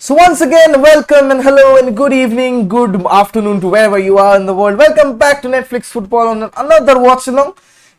So once again, welcome and hello and good evening, good afternoon to wherever you are in the world. Welcome back to Netflix Football on another watch along.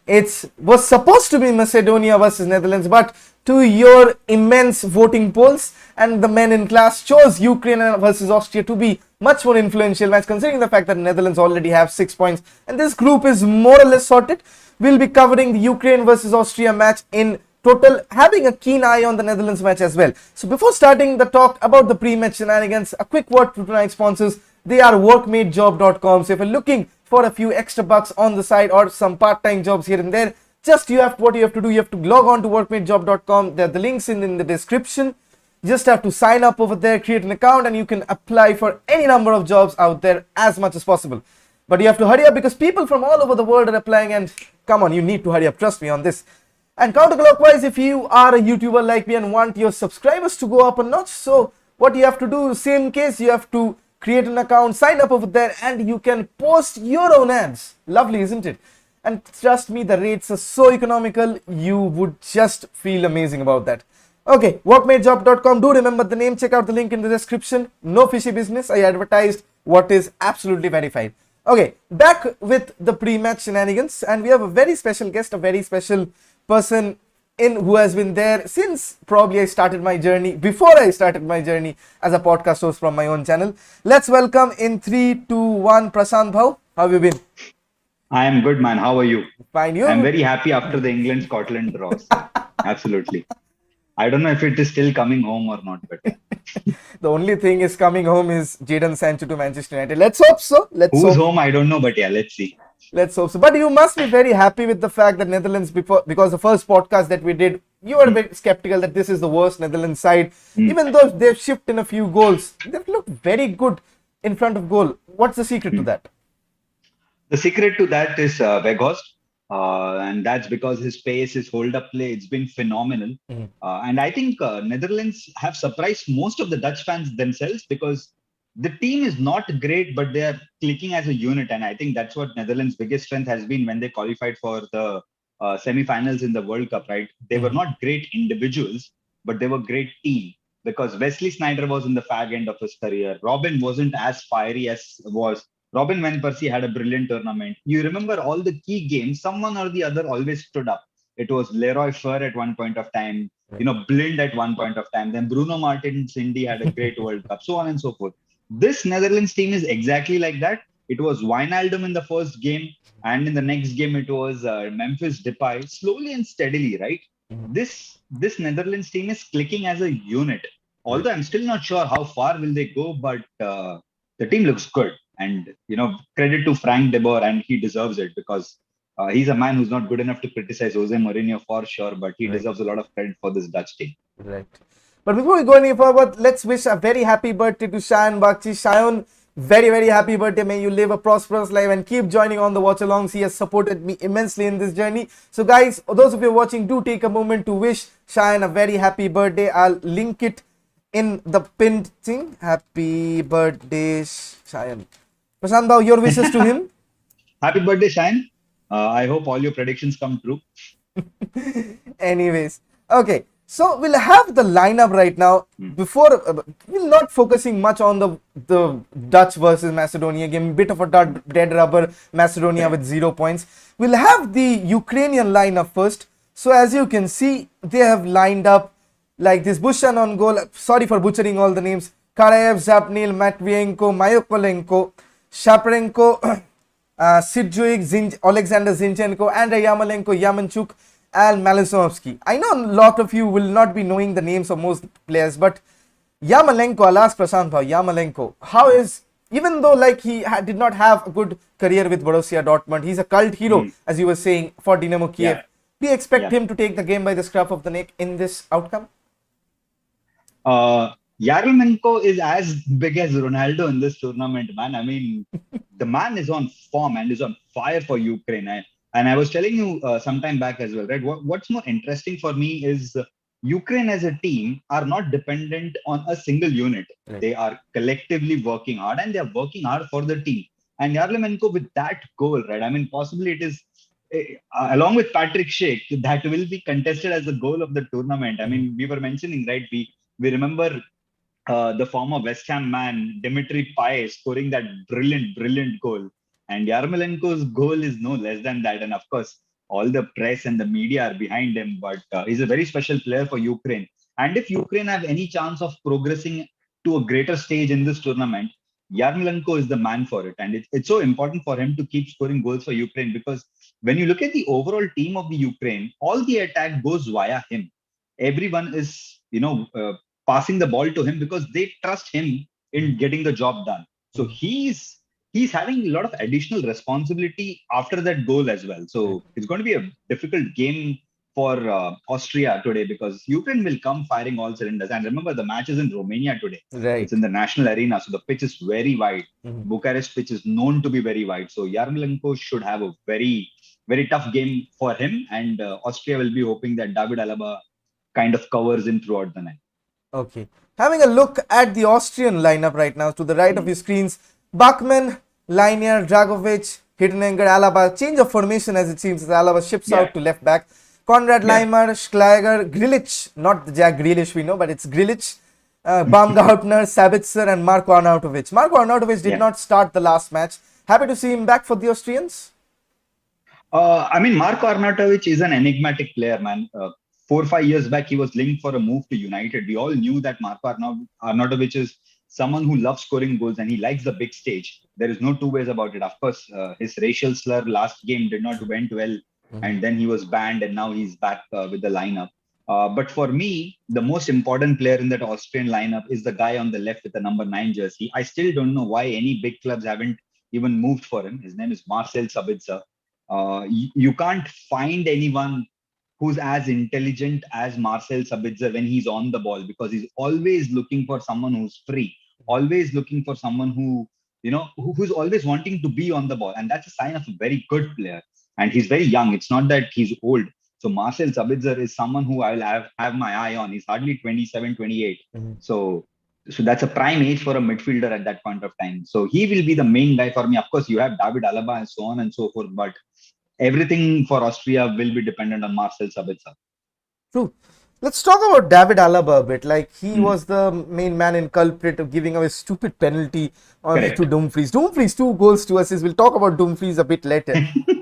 It was supposed to be Macedonia versus Netherlands, but to your immense voting polls and the men in class chose Ukraine versus Austria to be much more influential match, considering the fact that Netherlands already have 6 points and this group is more or less sorted. We'll be covering the Ukraine versus Austria match in total, having a keen eye on the Netherlands match as well. So before starting the talk about the pre-match shenanigans, a quick word to tonight's sponsors. They are workmatejob.com. So if you're looking for a few extra bucks on the side or some part-time jobs here and there, what you have to do, you have to log on to workmatejob.com. There are the links in the description. You just have to sign up over there, create an account, and you can apply for any number of jobs out there as much as possible. But you have to hurry up because people from all over the world are applying, and come on, you need to hurry up, trust me on this. And counterclockwise, if you are a YouTuber like me and want your subscribers to go up a notch, so what you have to do, same case, you have to create an account, sign up over there, and you can post your own ads. Lovely, isn't it? And trust me, the rates are so economical, you would just feel amazing about that. Okay, workmatejob.com. Do remember the name, check out the link in the description. No fishy business, I advertised what is absolutely verified. Okay, back with the pre-match shenanigans, and we have a very special guest, a very special person who has been there since probably I started my journey, before I started my journey as a podcast host from my own channel. Let's welcome in 3, 2, 1, Prashant Bhau. How have you been? I am good, man. How are you? Fine. You? I'm very happy after the England-Scotland draw. So absolutely. I don't know if it is still coming home or not, but the only thing is coming home is Jadon Sancho to Manchester United. Let's hope so. Who's home? I don't know, but yeah, let's see. Let's hope so. But you must be very happy with the fact that Netherlands, because the first podcast that we did, you were a bit skeptical that this is the worst Netherlands side. Even though they've shipped in a few goals, they've looked very good in front of goal. What's the secret to that? The secret to that is Weghorst. And that's because his pace, his hold-up play, it's been phenomenal. And I think Netherlands have surprised most of the Dutch fans themselves because the team is not great, but they are clicking as a unit. And I think that's what Netherlands' biggest strength has been when they qualified for the semi-finals in the World Cup, right? They were not great individuals, but they were great team because Wesley Sneijder was in the fag end of his career. Robin wasn't as fiery as was. Robin Van Persie had a brilliant tournament. You remember all the key games, someone or the other always stood up. It was Leroy Fer at one point of time, Blind at one point of time. Then Bruno Martins Indy had a great World Cup, so on and so forth. This Netherlands team is exactly like that. It was Wijnaldum in the first game, and in the next game it was Memphis Depay. Slowly and steadily, right? This Netherlands team is clicking as a unit. Although I'm still not sure how far will they go, but the team looks good. And credit to Frank de Boer, and he deserves it because he's a man who's not good enough to criticize Jose Mourinho for sure, but he deserves a lot of credit for this Dutch team. Right. But before we go any further, let's wish a very happy birthday to Shayan Bakshi. Shayan, very, very happy birthday. May you live a prosperous life and keep joining on the watch alongs. He has supported me immensely in this journey. So guys, those of you watching, do take a moment to wish Shayan a very happy birthday. I'll link it in the pinned thing. Happy birthday, Shayan. Prashant Bhau, your wishes to him. Happy birthday, Shayan. I hope all your predictions come true. Anyways, okay. So we'll have the lineup right now. Before we're not focusing much on the Dutch versus Macedonia game, bit of a dead rubber, Macedonia with 0 points. We'll have the Ukrainian lineup first. So as you can see, they have lined up like this: Bushan on goal. Sorry for butchering all the names. Karayev, Zapnil, Matvienko, Mayokolenko, Shaparenko, Sidjuik, Alexander Zinchenko, Andrei Yarmolenko, Yamanchuk, and Malinovsky. I know a lot of you will not be knowing the names of most players, but Yarmolenko, I'll ask Prashant Bhau, Yarmolenko, how is, even though like he did not have a good career with Borussia Dortmund, he's a cult hero, as you were saying, for Dynamo Kiev. Do you expect him to take the game by the scruff of the neck in this outcome? Yarmolenko is as big as Ronaldo in this tournament, man. I mean, the man is on form and is on fire for Ukraine. And I was telling you some time back as well, right? What's more interesting for me is Ukraine as a team are not dependent on a single unit. Right. They are collectively working hard and they are working hard for the team. And Yarmolenko with that goal, right? I mean, possibly it is, along with Patrick Schick, that will be contested as the goal of the tournament. I mean, we were mentioning, right? We remember the former West Ham man, Dimitri Payet, scoring that brilliant goal. And Yarmolenko's goal is no less than that. And of course, all the press and the media are behind him, but he's a very special player for Ukraine. And if Ukraine have any chance of progressing to a greater stage in this tournament, Yarmolenko is the man for it. And it's so important for him to keep scoring goals for Ukraine, because when you look at the overall team of the Ukraine, all the attack goes via him. Everyone is, passing the ball to him because they trust him in getting the job done. So he's having a lot of additional responsibility after that goal as well. So it's going to be a difficult game for Austria today, because Ukraine will come firing all cylinders. And remember, the match is in Romania today. Right. It's in the national arena, so the pitch is very wide. Mhm. Bucharest pitch is known to be very wide. So Yarmolenko should have a very tough game for him. And Austria will be hoping that David Alaba kind of covers him throughout the night. Okay. Having a look at the Austrian lineup right now, to the right of your screens, Bachmann, Linier, Dragovic, Hiddenenger, Alaba. Change of formation as it seems as Alaba ships out to left back. Konrad Leimer, Schleicher, Grilic, not the Jack Grealish we know, but it's Grilic, Baumgartner, Sabitzer, and Marko Arnautovic. Marko Arnautovic did not start the last match. Happy to see him back for the Austrians. Marko Arnautovic is an enigmatic player, man. 4 or 5 years back, he was linked for a move to United. We all knew that Marko Arnautovic is someone who loves scoring goals and he likes the big stage. There is no two ways about it. Of course, his racial slur last game did not went well, and then he was banned, and now he's back with the lineup. But for me, the most important player in that Austrian lineup is the guy on the left with the number 9 jersey. I still don't know why any big clubs haven't even moved for him. His name is Marcel Sabitzer. You can't find anyone who's as intelligent as Marcel Sabitzer when he's on the ball, because he's always looking for someone who's free, always looking for someone who's always wanting to be on the ball. And that's a sign of a very good player. And he's very young. It's not that he's old. So Marcel Sabitzer is someone who I'll have my eye on. He's hardly 27, 28. So that's a prime age for a midfielder at that point of time. So he will be the main guy for me. Of course, you have David Alaba and so on and so forth, but everything for Austria will be dependent on Marcel Sabitzer. True. Let's talk about David Alaba a bit. Like, he was the main man in culprit of giving away stupid penalty to Dumfries. Dumfries, 2 goals to assists. We'll talk about Dumfries a bit later.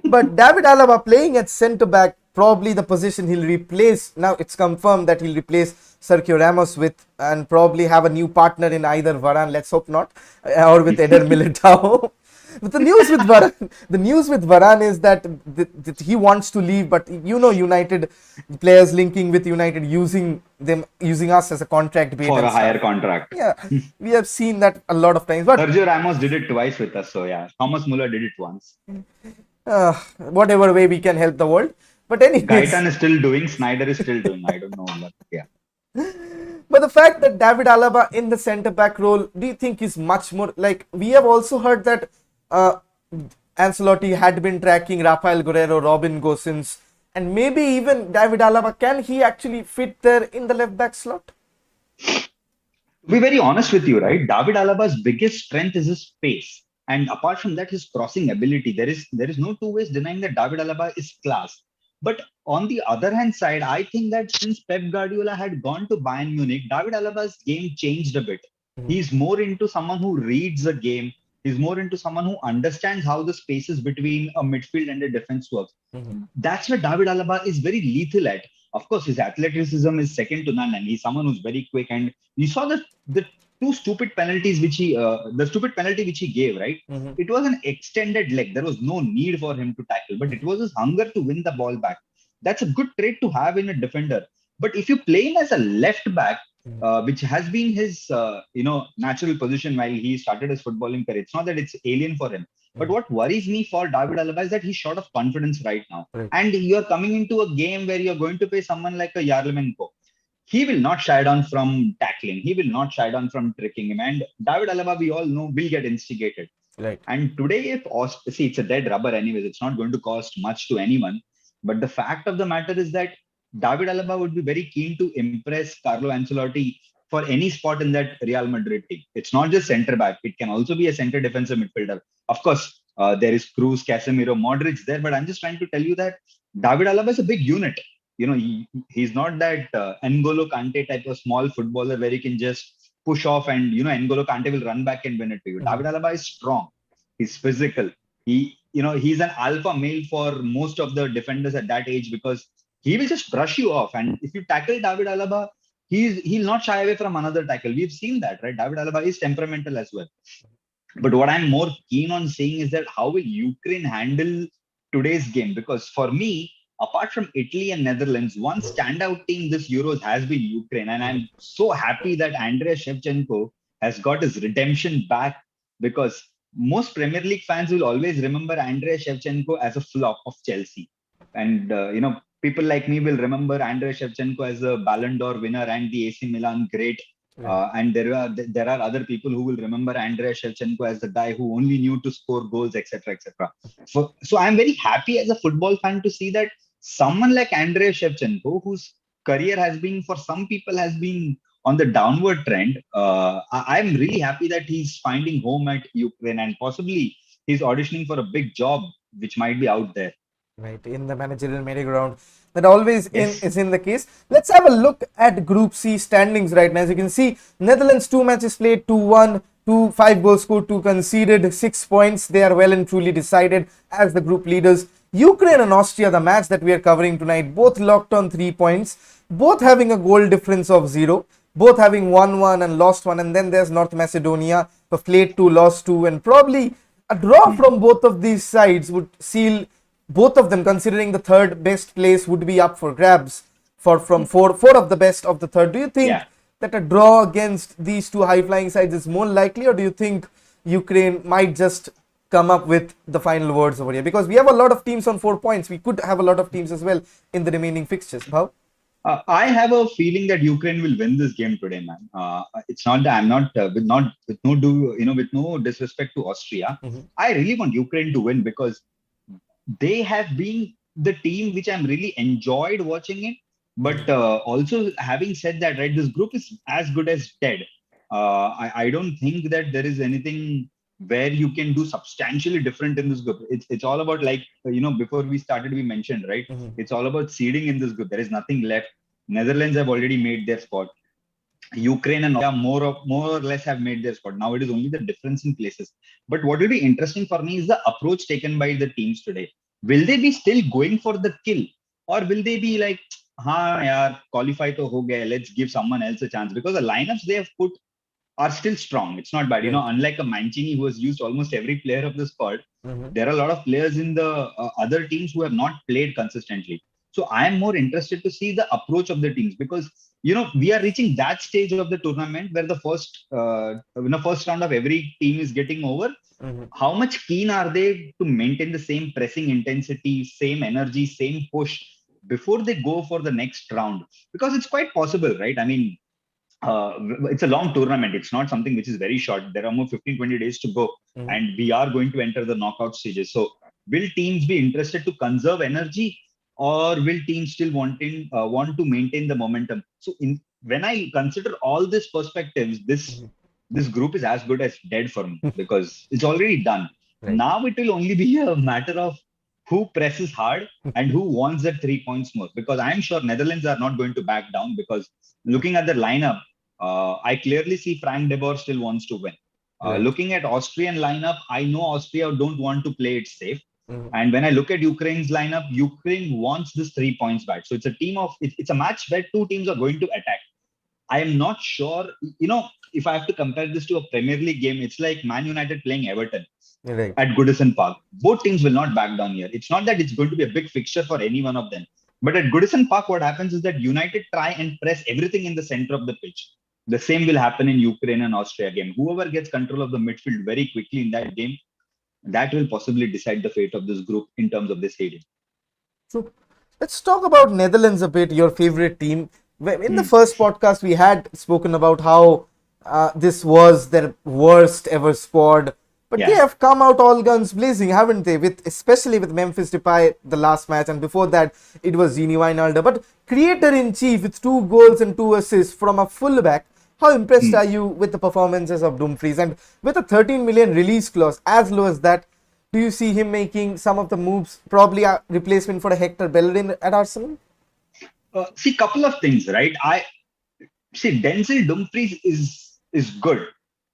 But David Alaba playing at centre back, probably the position he'll replace. Now it's confirmed that he'll replace Sergio Ramos with, and probably have a new partner in either Varane, let's hope not, or with Eder Militao. But the news with Varane is that he wants to leave, but United players linking with United, using us as a contract bait for a higher contract. Yeah, we have seen that a lot of times. But Sergio Ramos did it twice with us, so yeah. Thomas Muller did it once. Whatever way we can help the world. But anyways, Gaetan is still doing, Snyder is still doing. I don't know, but yeah. But the fact that David Alaba in the centre back role, do you think is much more like, we have also heard that Ancelotti had been tracking Rafael Guerrero, Robin Gosens, and maybe even David Alaba. Can he actually fit there in the left back slot? To be very honest with you, right? David Alaba's biggest strength is his pace. And apart from that, his crossing ability. There is no two ways denying that David Alaba is class. But on the other hand side, I think that since Pep Guardiola had gone to Bayern Munich, David Alaba's game changed a bit. He's more into someone who reads the game. He's more into someone who understands how the spaces between a midfield and a defense works. That's where David Alaba is very lethal at. Of course, his athleticism is second to none, and he's someone who's very quick. And you saw the two stupid penalties the stupid penalty which he gave, right? It was an extended leg. There was no need for him to tackle, but it was his hunger to win the ball back. That's a good trait to have in a defender. But if you play him as a left back, which has been his natural position while he started his footballing career, it's not that it's alien for him. But what worries me for David Alaba is that he's short of confidence right now. And you're coming into a game where you're going to play someone like a Yarmolenko. He will not shy down from tackling. He will not shy down from tricking him. And David Alaba, we all know, will get instigated. Right. And today, it's a dead rubber anyways. It's not going to cost much to anyone. But the fact of the matter is that David Alaba would be very keen to impress Carlo Ancelotti for any spot in that Real Madrid team. It's not just centre back. It can also be a centre defensive midfielder. Of course, there is Cruz, Casemiro, Modric there. But I'm just trying to tell you that David Alaba is a big unit. He's not that N'Golo Kante type of small footballer where he can just push off and, N'Golo Kante will run back and win it to you. David Alaba is strong. He's physical. He's an alpha male for most of the defenders at that age because he will just brush you off. And if you tackle David Alaba, he'll not shy away from another tackle. We've seen that, right? David Alaba is temperamental as well. But what I'm more keen on seeing is that how will Ukraine handle today's game? Because for me, apart from Italy and Netherlands, one standout team this Euros has been Ukraine. And I'm so happy that Andrei Shevchenko has got his redemption back, because most Premier League fans will always remember Andrei Shevchenko as a flop of Chelsea. And, people like me will remember Andrei Shevchenko as a Ballon d'Or winner and the AC Milan great. And there are other people who will remember Andrei Shevchenko as the guy who only knew to score goals, etc., etc. So I'm very happy as a football fan to see that someone like Andrei Shevchenko, whose career has been, for some people, has been on the downward trend. I'm really happy that he's finding home at Ukraine, and possibly he's auditioning for a big job which might be out there. Right, in the managerial merry-go-round. That always is in the case. Let's have a look at Group C standings right now. As you can see, Netherlands 2 matches played, 2-1, 5 goals scored, 2 conceded, 6 points. They are well and truly decided as the group leaders. Ukraine and Austria, the match that we are covering tonight, both locked on 3 points, both having a goal difference of 0, both having won 1 and lost 1. And then there's North Macedonia, who played 2, lost 2, and probably a draw from both of these sides would seal both of them, considering the third best place would be up for grabs from four of the best of the third. Do you think that a draw against these two high-flying sides is more likely, or do you think Ukraine might just come up with the final words over here? Because we have a lot of teams on 4 points. We could have a lot of teams as well in the remaining fixtures. How? I have a feeling that Ukraine will win this game today, man. It's not that I'm not with no disrespect to Austria. I really want Ukraine to win because they have been the team which I'm really enjoyed watching it. But also, having said that, right, this group is as good as dead. I don't think that there is anything where you can do substantially different in this group. It's all about, like, before we started, we mentioned, right? It's all about seeding in this group. There is nothing left. Netherlands have already made their spot. Ukraine and Austria more or less have made their spot. Now it is only the difference in places. But what will be interesting for me is the approach taken by the teams today. Will they be still going for the kill, or will they be like, qualify to ho gaya, let's give someone else a chance? Because the lineups they have put are still strong. It's not bad. Unlike a Mancini who has used almost every player of the squad, there are a lot of players in the other teams who have not played consistently. So I am more interested to see the approach of the teams, because we are reaching that stage of the tournament where the first round of every team is getting over. How much keen are they to maintain the same pressing intensity, same energy, same push before they go for the next round? Because it's quite possible, right? I mean, it's a long tournament. It's not something which is very short. There are more 15-20 days to go, and we are going to enter the knockout stages. So will teams be interested to conserve energy, or will teams still want to maintain the momentum? So when I consider all these perspectives, this group is as good as dead for me, because it's already done. Right. Now it will only be a matter of who presses hard and who wants that 3 points more. Because I'm sure Netherlands are not going to back down, because looking at the lineup, I clearly see Frank de Boer still wants to win. Right. Looking at Austrian lineup, I know Austria don't want to play it safe. And when I look at Ukraine's lineup, Ukraine wants this 3 points back. So it's it's a match where two teams are going to attack. I am not sure, if I have to compare this to a Premier League game, it's like Man United playing Everton at Goodison Park. Both teams will not back down here. It's not that it's going to be a big fixture for any one of them. But at Goodison Park, what happens is that United try and press everything in the center of the pitch. The same will happen in Ukraine and Austria game. Whoever gets control of the midfield very quickly in that game, that will possibly decide the fate of this group in terms of this seeding. So let's talk about Netherlands a bit, your favorite team. In the first podcast, we had spoken about how this was their worst ever squad. But they have come out all guns blazing, haven't they? Especially with Memphis Depay, the last match. And before that, it was Gini Wijnaldum. But creator-in-chief with 2 goals and 2 assists from a fullback. How impressed are you with the performances of Dumfries? And with a 13 million release clause as low as that, do you see him making some of the moves, probably a replacement for a Hector Bellerin at Arsenal? See, couple of things, right? Denzel Dumfries is is good,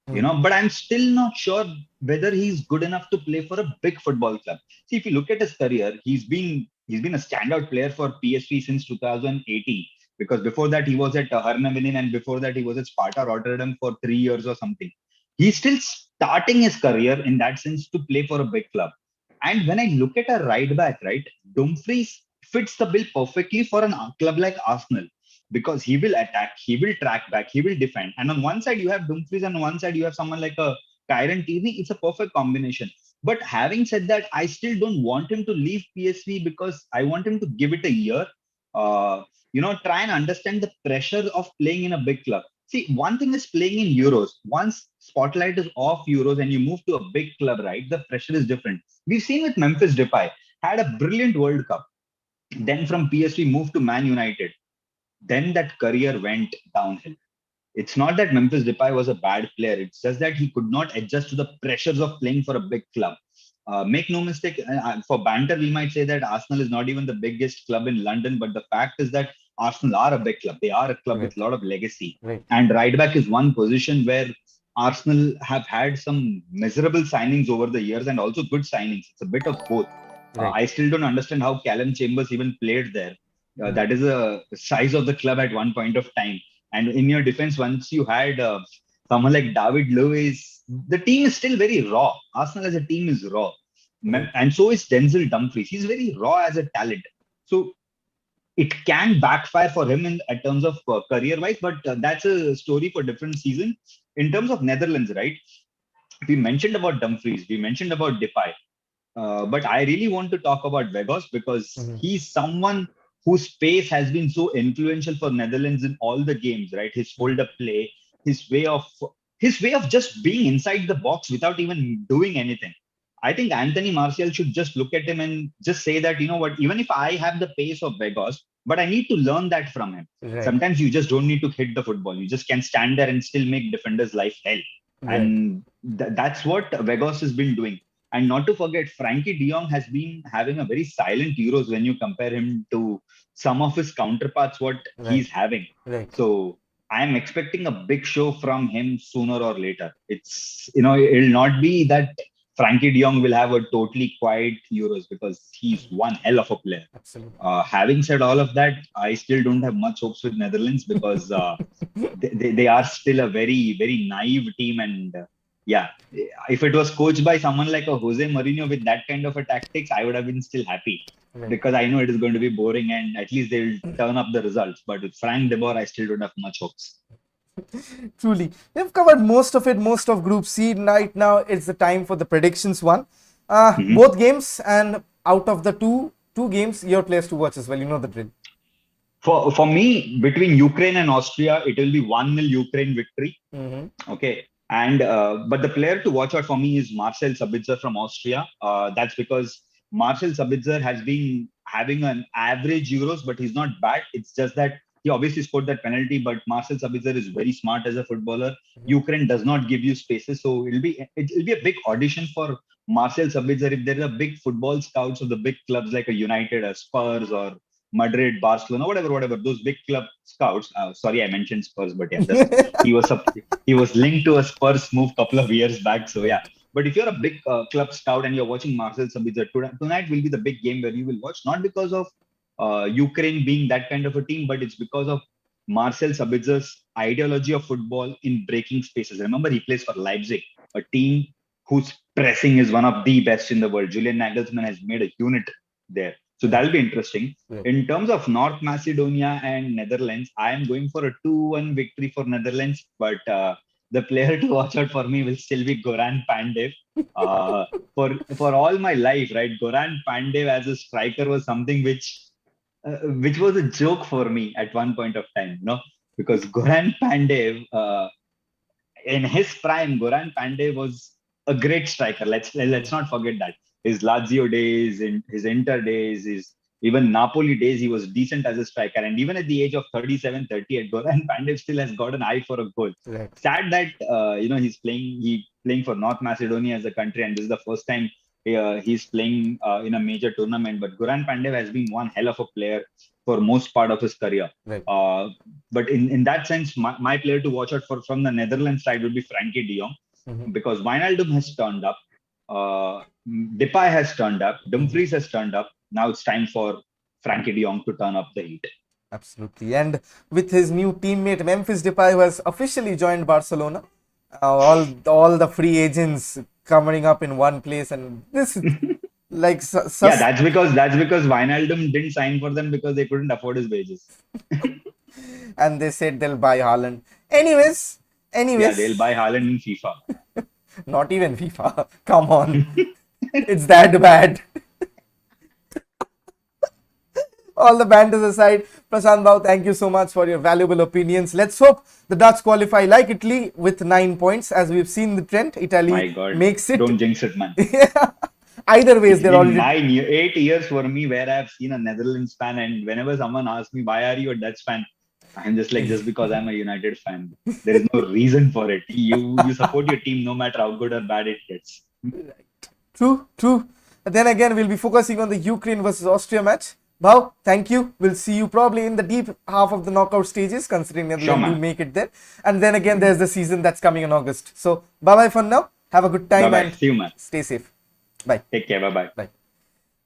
but I'm still not sure whether he's good enough to play for a big football club. See, if you look at his career, he's been a standout player for PSV since 2018. Because before that he was at Hernevenin, and before that he was at Sparta Rotterdam for 3 years or something. He's still starting his career in that sense to play for a big club. And when I look at a right back, right, Dumfries fits the bill perfectly for a club like Arsenal, because he will attack, he will track back, he will defend. And on one side you have Dumfries, and on one side you have someone like a Kyron Tierney. It's a perfect combination. But having said that, I still don't want him to leave PSV, because I want him to give it a year. Try and understand the pressure of playing in a big club. See, one thing is playing in Euros. Once spotlight is off Euros and you move to a big club, right? The pressure is different. We've seen with Memphis Depay, had a brilliant World Cup. Then from PSV moved to Man United. Then that career went downhill. It's not that Memphis Depay was a bad player. It's just that he could not adjust to the pressures of playing for a big club. Make no mistake, for banter, we might say that Arsenal is not even the biggest club in London, but the fact is that Arsenal are a big club. They are a club with a lot of legacy. Right. And right back is one position where Arsenal have had some miserable signings over the years and also good signings. It's a bit of both. Right. I still don't understand how Callum Chambers even played there. That is the size of the club at one point of time. And in your defense, once you had someone like David Luiz, the team is still very raw. Arsenal as a team is raw. And so is Denzel Dumfries. He's very raw as a talent. So it can backfire for him in terms of career-wise, but that's a story for different season. In terms of Netherlands, right? We mentioned about Dumfries, we mentioned about Depay. But I really want to talk about Weghorst, because he's someone whose pace has been so influential for Netherlands in all the games, right? His hold-up play, his way of just being inside the box without even doing anything. I think Anthony Martial should just look at him and just say that, you know what, even if I have the pace of Weghorst, but I need to learn that from him. Right. Sometimes you just don't need to hit the football. You just can stand there and still make defenders' life hell. Right. And that's what Weghorst has been doing. And not to forget, Frankie de Jong has been having a very silent Euros when you compare him to some of his counterparts, what he's having. Right. So I'm expecting a big show from him sooner or later. It'll not be that Frankie de Jong will have a totally quiet Euros, because he's one hell of a player. Absolutely. Having said all of that, I still don't have much hopes with Netherlands, because they are still a very, very naive team. And if it was coached by someone like a Jose Mourinho with that kind of a tactics, I would have been still happy, because I know it is going to be boring and at least they'll turn up the results. But with Frank de Boer, I still don't have much hopes. Truly, we've covered most of it, most of Group C. Right now, it's the time for the predictions one. Both games, and out of the two games, your players to watch as well. You know the drill. For me, between Ukraine and Austria, it will be 1-0 Ukraine victory. Okay. And but the player to watch out for me is Marcel Sabitzer from Austria. That's because Marcel Sabitzer has been having an average Euros, but he's not bad. It's just that he obviously scored that penalty, but Marcel Sabitzer is very smart as a footballer. Ukraine does not give you spaces, so it'll be a big audition for Marcel Sabitzer. If there are big football scouts of the big clubs like a United, a Spurs, or Madrid, Barcelona, whatever, those big club scouts. Sorry, I mentioned Spurs, but yeah, he was linked to a Spurs move couple of years back. So yeah, but if you're a big club scout and you're watching Marcel Sabitzer, tonight will be the big game where you will watch, not because of Ukraine being that kind of a team, but it's because of Marcel Sabitzer's ideology of football in breaking spaces. Remember, he plays for Leipzig, a team whose pressing is one of the best in the world. Julian Nagelsmann has made a unit there. So that'll be interesting. In terms of North Macedonia and Netherlands, I am going for a 2-1 victory for Netherlands, but the player to watch out for me will still be Goran Pandev. For all my life, right, Goran Pandev as a striker was something which was a joke for me at one point of time, because Goran Pandev, in his prime, Goran Pandev was a great striker. Let's not forget that. His Lazio days, in his Inter days, his even Napoli days, he was decent as a striker. And even at the age of 37, 38, Goran Pandev still has got an eye for a goal. Sad that he's playing for North Macedonia as a country, and this is the first time he's playing in a major tournament. But Guran Pandey has been one hell of a player for most part of his career. Right. But in that sense, my player to watch out for from the Netherlands side would be Frankie de Jong, because Wijnaldum has turned up, Depay has turned up, Dumfries has turned up. Now it's time for Frankie de Jong to turn up the heat. Absolutely. And with his new teammate Memphis Depay, who has officially joined Barcelona, all the free agents coming up in one place, and this is like Yeah, that's because Wijnaldum didn't sign for them because they couldn't afford his wages. and they said they'll buy Haaland. Anyways, Yeah, they'll buy Haaland in FIFA. not even FIFA. Come on, it's that bad. All the banters aside, Prashant Bhau, thank you so much for your valuable opinions. Let's hope the Dutch qualify like Italy with 9 points, as we've seen the trend. Italy My God, makes it. don't jinx it, man. Either ways, It's they're been already 8 years for me where I've seen a Netherlands fan, and whenever someone asks me why are you a Dutch fan, I'm just like, just because I'm a United fan. There is no reason for it. You support your team no matter how good or bad it gets. True, true. But then again, we'll be focusing on the Ukraine versus Austria match. Bhau, thank you. We'll see you probably in the deep half of the knockout stages, considering Netherlands do man. make it there. And then again, there's the season that's coming in August. So, bye-bye for now. Have a good time Bye-bye. and See you, man. stay safe. Bye. Take care. Bye-bye. Bye.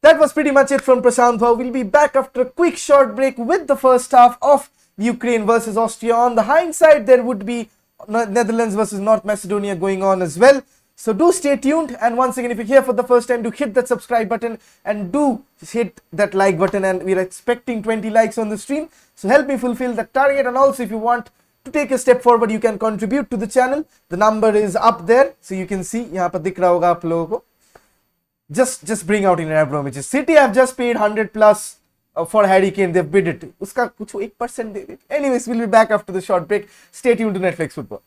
That was pretty much it from Prashant Bhau. We'll be back after a quick short break with the first half of Ukraine versus Austria. On the hindsight, there would be Netherlands versus North Macedonia going on as well. So do stay tuned, and once again, if you're here for the first time, do hit that subscribe button and do hit that like button, and we're expecting 20 likes on the stream. So help me fulfill that target, and also if you want to take a step forward, you can contribute to the channel. The number is up there, so you can see. यहाँ पर दिख रहा होगा आप लोगों को. Just bring out in Abramovic. City have just paid 100 plus for Harry Kane. They've bid it. उसका कुछ 1% दे दे. Anyways, we'll be back after the short break. Stay tuned to Netflix Football.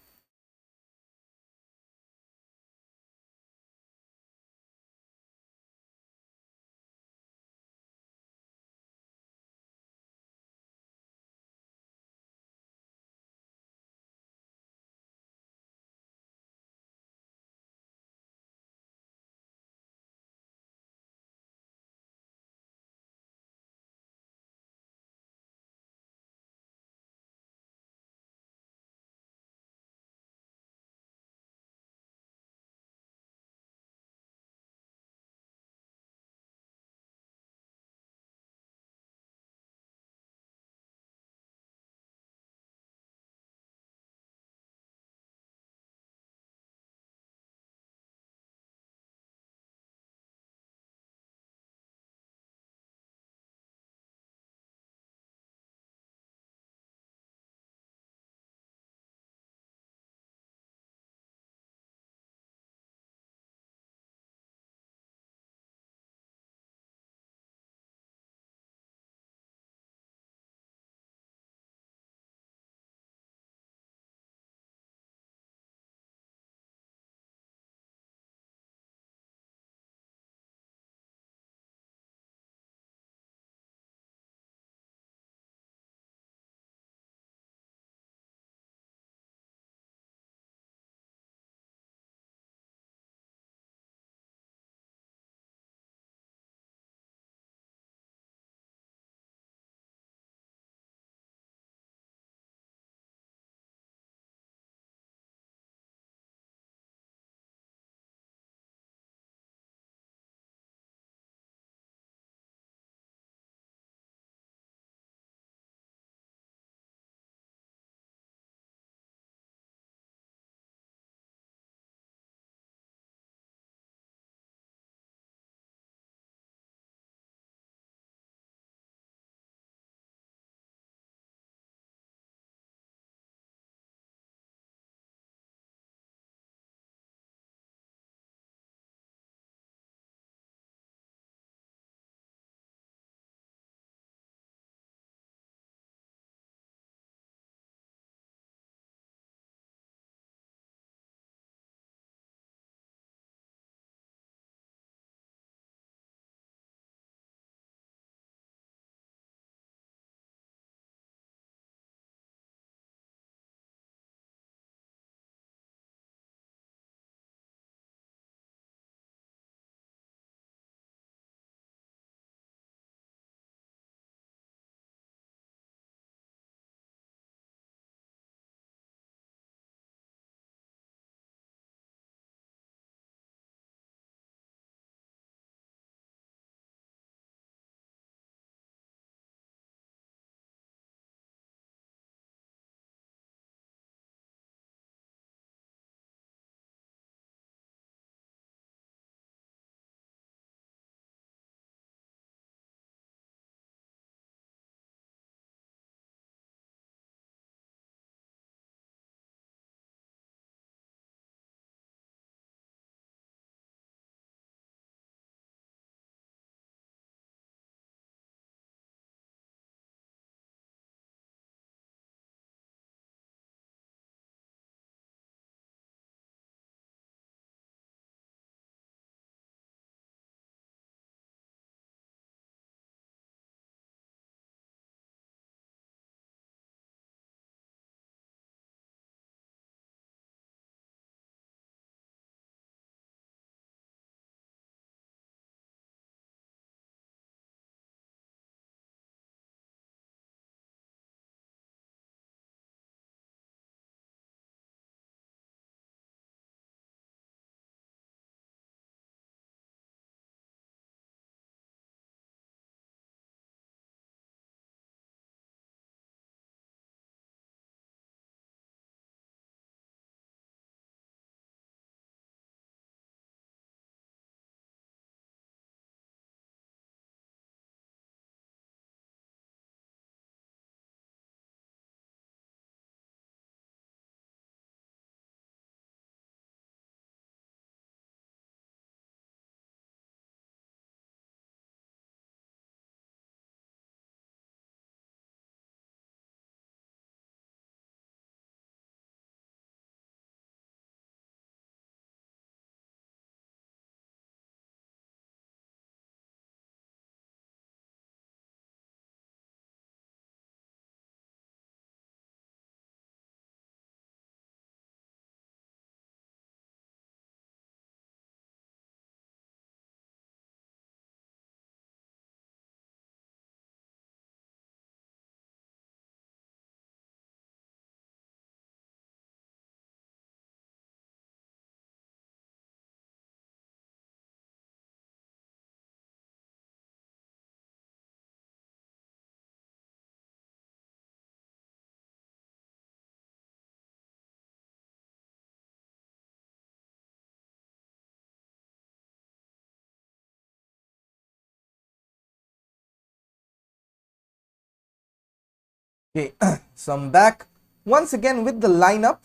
Okay, so I'm back once again with the lineup.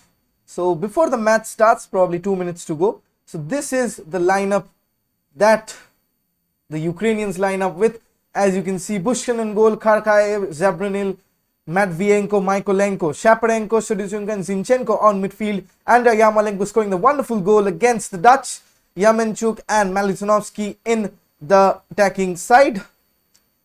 So before the match starts, probably 2 minutes to go. So this is the lineup that the Ukrainians line up with. As you can see, Bushkin in goal, Kharkaev, Zabranil, Matvienko, Mykolenko, Shaparenko, Shudichenko and Zinchenko on midfield. Andrei Yarmolenko scoring the wonderful goal against the Dutch. Yamenchuk and Malitinovsky in the attacking side.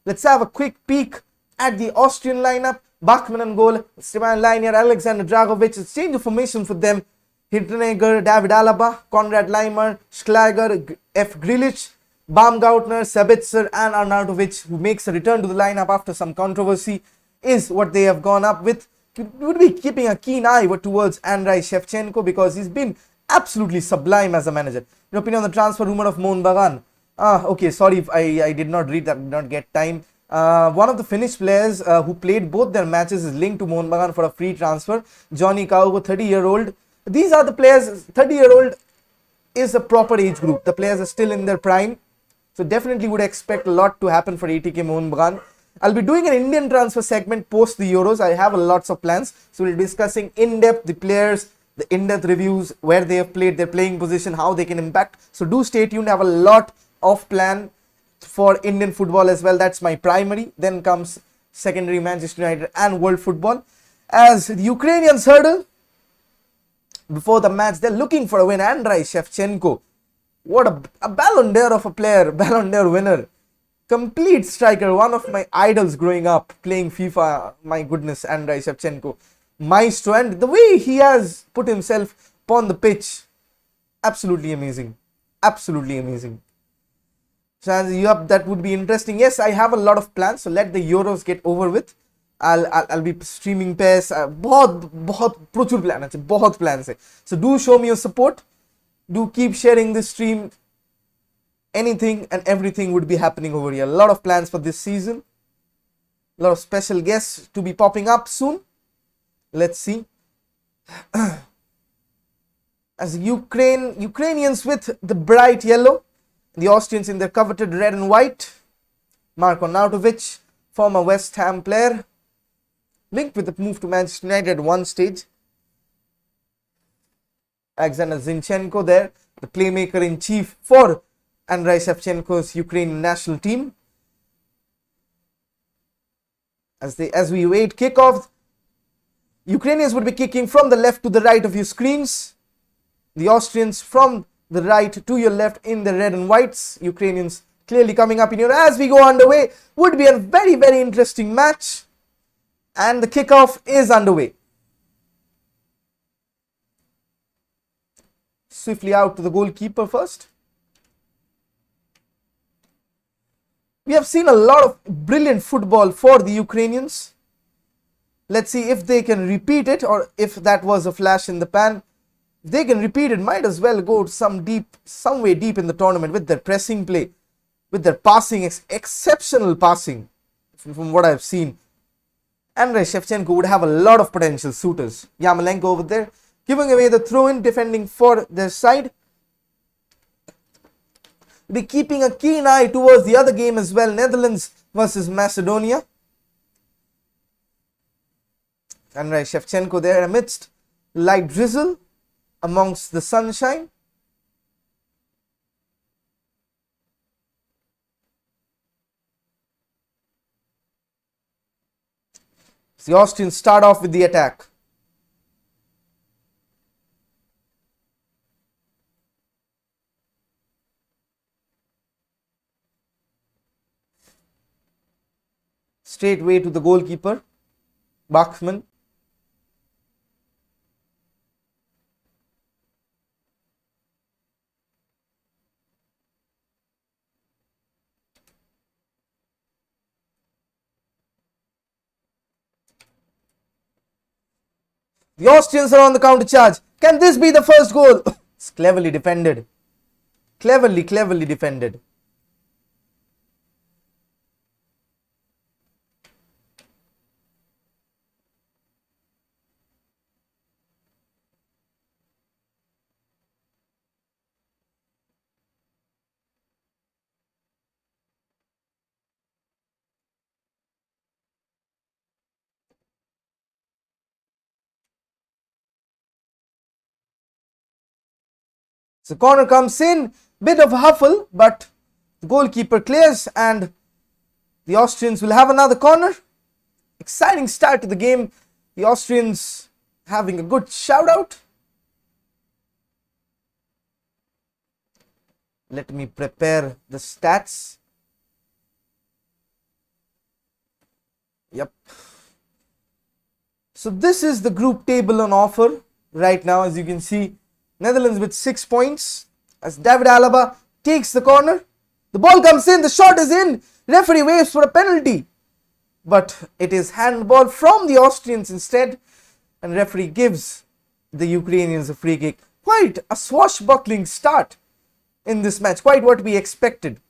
Let's have a quick peek at the Austrian lineup. Bachmann on goal, Stefan Leiner, Alexander Dragovic. It's change of formation for them. Hinteregger, David Alaba, Konrad Leimer, Schlager, F. Grilich, Baumgartner, Sabitzer and Arnautovic, who makes a return to the lineup after some controversy, is what they have gone up with. Would be keeping a keen eye towards Andrei Shevchenko because he's been absolutely sublime as a manager. Your opinion on the transfer rumor of Mohan Bagan? Okay, sorry if I did not read that, did not get time. One of the Finnish players who played both their matches is linked to Mohan Bagan for a free transfer. Johnny Kauko, 30-year-old. These are the players. 30-year-old is a proper age group. The players are still in their prime. So definitely would expect a lot to happen for ATK Mohan Bagan. I'll be doing an Indian transfer segment post the Euros. I have lots of plans. So we'll be discussing in-depth the players, the in-depth reviews, where they have played, their playing position, how they can impact. So do stay tuned. I have a lot of plan for Indian football as well. That's my primary. Then comes secondary Manchester United and world football. As the Ukrainians hurdle before the match, they're looking for a win. Andrei Shevchenko, what a Ballon d'Or of a player, Ballon d'Or winner, complete striker, one of my idols growing up playing FIFA. My goodness, Andrei Shevchenko, maestro, and the way he has put himself upon the pitch, absolutely amazing, absolutely amazing. So that would be interesting. Yes, I have a lot of plans. So let the Euros get over with. I'll be streaming PES. बहुत प्रचुर plan है, बहुत plans है. So do show me your support. Do keep sharing this stream. Anything and everything would be happening over here. A lot of plans for this season. A lot of special guests to be popping up soon. Let's see. As Ukrainians with the bright yellow. The Austrians in their coveted red and white. Marko Arnautovic, former West Ham player, linked with the move to Manchester United at one stage. Alexander Zinchenko there, the playmaker in chief for Andrei Shevchenko's Ukrainian national team. As we wait kickoff, Ukrainians would be kicking from the left to the right of your screens. The Austrians from the right to your left in the red and whites. Ukrainians clearly coming up in here as we go underway. Would be a very, very interesting match. And the kickoff is underway. Swiftly out to the goalkeeper first. We have seen a lot of brilliant football for the Ukrainians. Let's see if they can repeat it or if that was a flash in the pan. If they can repeat it, might as well go some way deep in the tournament with their pressing play, with their passing, exceptional passing from what I've seen. Andrei Shevchenko would have a lot of potential suitors. Yarmolenko over there, giving away the throw-in, defending for their side. Be keeping a keen eye towards the other game as well, Netherlands versus Macedonia. Andrei Shevchenko there amidst light drizzle amongst the sunshine. The Austrians start off with the attack. Straight way to the goalkeeper, Bachmann. The Austrians are on the counter charge. Can this be the first goal? It's cleverly defended. Cleverly defended. So corner comes in, bit of a huffle, but the goalkeeper clears and the Austrians will have another corner. Exciting start to the game. The Austrians having a good shout out. Let me prepare the stats. Yep. So this is the group table on offer right now. As you can see, Netherlands with 6 points as David Alaba takes the corner. The ball comes in, the shot is in. Referee waves for a penalty, but it is handball from the Austrians instead, and referee gives the Ukrainians a free kick. Quite a swashbuckling start in this match, quite what we expected.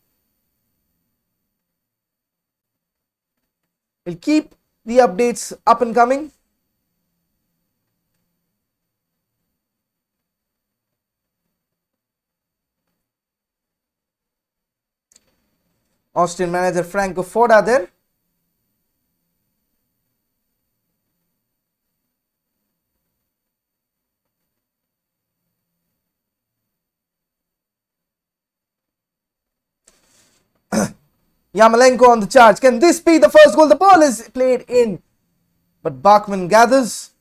We'll keep the updates up and coming. Austrian manager Franco Foda there. Yarmolenko on the charge. Can this be the first goal? The ball is played in, but Bachmann gathers.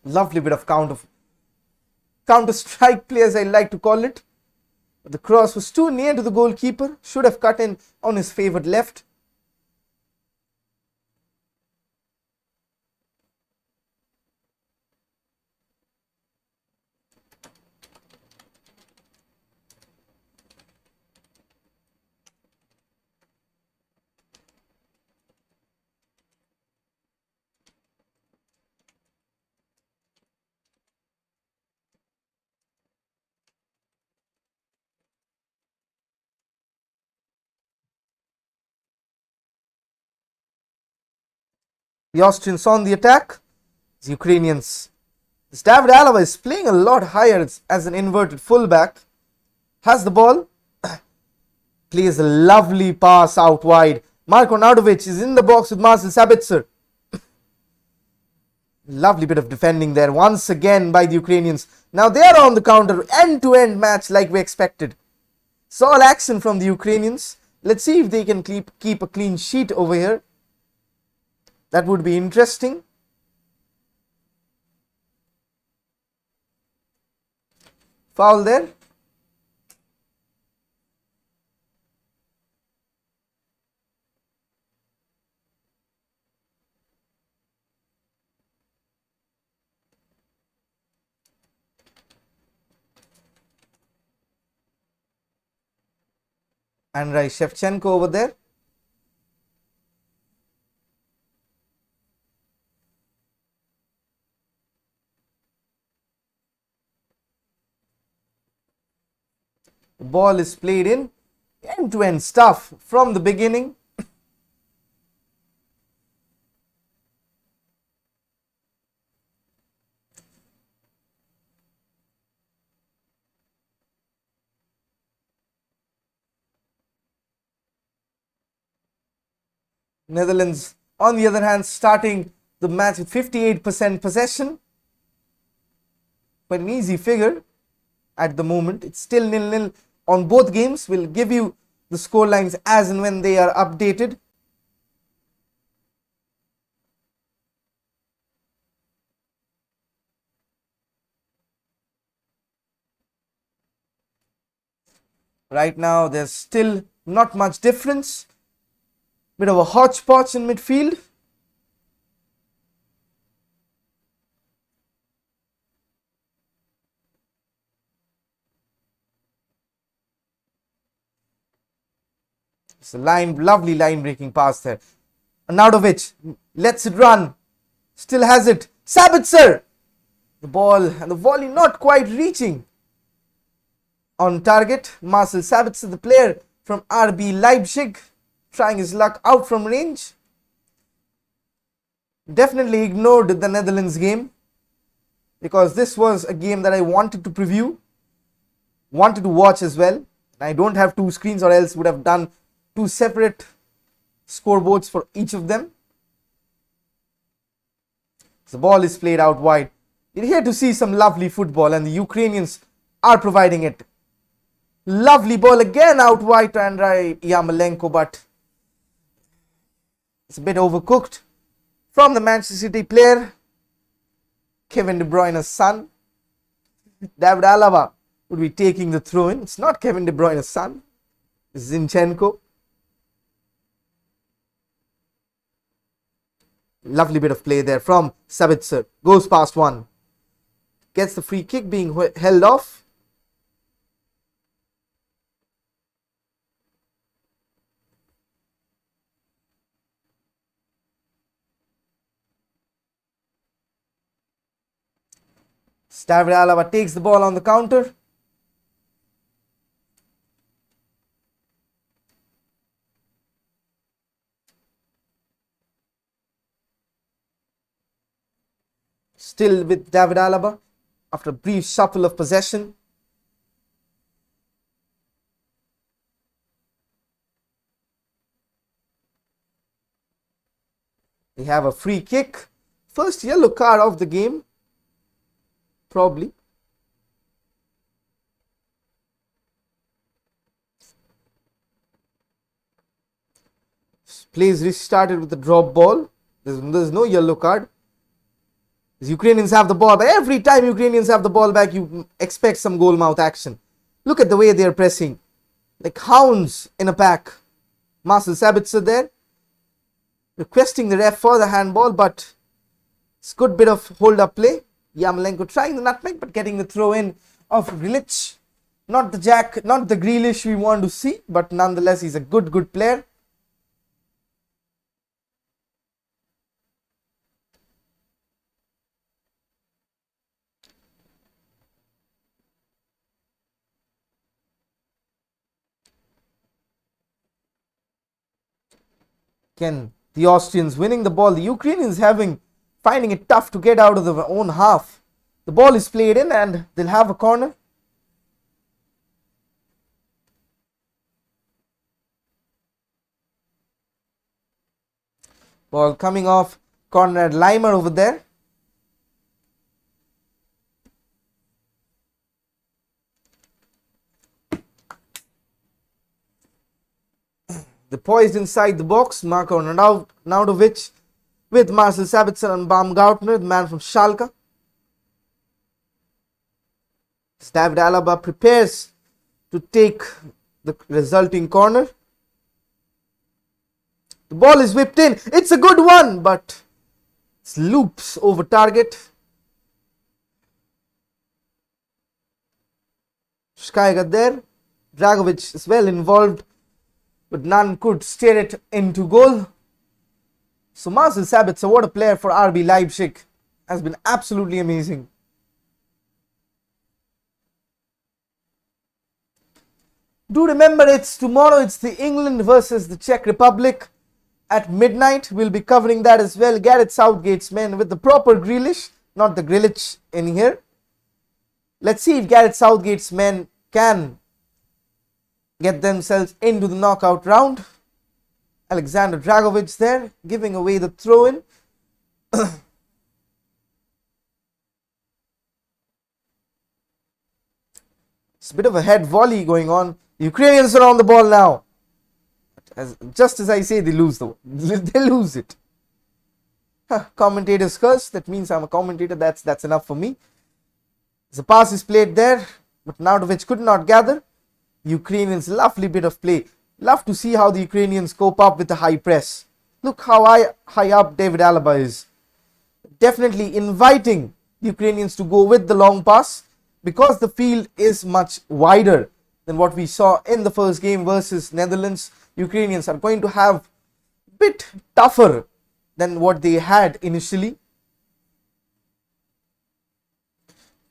Lovely bit of counter-strike play, as I like to call it. But the cross was too near to the goalkeeper. Should have cut in on his favoured left. The Austrians on the attack. The Ukrainians. This David Alaba is playing a lot higher as an inverted fullback. Has the ball. Plays a lovely pass out wide. Marko Naudovic is in the box with Marcel Sabitzer. Lovely bit of defending there once again by the Ukrainians. Now they are on the counter. End-to-end match like we expected. All action from the Ukrainians. Let's see if they can keep a clean sheet over here. That would be interesting. Foul there. Andrei Shevchenko over there. The ball is played in. End-to-end stuff from the beginning. Netherlands, on the other hand, starting the match with 58% possession. Quite an easy figure at the moment. It's still 0-0 on both games. We'll give you the score lines as and when they are updated. Right now, there's still not much difference. Bit of a hodgepodge in midfield. It's a lovely line breaking pass there. Naudovic lets it run. Still has it. Sabitzer. The ball and the volley not quite reaching on target. Marcel Sabitzer, the player from RB Leipzig, trying his luck out from range. Definitely ignored the Netherlands game because this was a game that I wanted to preview, wanted to watch as well. I don't have two screens, or else would have done two separate scoreboards for each of them. The ball is played out wide. You're here to see some lovely football, and the Ukrainians are providing it. Lovely ball again out wide to Andrei Yarmolenko, but it's a bit overcooked from the Manchester City player, Kevin De Bruyne's son. David Alaba would be taking the throw in. It's not Kevin De Bruyne's son, it's Zinchenko. Lovely bit of play there from Sabitzer. Goes past one. Gets the free kick, being held off. David Alaba takes the ball on the counter. Still with David Alaba after a brief shuffle of possession. They have a free kick. First yellow card of the game. Probably. Plays restarted with the drop ball. There's no yellow card. The Ukrainians have the ball, but every time Ukrainians have the ball back, you expect some goal mouth action. Look at the way they are pressing, like hounds in a pack. Marcel Sabitzer there, requesting the ref for the handball, but it's a good bit of hold-up play. Yarmolenko trying the nutmeg, but getting the throw in of Grilic. Not the Grealish we want to see, but nonetheless, he's a good player. Again, the Austrians winning the ball. The Ukrainians finding it tough to get out of their own half. The ball is played in and they'll have a corner. Ball coming off Konrad Laimer over there. The poised inside the box, Marko Naudovic with Marcel Sabitzer and Baumgartner, the man from Schalke. David Alaba prepares to take the resulting corner. The ball is whipped in. It's a good one, but it loops over target. Shkaiga there. Dragovic is well involved, but none could steer it into goal. So Marcel Sabitzer, what a player for RB Leipzig, has been absolutely amazing. Do remember, it's tomorrow, it's the England versus the Czech Republic at midnight. We'll be covering that as well. Gareth Southgate's men with the proper Grealish, not the Grilic in here. Let's see if Gareth Southgate's men can get themselves into the knockout round. Alexander Dragovic there, giving away the throw-in. It's a bit of a head volley going on. The Ukrainians are on the ball now. Just as I say, they lose it. Commentators curse. That means I'm a commentator. That's enough for me. The pass is played there, but Naudovic could not gather. Ukrainians, lovely bit of play. Love to see how the Ukrainians cope up with the high press. Look how high up David Alaba is. Definitely inviting the Ukrainians to go with the long pass, because the field is much wider than what we saw in the first game versus Netherlands. Ukrainians are going to have a bit tougher than what they had initially.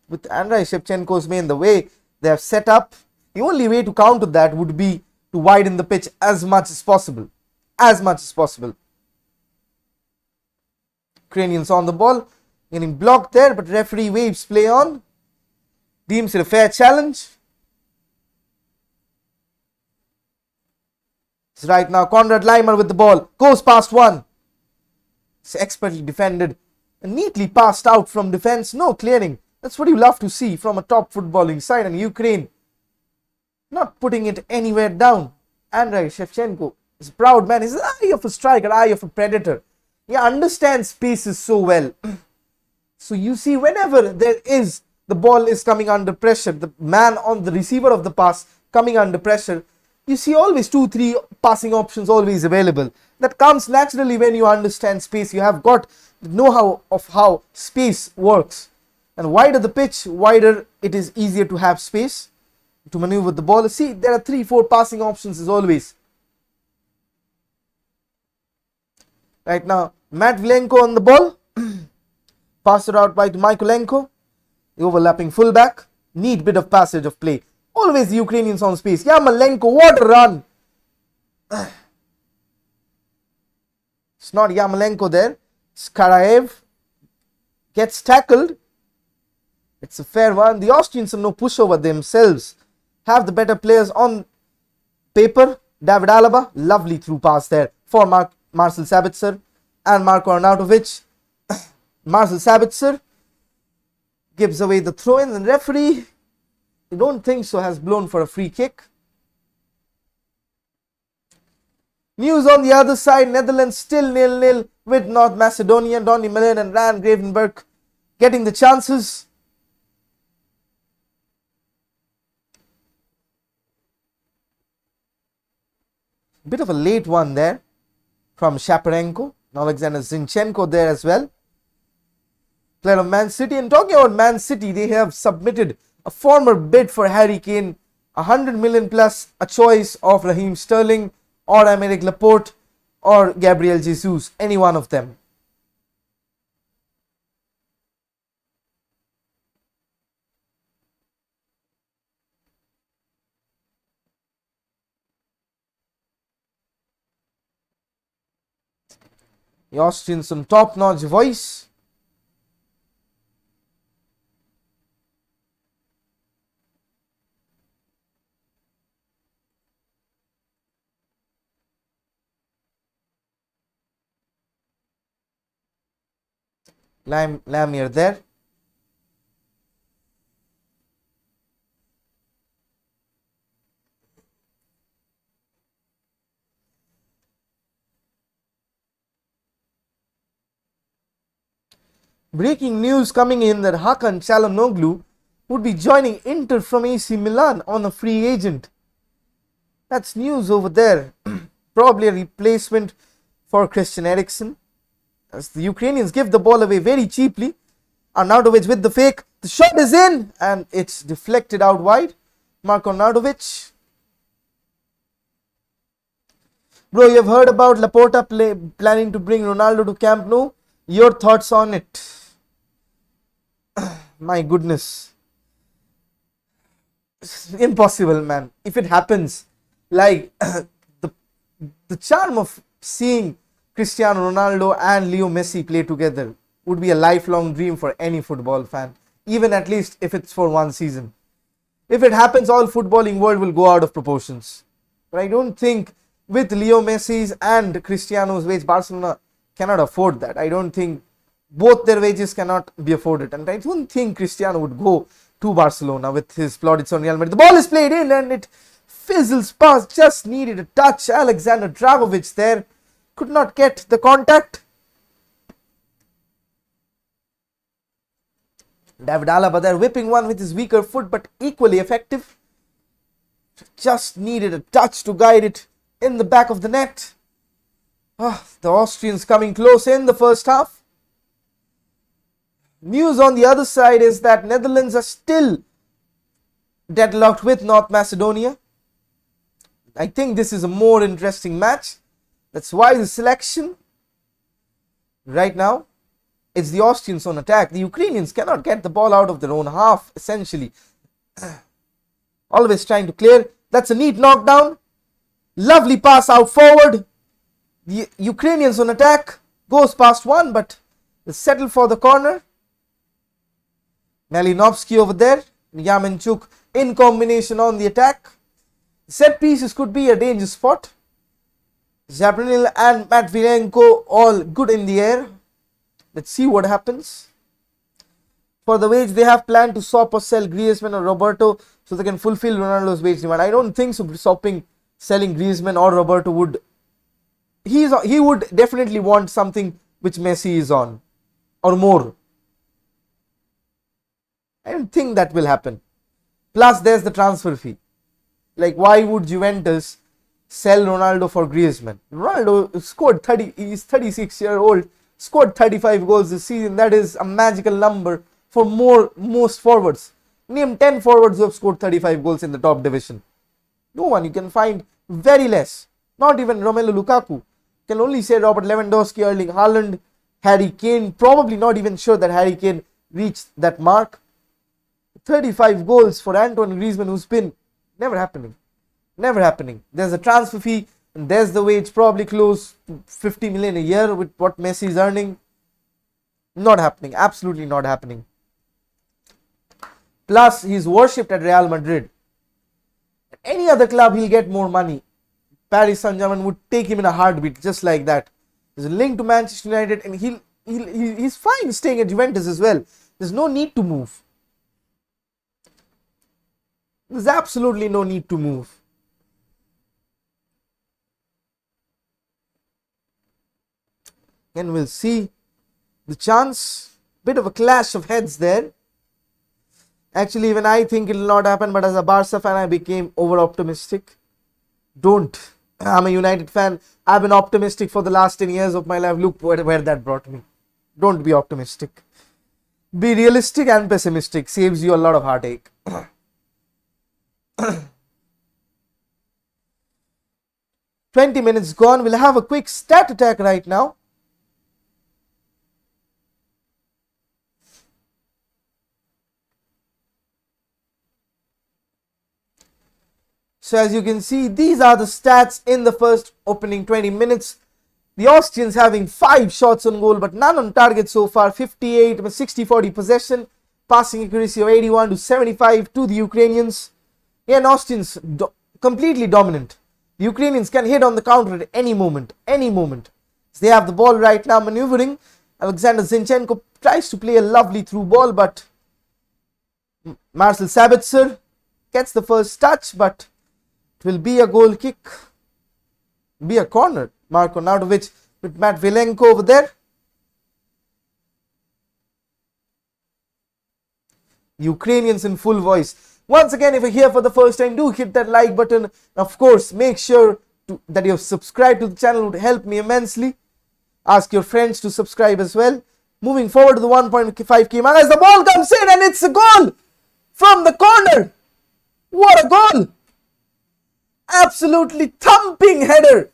With Andrei Shevchenko's men, the way they have set up, the only way to counter that would be to widen the pitch as much as possible. Ukrainians on the ball, getting blocked there, but referee waves play on. Deems it a fair challenge. So right now, Konrad Laimer with the ball. Goes past one. It's expertly defended Neatly passed out from defense. No clearing. That's what you love to see from a top footballing side. And Ukraine not putting it anywhere down. Andrei Shevchenko is a proud man. He's the eye of a striker, eye of a predator. He understands spaces so well. So you see, whenever there is, the ball is coming under pressure, the man on the receiver of the pass coming under pressure, you see always 2-3 passing options always available. That comes naturally when you understand space. You have got the know-how of how space works. And wider the pitch, wider it is easier to have space to maneuver the ball. See, there are 3-4 passing options as always. Right now, Matvilenko on the ball. Passed it out by Mykolenko. The overlapping fullback. Neat bit of passage of play. Always the Ukrainians on space. Yarmolenko, what a run! It's not Yarmolenko there. Skaraev gets tackled. It's a fair one. The Austrians have no pushover themselves. Have the better players on paper. David Alaba, lovely through pass there for Marcel Sabitzer and Marko Arnautovic. Marcel Sabitzer gives away the throw in. The referee, I don't think so, has blown for a free kick. News on the other side, Netherlands still 0-0 with North Macedonia. Donny Malen and Ryan Gravenberch getting the chances. Bit of a late one there from Shaparenko. Alexander Zinchenko there as well. Player of Man City. And talking about Man City, they have submitted a former bid for Harry Kane, 100 million plus, a choice of Raheem Sterling or Aymeric Laporte or Gabriel Jesus, any one of them. The Austrians some top-notch voice. Lamier there. Breaking news coming in that Hakan Çalhanoğlu would be joining Inter from AC Milan on a free agent. That's news over there. Probably a replacement for Christian Eriksen. As the Ukrainians give the ball away very cheaply. Arnautovic with the fake. The shot is in and it's deflected out wide. Marko Arnautovic. Bro, you've heard about Laporta planning to bring Ronaldo to Camp Nou. Your thoughts on it? My goodness. It's impossible, man. If it happens, like the charm of seeing Cristiano Ronaldo and Leo Messi play together would be a lifelong dream for any football fan, even at least if it's for one season. If it happens, all footballing world will go out of proportions. But I don't think with Leo Messi's and Cristiano's wage, Barcelona cannot afford that. I don't think both their wages cannot be afforded. And I don't think Cristiano would go to Barcelona with his plaudits on Real Madrid. The ball is played in and it fizzles past. Just needed a touch. Alexander Dragovic there could not get the contact. David Alaba there whipping one with his weaker foot, but equally effective. Just needed a touch to guide it in the back of the net. The Austrians coming close in the first half. News on the other side is that Netherlands are still deadlocked with North Macedonia. I think this is a more interesting match. That's why the selection right now, it's the Austrians on attack. The Ukrainians cannot get the ball out of their own half, essentially. Always trying to clear. That's a neat knockdown. Lovely pass out forward. The Ukrainians on attack. Goes past one, but they settle for the corner. Malinovsky over there. Yarmolenko in combination on the attack. Set pieces could be a danger spot. Zabrinil and Matvilenko all good in the air. Let's see what happens. For the wage, they have planned to swap or sell Griezmann or Roberto so they can fulfill Ronaldo's wage demand. I don't think so. Selling Griezmann or Roberto would. He would definitely want something which Messi is on, or more. I don't think that will happen. Plus, there's the transfer fee. Like, why would Juventus sell Ronaldo for Griezmann? Ronaldo scored 30. He's 36-year-old. Scored 35 goals this season. That is a magical number for most forwards. Name 10 forwards who have scored 35 goals in the top division. No one. You can find very less. Not even Romelu Lukaku. Can only say Robert Lewandowski, Erling Haaland, Harry Kane. Probably not even sure that Harry Kane reached that mark. 35 goals for Antoine Griezmann, who's been never happening. Never happening. There's a transfer fee and there's the wage, probably close to 50 million a year with what Messi is earning. Not happening. Absolutely not happening. Plus, he's worshipped at Real Madrid. Any other club, he'll get more money. Paris Saint-Germain would take him in a heartbeat, just like that. There's a link to Manchester United, and he's fine staying at Juventus as well. There's no need to move. There's absolutely no need to move. And we'll see the chance. Bit of a clash of heads there. Actually, even I think it will not happen, but as a Barca fan, I became over-optimistic. Don't. I'm a United fan. I've been optimistic for the last 10 years of my life. Look where that brought me. Don't be optimistic. Be realistic and pessimistic. Saves you a lot of heartache. 20 minutes gone. We'll have a quick stat attack right now. So as you can see, these are the stats in the first opening 20 minutes. The Austrians having 5 shots on goal, but none on target so far. 58, 60-40 possession. Passing accuracy of 81 to 75 to the Ukrainians. And Austrians completely dominant. The Ukrainians can hit on the counter at any moment. Any moment. So they have the ball right now maneuvering. Alexander Zinchenko tries to play a lovely through ball, but Marcel Sabitzer gets the first touch, but it will be a goal kick. Be a corner. Marko Nautovic with Matt Vilenko over there. Ukrainians in full voice. Once again, if you're here for the first time, do hit that like button. Of course, make sure that you've subscribed to the channel. It would help me immensely. Ask your friends to subscribe as well. Moving forward to the 1.5k mark as the ball comes in, and it's a goal from the corner. What a goal! Absolutely thumping header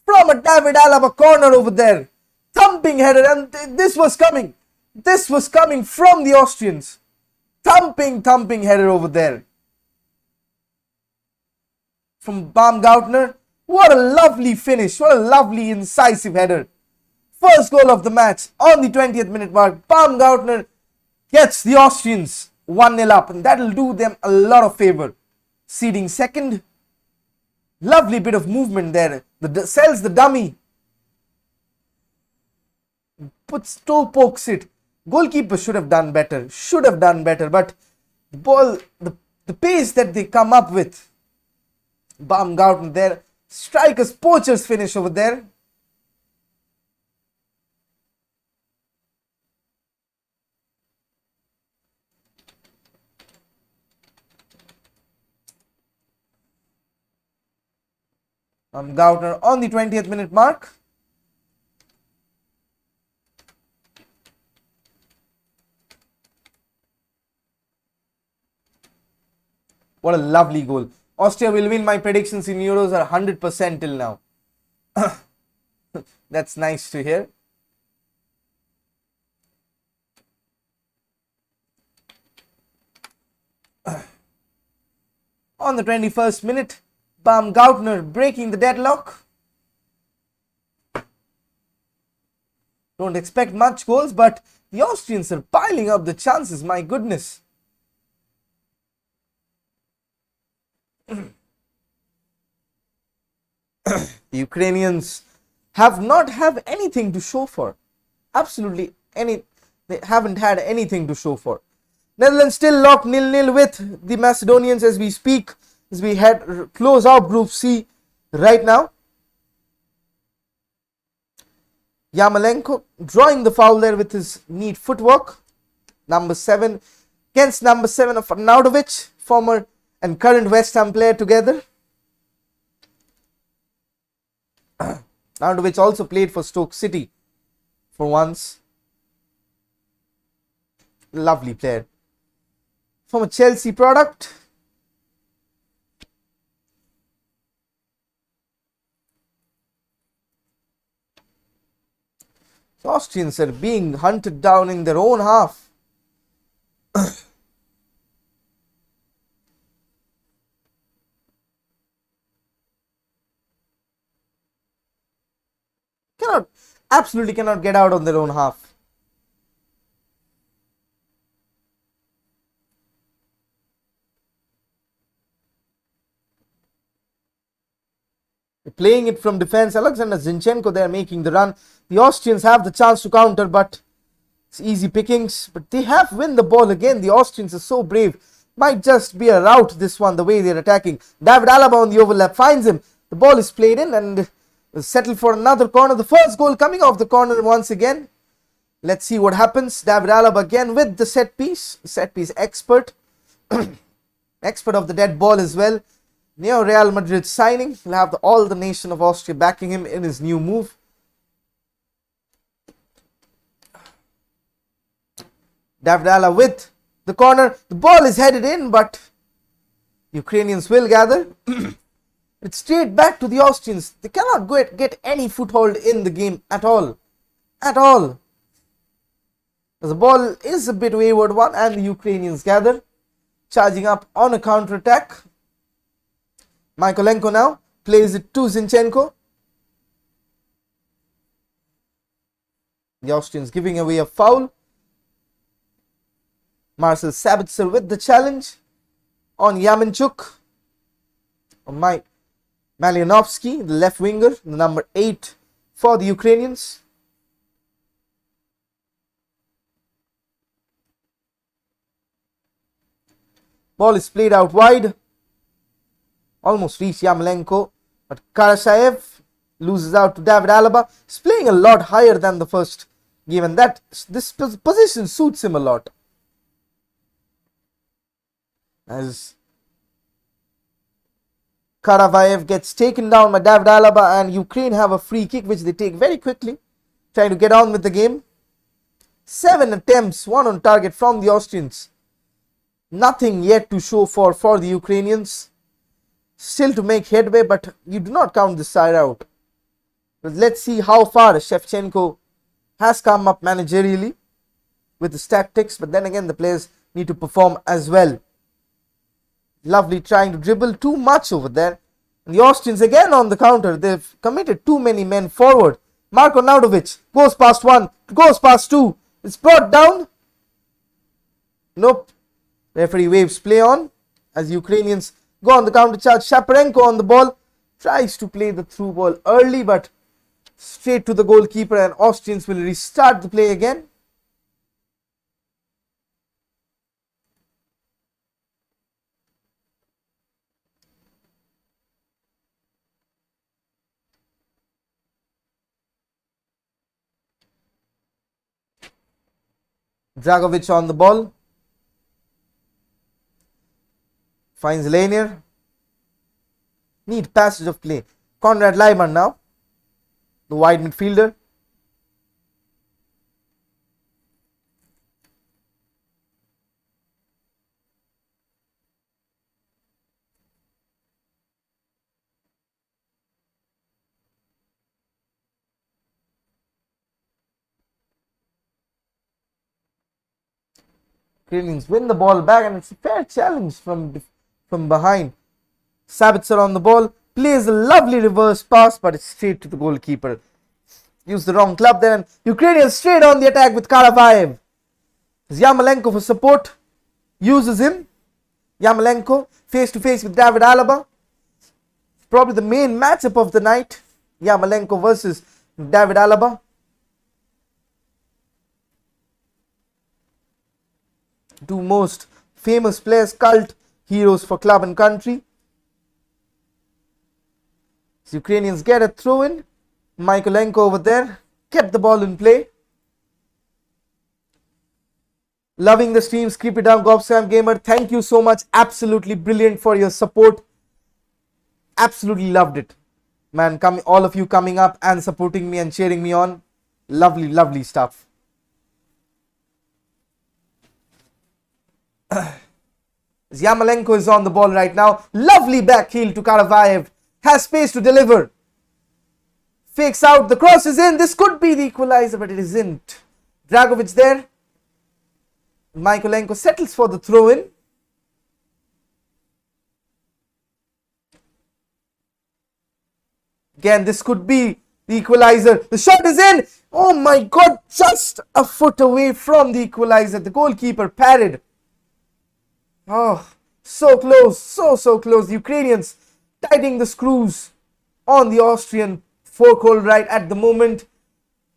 from a David Alaba corner over there. Thumping header, and this was coming. This was coming from the Austrians. Thumping header over there. From Baumgartner. What a lovely finish. What a lovely incisive header. First goal of the match on the 20th minute mark. Baumgartner gets the Austrians 1-0 up, and that will do them a lot of favor. Seeding second. Lovely bit of movement there. Sells the dummy. Toe pokes it. Goalkeeper should have done better. But the ball, the pace that they come up with. Baumgartner there. Strikers, poachers finish over there. Baumgartner on the 20th minute mark. What a lovely goal. Austria will win. My predictions in Euros are 100% till now. That's nice to hear. On the 21st minute, Baumgartner breaking the deadlock. Don't expect much goals, but the Austrians are piling up the chances. My goodness. The Ukrainians have not anything to show for. Absolutely they haven't had anything to show for. Netherlands still locked 0-0 with the Macedonians as we speak, as we head close out Group C right now. Yarmolenko drawing the foul there with his neat footwork. Number 7 against number 7 of Arnautovic, former and current West Ham player together. Arnautovic also played for Stoke City for once. Lovely player. From a Chelsea product. The Austrians are being hunted down in their own half. Absolutely cannot get out on their own half. Playing it from defense, Alexander Zinchenko there making the run. The Austrians have the chance to counter, but it's easy pickings. But they have win the ball again. The Austrians are so brave. Might just be a rout this one, the way they're attacking. David Alaba on the overlap finds him. The ball is played in and settled for another corner. The first goal coming off the corner once again. Let's see what happens. David Alaba again with the set piece expert. Expert of the dead ball as well. Neo Real Madrid signing. He'll have all the nation of Austria backing him in his new move. David Alaba with the corner. The ball is headed in, but Ukrainians will gather. It's straight back to the Austrians. They cannot get any foothold in the game at all. At all. The ball is a bit wayward one and the Ukrainians gather. Charging up on a counter-attack. Mykolenko now plays it to Zinchenko. The Austrians giving away a foul. Marcel Sabitzer with the challenge on Yamanchuk. On Malyanovsky, the left winger, the number 8 for the Ukrainians. Ball is played out wide. Almost reached Yarmolenko, but Karashaev loses out to David Alaba. He's playing a lot higher than the first game, and this position suits him a lot. As Karavaev gets taken down by David Alaba, and Ukraine have a free kick which they take very quickly, trying to get on with the game. 7 attempts, 1 on target from the Austrians. Nothing yet to show for the Ukrainians. Still to make headway, but you do not count this side out. But let's see how far Shevchenko has come up managerially with his tactics, but then again the players need to perform as well. Lovely trying to dribble too much over there. And the Austrians again on the counter. They've committed too many men forward. Marko Nautovic goes past 1, goes past 2. It's brought down. Nope. Referee waves play on as Ukrainians go on the counter charge. Shaparenko on the ball. Tries to play the through ball early, but straight to the goalkeeper, and Austrians will restart the play again. Dragovic on the ball. Finds Lanier. Neat passage of play. Konrad Leimer now, the wide midfielder. Ukrainians win the ball back, and it's a fair challenge from behind. Sabitzer on the ball, plays a lovely reverse pass, but it's straight to the goalkeeper. Used the wrong club there, and Ukrainians straight on the attack with Karavaev. Yarmolenko for support, uses him. Yarmolenko face to face with David Alaba. Probably the main matchup of the night. Yarmolenko versus David Alaba. Two most famous players, cult heroes for club and country. So Ukrainians get a throw in. Mykolenko over there kept the ball in play. Loving the streams. Keep it up, Gobsam Gamer. Thank you so much. Absolutely brilliant for your support. Absolutely loved it. Man, all of you coming up and supporting me and cheering me on. Lovely, lovely stuff. Yarmolenko is on the ball right now. Lovely back heel to Karavayev. Has space to deliver. Fakes out. The cross is in. This could be the equalizer, but it isn't. Dragovic there. Mykolenko settles for the throw in. Again, this could be the equalizer. The shot is in. Oh my God, just a foot away from the equalizer. The goalkeeper parried. Oh, so close, so close. The Ukrainians tightening the screws on the Austrian forehold right at the moment,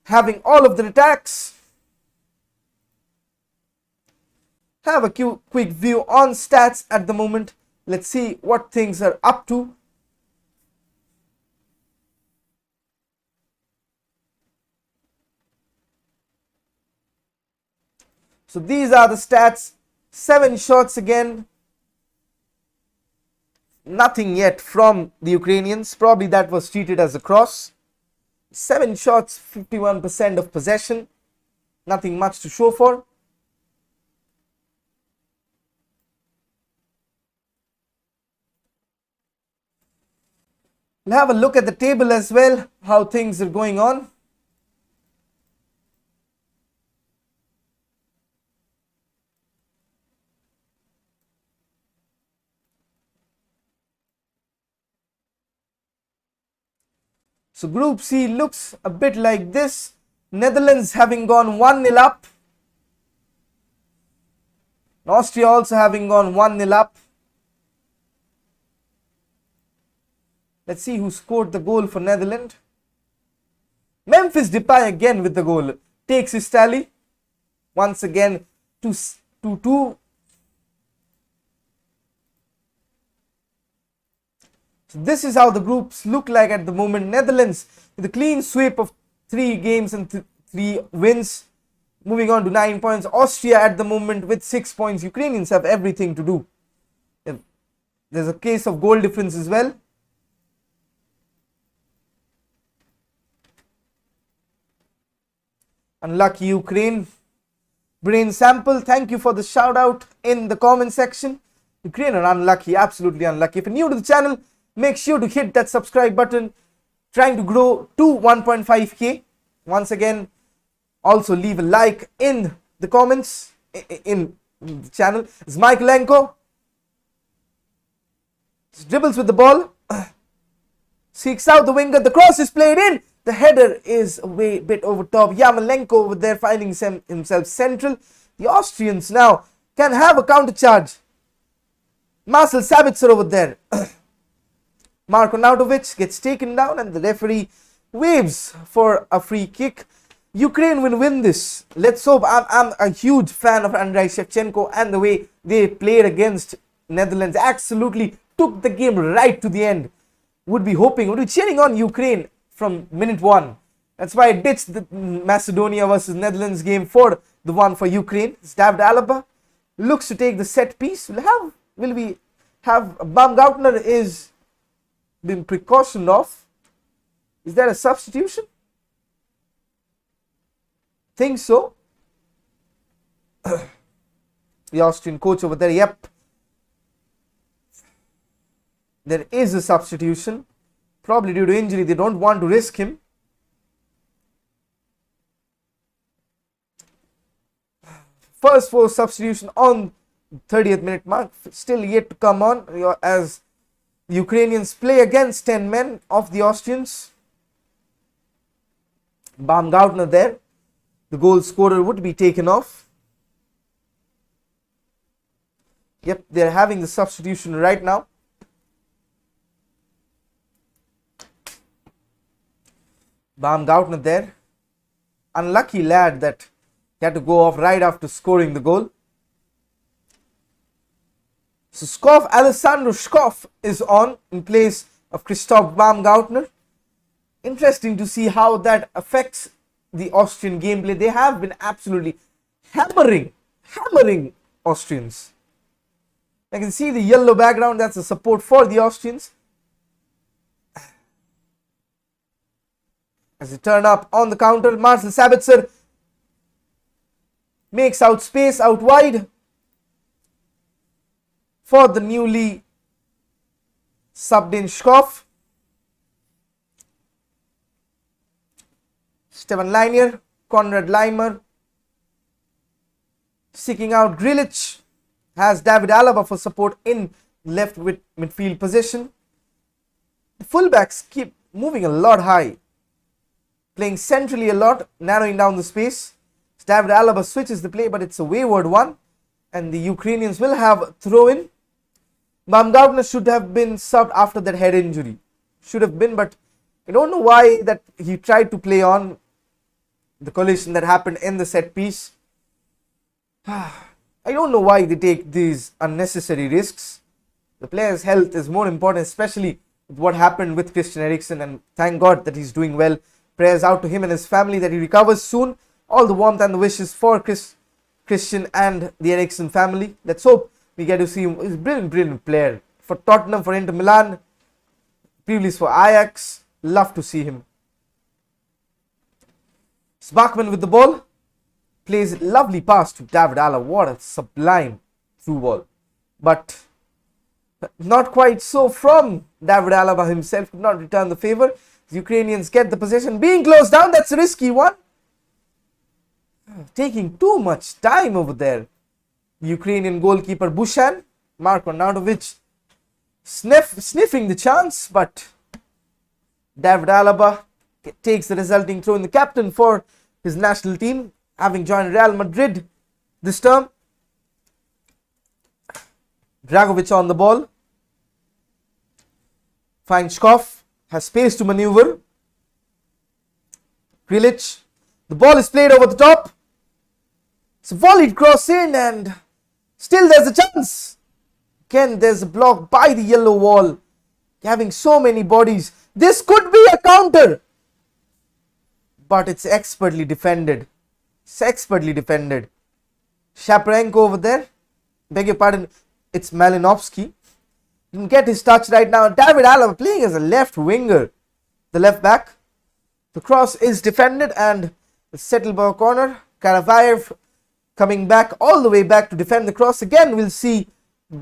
having all of the attacks. Have a quick view on stats at the moment. Let's see what things are up to. So these are the stats. 7 shots again. Nothing yet from the Ukrainians. Probably that was treated as a cross. 7 shots, 51% of possession. Nothing much to show for. We'll have a look at the table as well, how things are going on. So Group C looks a bit like this. Netherlands having gone 1-0 up. Austria also having gone 1-0 up. Let's see who scored the goal for Netherlands. Memphis Depay again with the goal. Takes his tally. Once again 2-2. So this is how the groups look like at the moment. Netherlands with a clean sweep of 3 games and 3 wins. Moving on to 9 points. Austria at the moment with 6 points. Ukrainians have everything to do. There's a case of goal difference as well. Unlucky Ukraine. Brain Sample, thank you for the shout out in the comment section. Ukraine are unlucky, absolutely unlucky. If you're new to the channel, make sure to hit that subscribe button. Trying to grow to 1.5k. Once again, also leave a like in the comments in the channel. It's Mykolenko. Dribbles with the ball. Seeks out the winger. The cross is played in. The header is a bit over top. Yarmolenko over there finding himself central. The Austrians now can have a counter charge. Marcel Sabitzer over there. Marko Nautovic gets taken down and the referee waves for a free kick. Ukraine will win this. Let's hope. I'm a huge fan of Andrei Shevchenko and the way they played against Netherlands. Absolutely took the game right to the end. Would be cheering on Ukraine from minute 1. That's why I ditched the Macedonia versus Netherlands game for the one for Ukraine. Stabbed Alaba. Looks to take the set piece. Will we have Baumgartner is been precautioned off. Is there a substitution? Think so. The Austrian coach over there. Yep. There is a substitution. Probably due to injury. They don't want to risk him. First force substitution on 30th minute mark. Still yet to come on as the Ukrainians play against 10 men of the Austrians. Baumgartner there. The goal scorer would be taken off. Yep, they're having the substitution right now. Baumgartner there. Unlucky lad that he had to go off right after scoring the goal. So Alessandro Skov is on in place of Christoph Baumgartner. Interesting to see how that affects the Austrian gameplay. They have been absolutely hammering Austrians. I can see the yellow background, that's the support for the Austrians. As they turn up on the counter, Marcel Sabitzer makes out space out wide for the newly subbed in Skov. Stefan Leinier, Konrad Leimer seeking out Grilic, has David Alaba for support in left midfield position. The fullbacks keep moving a lot high, playing centrally a lot, narrowing down the space. David Alaba switches the play, but it's a wayward one, and the Ukrainians will have a throw in. Baumgartner should have been subbed after that head injury. Should have been, but I don't know why that he tried to play on the collision that happened in the set piece. I don't know why they take these unnecessary risks. The player's health is more important, especially with what happened with Christian Eriksen, and thank God that he's doing well. Prayers out to him and his family that he recovers soon. All the warmth and the wishes for Christian and the Eriksen family. Let's hope we get to see him. He's a brilliant player. For Tottenham, for Inter Milan, previously for Ajax. Love to see him. Sparkman with the ball. Plays lovely pass to David Alaba. What a sublime through ball. But not quite so from David Alaba himself. Could not return the favor. The Ukrainians get the possession. Being closed down. That's a risky one. Taking too much time over there. The Ukrainian goalkeeper Bushan, Marko Arnautovic, sniffing the chance, but David Alaba takes the resulting throw in. The captain for his national team, having joined Real Madrid this term. Dragovic on the ball. Finds Skov, has space to maneuver. Grilic, the ball is played over the top. It's a volleyed cross in, and still there's a chance. Again, there's a block by the yellow wall. Having so many bodies. This could be a counter. But it's expertly defended. Shaparenko over there. Beg your pardon, it's Malinovsky. Didn't get his touch right now. David Alaba playing as a left winger. The left back. The cross is defended and it's settled by a corner. Karavayev coming back all the way back to defend the cross. Again, we'll see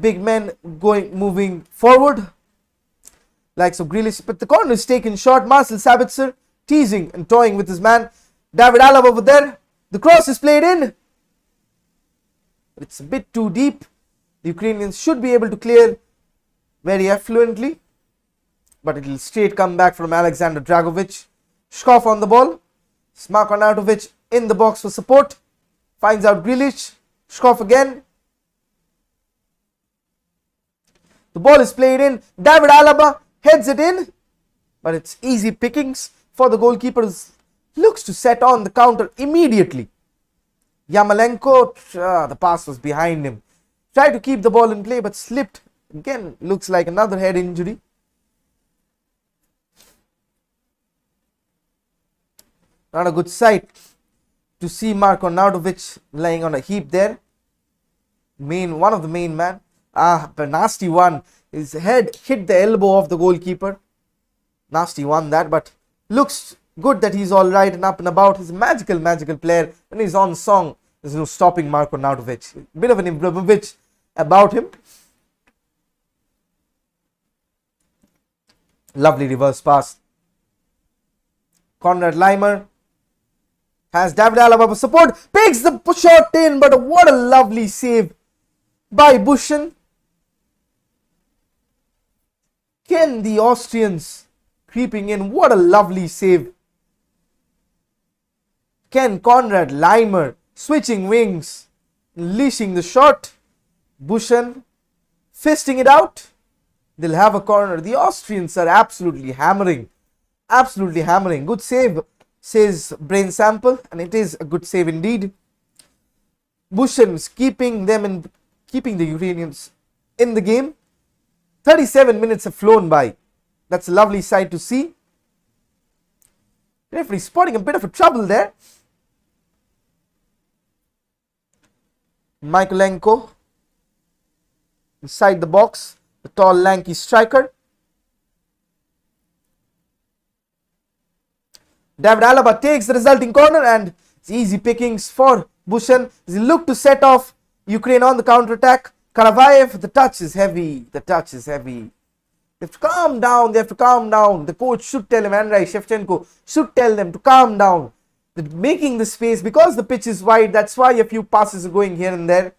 big men moving forward. Like so Grealish. But the corner is taken short. Marcel Sabitzer teasing and toying with his man. David Alaba over there. The cross is played in. But it's a bit too deep. The Ukrainians should be able to clear very affluently. But it will straight come back from Alexander Dragovic. Skov on the ball. Marko Arnautovic in the box for support. Finds out Grealish. Skov again. The ball is played in. David Alaba heads it in. But it's easy pickings for the goalkeeper. Looks to set on the counter immediately. Yamalenko, the pass was behind him. Tried to keep the ball in play but slipped. Again, looks like another head injury. Not a good sight to see Marko Arnautovic lying on a heap there. One of the main man. But nasty one. His head hit the elbow of the goalkeeper. Nasty one that, but looks good that he's alright and up and about. He's a magical player. When he's on song, there's no stopping Marko Arnautovic. Bit of an Ibrahimovic about him. Lovely reverse pass. Konrad Leimer has David Alaba for support. Takes the shot in, but what a lovely save by Bushan. Again, the Austrians creeping in. What a lovely save. Again, Konrad Leimer switching wings, unleashing the shot. Bushan fisting it out. They'll have a corner. The Austrians are absolutely hammering. Good save, says Brain Sample, and it is a good save indeed. Bushan is keeping the Ukrainians in the game. 37 minutes have flown by. That's a lovely sight to see. Referee spotting a bit of a trouble there. Mykolenko inside the box, the tall lanky striker. David Alaba takes the resulting corner, and it's easy pickings for Bushan as he looked to set off Ukraine on the counter-attack. Karavayev, the touch is heavy. The touch is heavy. They have to calm down. They have to calm down. The coach should tell him, Andrei Shevchenko should tell them to calm down. They're making the space because the pitch is wide. That's why a few passes are going here and there.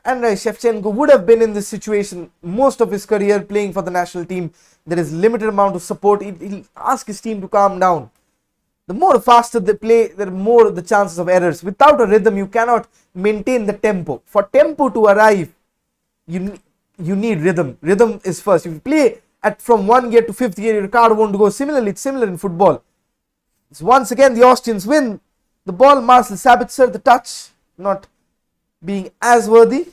Andrei Shevchenko would have been in this situation most of his career playing for the national team. There is limited amount of support. He'll ask his team to calm down. The more faster they play, the more the chances of errors. Without a rhythm, you cannot maintain the tempo. For tempo to arrive, you need rhythm. Rhythm is first. If you play from 1 gear to 5th gear, your car won't go. Similarly, it's similar in football. So once again, the Austrians win the ball. Marcel Sabitzer, the touch not being as worthy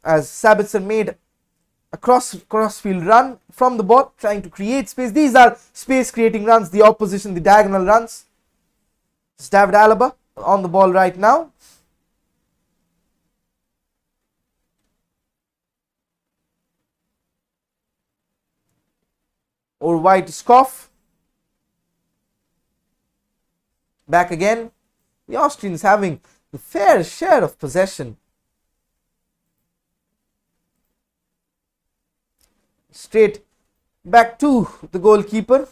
as Sabitzer made a crossfield run from the ball, trying to create space. These are space creating runs, the opposition, the diagonal runs. It's David Alaba on the ball right now. Or wide to Skov. Back again. The Austrians having the fair share of possession. Straight back to the goalkeeper.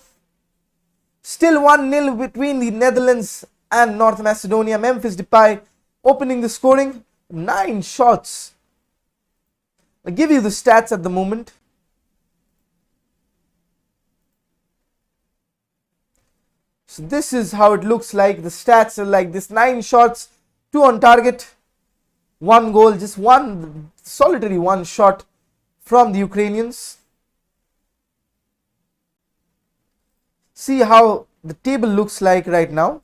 Still 1-0 between the Netherlands and North Macedonia. Memphis Depay opening the scoring. 9 shots. I'll give you the stats at the moment. So this is how it looks like. The stats are like this: 9 shots, 2 on target, 1 goal, just one solitary 1 shot from the Ukrainians. See how the table looks like right now.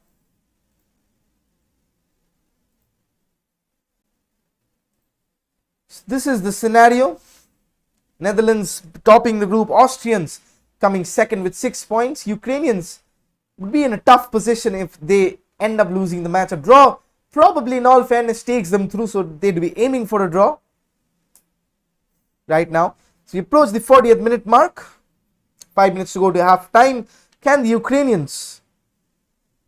So this is the scenario. Netherlands topping the group, Austrians coming second with 6 points. Ukrainians would be in a tough position if they end up losing the match. A draw probably, in all fairness, takes them through, so they'd be aiming for a draw right now. So we approach the 40th minute mark. 5 minutes to go to half time. Can the Ukrainians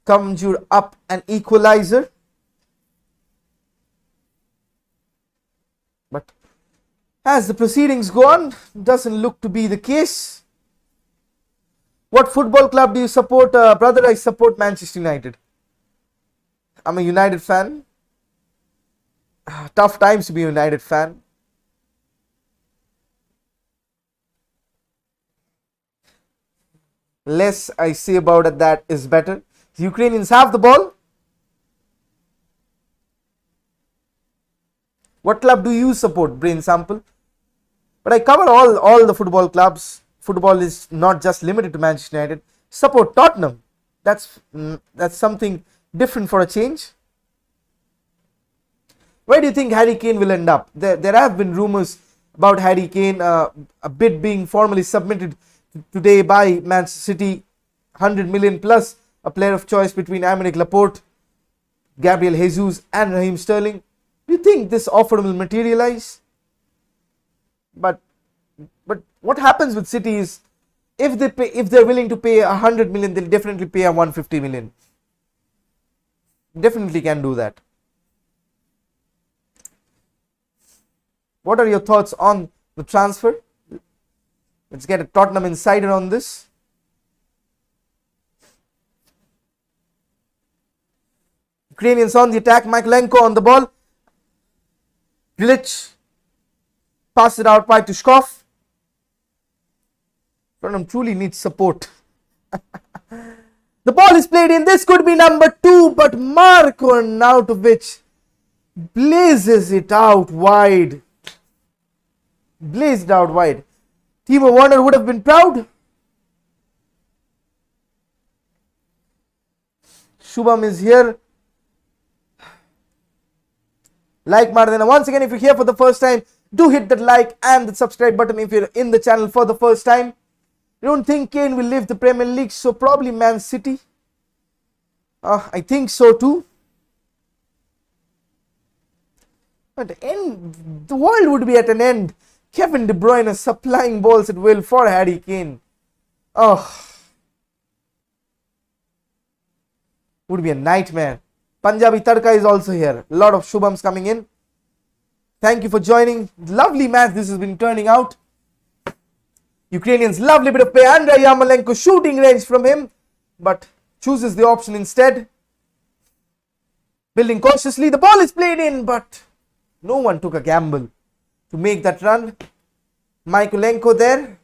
conjure up an equalizer? But as the proceedings go on, doesn't look to be the case. What football club do you support? Brother, I support Manchester United. I'm a United fan. Tough times to be a United fan. Less I say about it, that is better. The Ukrainians have the ball. What club do you support? Brain sample. But I cover all the football clubs. Football is not just limited to Manchester United. Support Tottenham. That's something different for a change. Where do you think Harry Kane will end up? There have been rumors about Harry Kane, a bid being formally submitted today by Manchester City, 100 million plus, a player of choice between Aymeric Laporte, Gabriel Jesus and Raheem Sterling. Do you think this offer will materialize? But what happens with City is, if they're willing to pay 100 million, they'll definitely pay a 150 million. Definitely can do that. What are your thoughts on the transfer? Let's get a Tottenham insider on this. Ukrainians on the attack. Mykolenko on the ball. Glitch. Pass it out wide to Skov. Tottenham truly needs support. The ball is played in. This could be number 2, but Marko Arnautovic blazes it out wide. Blazed out wide. Timo Werner would have been proud. Shubham is here. Like Mardana. Once again, if you're here for the first time, Do hit that like and the subscribe button if you're in the channel for the first time. You don't think Kane will leave the Premier League, so probably Man City. I think so too. But the world would be at an end. Kevin De Bruyne supplying balls at will for Harry Kane. Would be a nightmare. Punjabi Tadka is also here. A lot of Shubhams coming in. Thank you for joining. Lovely match this has been turning out. Ukrainians, lovely bit of play. Andrei Yarmolenko shooting range from him, but chooses the option instead. Building cautiously. The ball is played in, but no one took a gamble to make that run. Mykolenko there.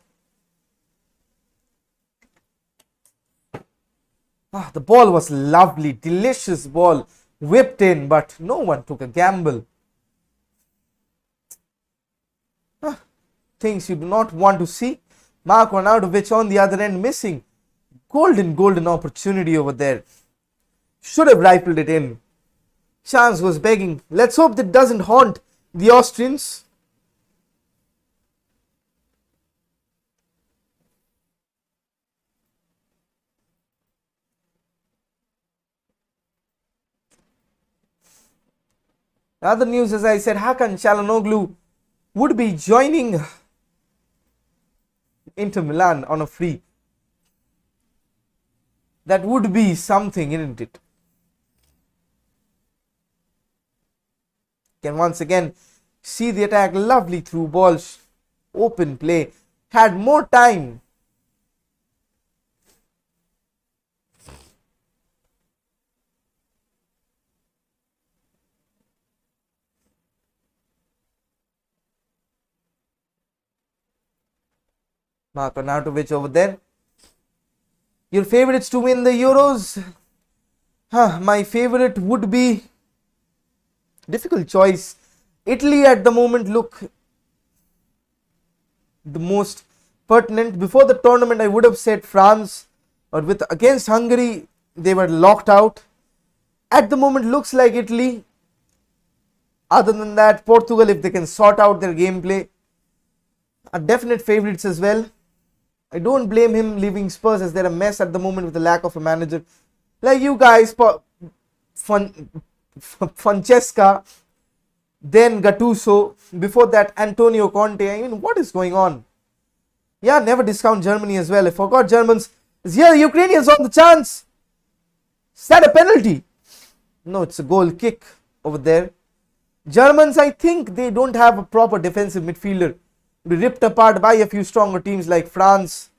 The ball was lovely. Delicious ball. Whipped in, but no one took a gamble. Things you do not want to see. Marko Arnautovic on the other end missing. Golden opportunity over there. Should have rifled it in. Chance was begging. Let's hope that doesn't haunt the Austrians. Other news, as I said, Hakan Çalhanoğlu would be joining Inter Milan on a free. That would be something, isn't it? Can once again see the attack. Lovely through balls. Open play. Had more time. Marko Arnautovic over there. Your favorites to win the Euros? My favorite would be, difficult choice. Italy at the moment look the most pertinent. Before the tournament I would have said France, but against Hungary they were locked out. At the moment looks like Italy. Other than that, Portugal, if they can sort out their gameplay, are definite favorites as well. I don't blame him leaving Spurs, as they're a mess at the moment with the lack of a manager. Like you guys, Francesca, then Gattuso, before that Antonio Conte. I mean, what is going on? Yeah, never discount Germany as well. I forgot Germans. Is here the Ukrainians on the chance? Is that a penalty? No, it's a goal kick over there. Germans, I think they don't have a proper defensive midfielder. Be ripped apart by a few stronger teams like France.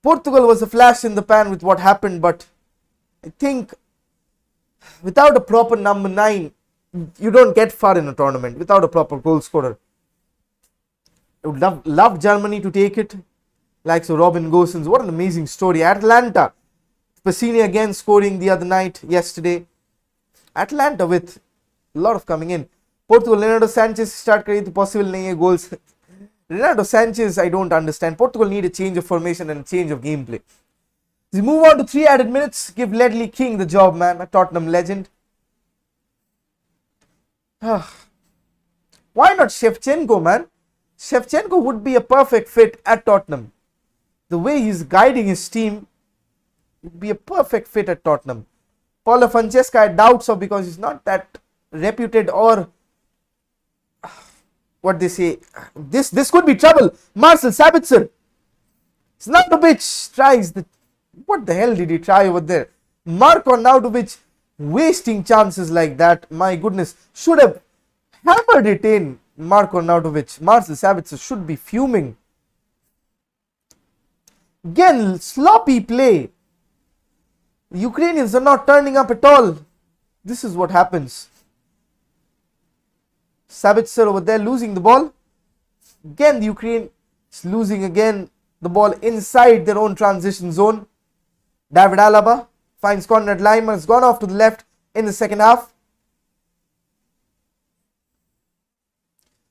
Portugal was a flash in the pan with what happened, but I think without a proper number 9, you don't get far in a tournament without a proper goal scorer. I would love Germany to take it, like so Robin Gosens. What an amazing story. Atlanta, Pacini again scoring the other night, yesterday. Atlanta with a lot of coming in. Portugal, Leonardo Sanchez start करिए तो possible नहीं है goals. Renato Sanchez, I don't understand. Portugal need a change of formation and a change of gameplay. We move on to 3 added minutes. Give Ledley King the job, man. A Tottenham legend. Why not Shevchenko, man? Shevchenko would be a perfect fit at Tottenham. The way he's guiding his team would be a perfect fit at Tottenham. Paulo Francesca I had doubts of, because he's not that reputed, or what they say. This could be trouble. Marcel Sabitzer. Znatovic tries the. What the hell did he try over there? Marko Arnautovic wasting chances like that. My goodness. Should have hammered it in. Marko Arnautovic. Marcel Sabitzer should be fuming. Again, sloppy play. The Ukrainians are not turning up at all. This is what happens. Sabitzer over there losing the ball. Again, the Ukraine is losing again the ball inside their own transition zone. David Alaba finds Konrad Laimer. Has gone off to the left in the second half.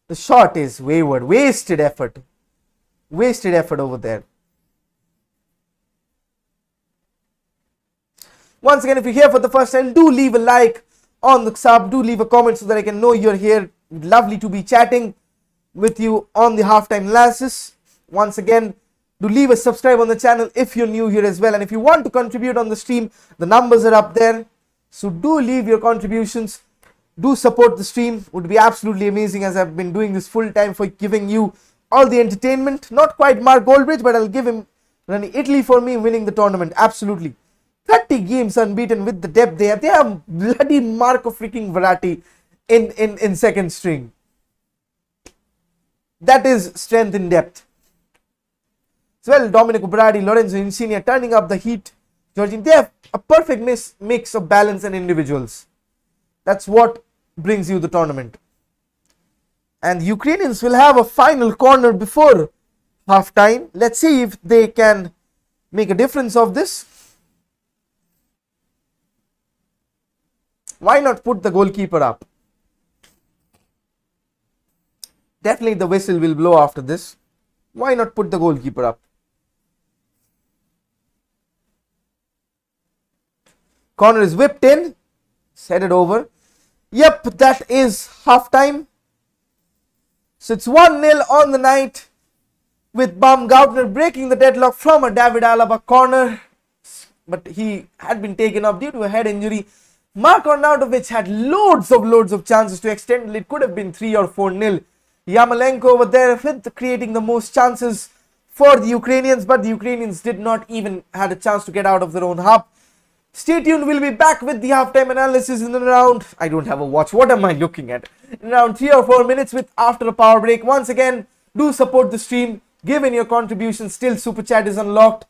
The shot is wayward. Wasted effort. Wasted effort over there. Once again, if you're here for the first time, do leave a like on the sub. Do leave a comment so that I can know you're here. Lovely to be chatting. with you on the halftime analysis. Once again, do leave a subscribe on the channel if you're new here as well, and if you want to contribute on the stream, the numbers are up there, so do leave your contributions. Do support the stream, would be absolutely amazing, as I've been doing this full time for giving you all the entertainment. Not quite Mark Goldbridge, but I'll give him running Italy for me winning the tournament. Absolutely 30 games unbeaten with the depth they have. They have bloody Marco freaking Verratti in second string. That is strength in depth. As well, Domenico Berardi, Lorenzo Insigne turning up the heat. Georgine, they have a perfect mix of balance and individuals. That's what brings you the tournament. And the Ukrainians will have a final corner before half time. Let's see if they can make a difference of this. Why not put the goalkeeper up? Definitely the whistle will blow after this. Why not put the goalkeeper up? Corner is whipped in. Set it over. Yep, that is half time. So it's 1-0 on the night, with Baumgartner breaking the deadlock from a David Alaba corner. But he had been taken off due to a head injury. Marko Arnautovic had loads of chances to extend. It could have been 3 or 4-0. Yarmolenko over there with creating the most chances for the Ukrainians, but the Ukrainians did not even had a chance to get out of their own half. Stay tuned, we'll be back with the halftime analysis in around, I don't have a watch, what am I looking at? In around 3 or 4 minutes with after a power break. Once again, do support the stream, give in your contributions, still super chat is unlocked.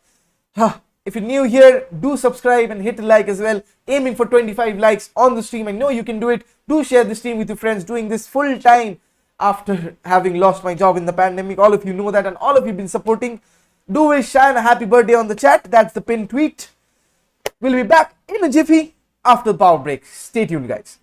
If you're new here, do subscribe and hit a like as well. Aiming for 25 likes on the stream. I know you can do it. Do share the stream with your friends. Doing this full time after having lost my job in the pandemic. All of you know that, and all of you been supporting. Do wish Shan a happy birthday on the chat. That's the pinned tweet. We'll be back in a jiffy after the power break. Stay tuned, guys.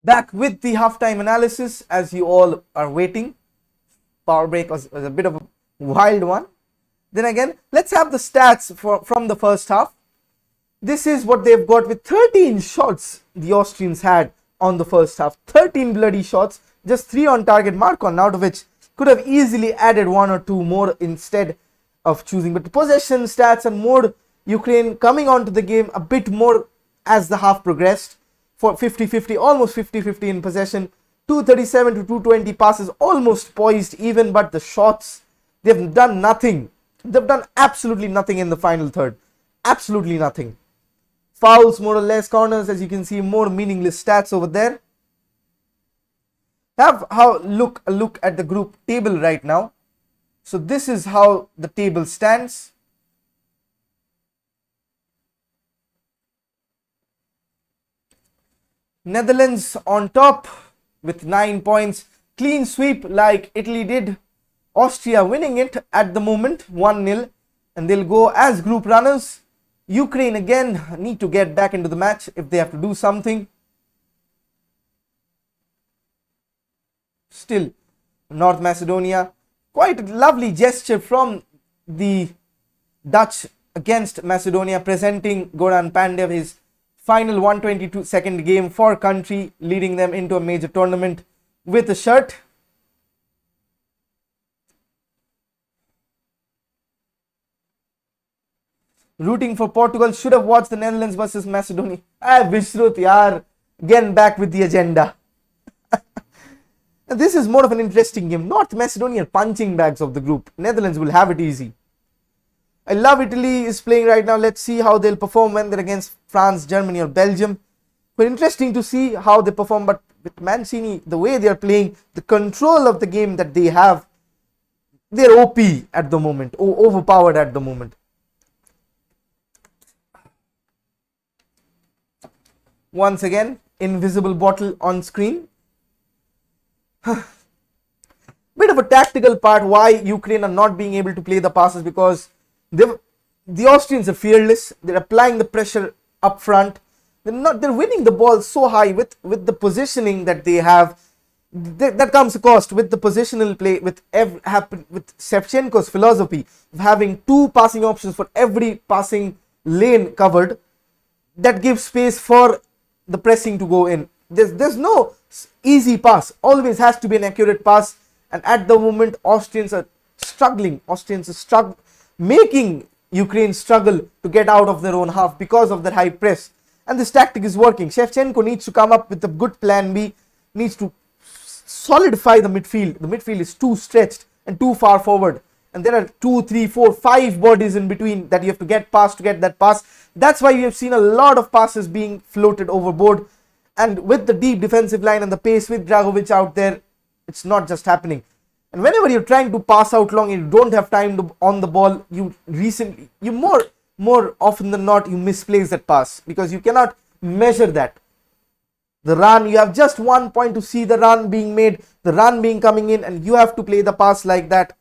Back with the halftime analysis as you all are waiting. Power break was a bit of a wild one. Then again, let's have the stats from the first half. This is what they've got with 13 shots the Austrians had on the first half. 13 bloody shots, just 3 on target, Markon, out of which could have easily added 1 or 2 more instead of choosing. But the possession stats and more Ukraine coming onto the game a bit more as the half progressed. For 50-50, almost 50-50 in possession. 237 to 220 passes, almost poised even, but the shots, they've done nothing. They've done absolutely nothing in the final third. Absolutely nothing. Fouls more or less, corners, as you can see, more meaningless stats over there. Have a look at the group table right now. So this is how the table stands. Netherlands on top with 9 points. Clean sweep like Italy did. Austria winning it at the moment 1-0, and they'll go as group runners. Ukraine again need to get back into the match if they have to do something. Still North Macedonia, quite a lovely gesture from the Dutch against Macedonia, presenting Goran Pandev his final 122nd game for country, leading them into a major tournament with a shirt. Rooting for Portugal, should have watched the Netherlands versus Macedonia. Vishrut yaar, again back with the agenda. This is more of an interesting game. North Macedonia punching bags of the group. Netherlands will have it easy. I love Italy is playing right now. Let's see how they'll perform when they're against France, Germany or Belgium. But interesting to see how they perform. But with Mancini, the way they're playing, the control of the game that they have, they're OP at the moment, overpowered at the moment. Once again, invisible bottle on screen. Bit of a tactical part why Ukraine are not being able to play the passes, because the Austrians are fearless. They're applying the pressure up front. They're winning the ball so high with the positioning that they have. That comes across with the positional play, with Shevchenko's philosophy of having 2 passing options for every passing lane covered. That gives space for the pressing to go in. There's no easy pass. Always has to be an accurate pass. And at the moment, Austrians are struggling. Making Ukraine struggle to get out of their own half because of their high press. And this tactic is working. Shevchenko needs to come up with a good plan B, needs to solidify the midfield. The midfield is too stretched and too far forward. And there are 2, 3, 4, 5 bodies in between that you have to get past to get that pass. That's why you have seen a lot of passes being floated overboard. And with the deep defensive line and the pace with Dragovic out there, it's not just happening. And whenever you're trying to pass out long and you don't have time on the ball, you more often than not, you misplace that pass because you cannot measure that. The run, you have just 1 point to see the run being made, the run being coming in, and you have to play the pass like that.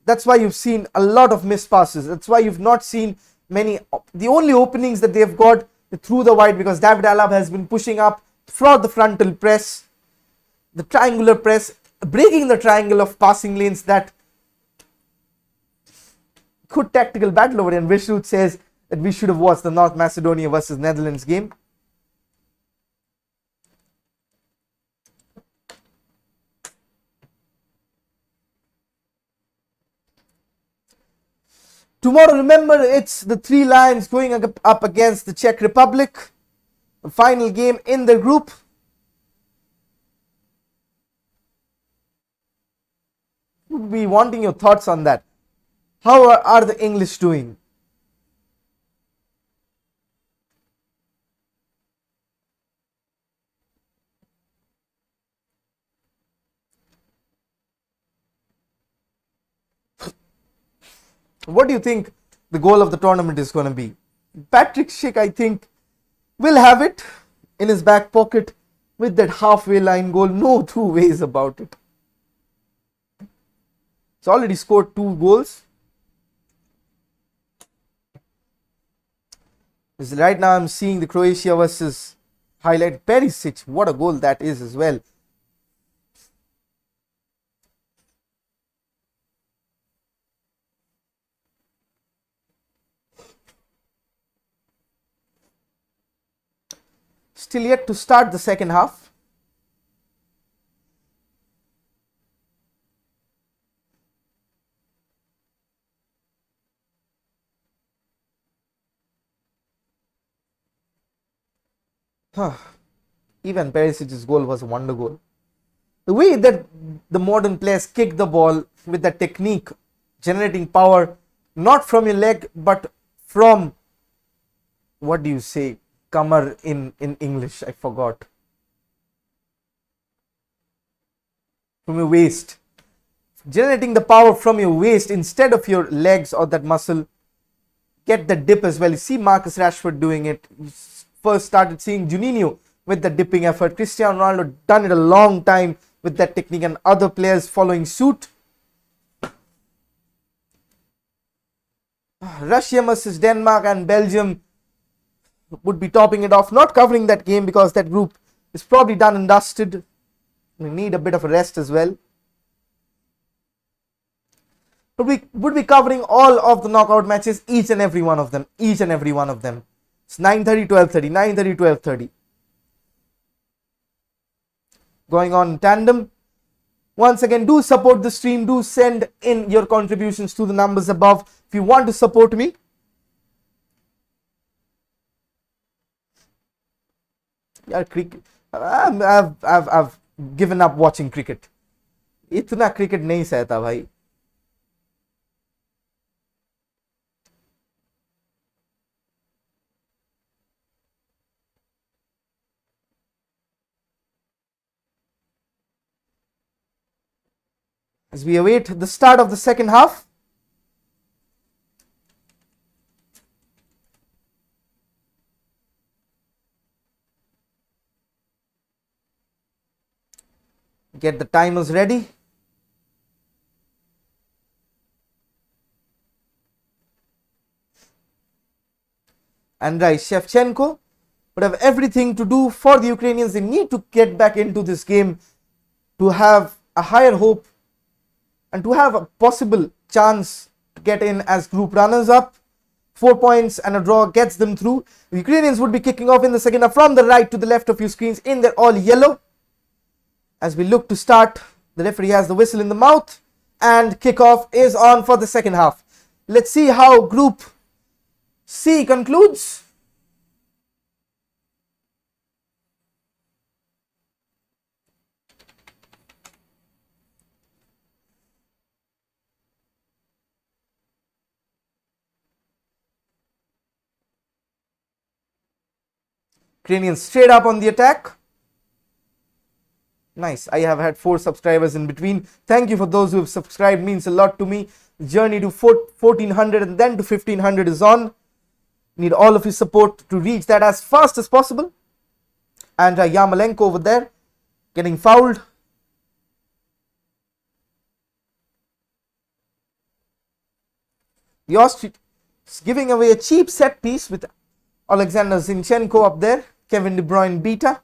That's why you've seen a lot of missed passes. That's why you've not seen many. The only openings that they've got through the wide, because David Alaba has been pushing up for the frontal press, the triangular press, breaking the triangle of passing lanes. That good tactical battle over, and Vishrut says that we should have watched the North Macedonia versus Netherlands game. Tomorrow, remember, it's the 3 Lions going up against the Czech Republic. The final game in the group. Would be wanting your thoughts on that. How are the English doing? What do you think the goal of the tournament is going to be? Patrick Schick, I think, will have it in his back pocket with that halfway line goal. No 2 ways about it. He's already scored 2 goals. Right now I'm seeing the Croatia versus Highlight Perisic. What a goal that is as well. Still yet to start the second half. Even Perisic's goal was a wonder goal. The way that the modern players kick the ball with that technique, generating power, not from your leg, but from, what do you say, kamar in English? I forgot. From your waist. Generating the power from your waist instead of your legs or that muscle. Get the dip as well. You see Marcus Rashford doing it. You first started seeing Juninho with the dipping effort. Cristiano Ronaldo done it a long time with that technique, and other players following suit. Russia versus Denmark, and Belgium would be topping it off. Not covering that game because that group is probably done and dusted. We need a bit of a rest as well. But we would be covering all of the knockout matches, each and every one of them. It's 9:30, 12:30, 9:30, 12:30. Going on in tandem. Once again, do support the stream. Do send in your contributions to the numbers above if you want to support me. Yeah, cricket. I've given up watching cricket. इतना cricket नहीं सहता भाई. As we await the start of the second half. Get the timers ready. Andrei Shevchenko would have everything to do for the Ukrainians. They need to get back into this game to have a higher hope and to have a possible chance to get in as group runners up. 4 points and a draw gets them through. The Ukrainians would be kicking off in the second half from the right to the left of your screens in their all yellow. As we look to start, the referee has the whistle in the mouth and kickoff is on for the second half. Let's see how Group C concludes. Ukrainians straight up on the attack. Nice. I have had 4 subscribers in between. Thank you for those who have subscribed. Means a lot to me. The journey to 1400 and then to 1500 is on. Need all of your support to reach that as fast as possible. And Yarmolenko over there getting fouled. The Austria is giving away a cheap set piece with Alexander Zinchenko up there. Kevin De Bruyne beta.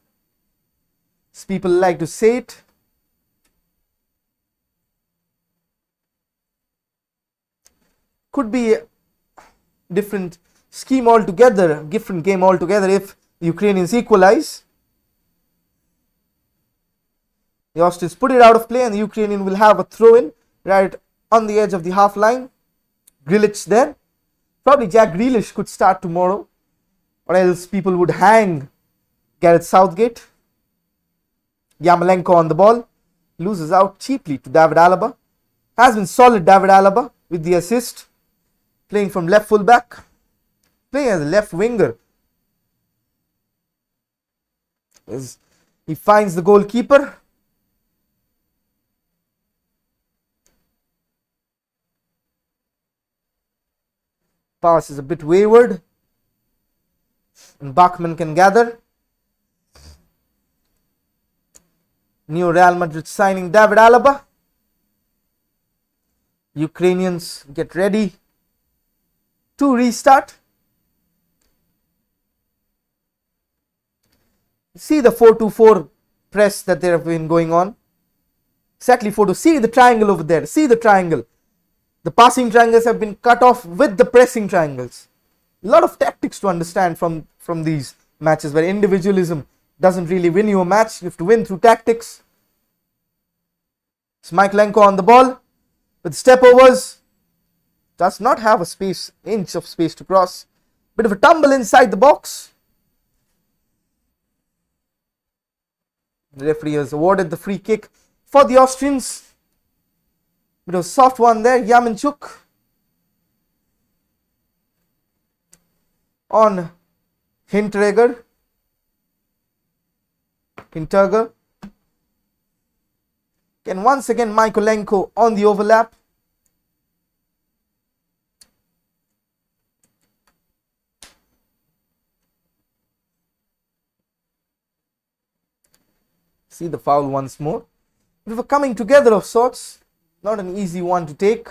As people like to say it. Could be a different scheme altogether, different game altogether if the Ukrainians equalize. The Austrians put it out of play and the Ukrainian will have a throw in right on the edge of the half line. Grealish there. Probably Jack Grealish could start tomorrow, or else people would hang Gareth Southgate. Yarmolenko on the ball, loses out cheaply to David Alaba. Has been solid, David Alaba, with the assist. Playing from left full back, playing as a left winger. As he finds the goalkeeper. Pass is a bit wayward. And Bachmann can gather. New Real Madrid signing David Alaba. Ukrainians get ready to restart. See the 4-2-4 press that they have been going on. Exactly 4-2. See the triangle over there. See the triangle. The passing triangles have been cut off with the pressing triangles. A lot of tactics to understand from these matches where individualism doesn't really win you a match. You have to win through tactics. It's Mykolenko on the ball with step overs. Does not have a inch of space to cross. Bit of a tumble inside the box. The referee has awarded the free kick for the Austrians. Bit of a soft one there. Yaremchuk on Hinteregger. Hinteregger. And once again Mykolenko on the overlap. See the foul once more. We were coming together of sorts. Not an easy one to take.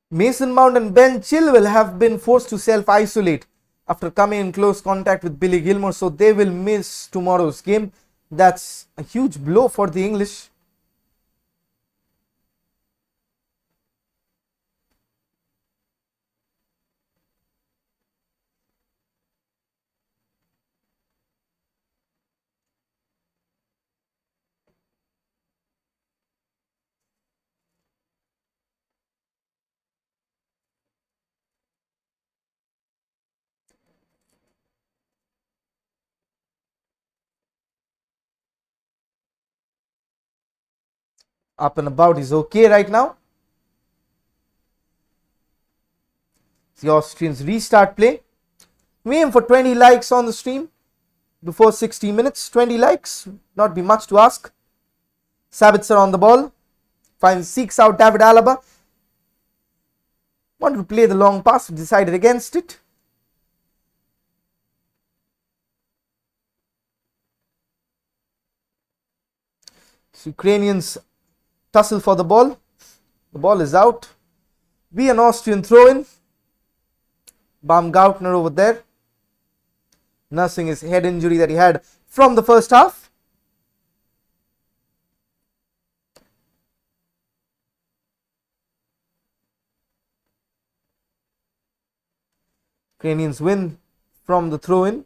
Mason Mount and Ben Chilwell have been forced to self-isolate after coming in close contact with Billy Gilmour, so they will miss tomorrow's game. That's a huge blow for the English. Up and about is okay right now. The Austrians restart play. We aim for 20 likes on the stream before 60 minutes. 20 likes, not be much to ask. Sabitzer on the ball. Seeks out David Alaba. Wanted to play the long pass, decided against it. Ukrainians tussle for the ball. The ball is out. Be an Austrian throw-in. Baumgartner over there, nursing his head injury that he had from the first half. Ukrainians win from the throw-in.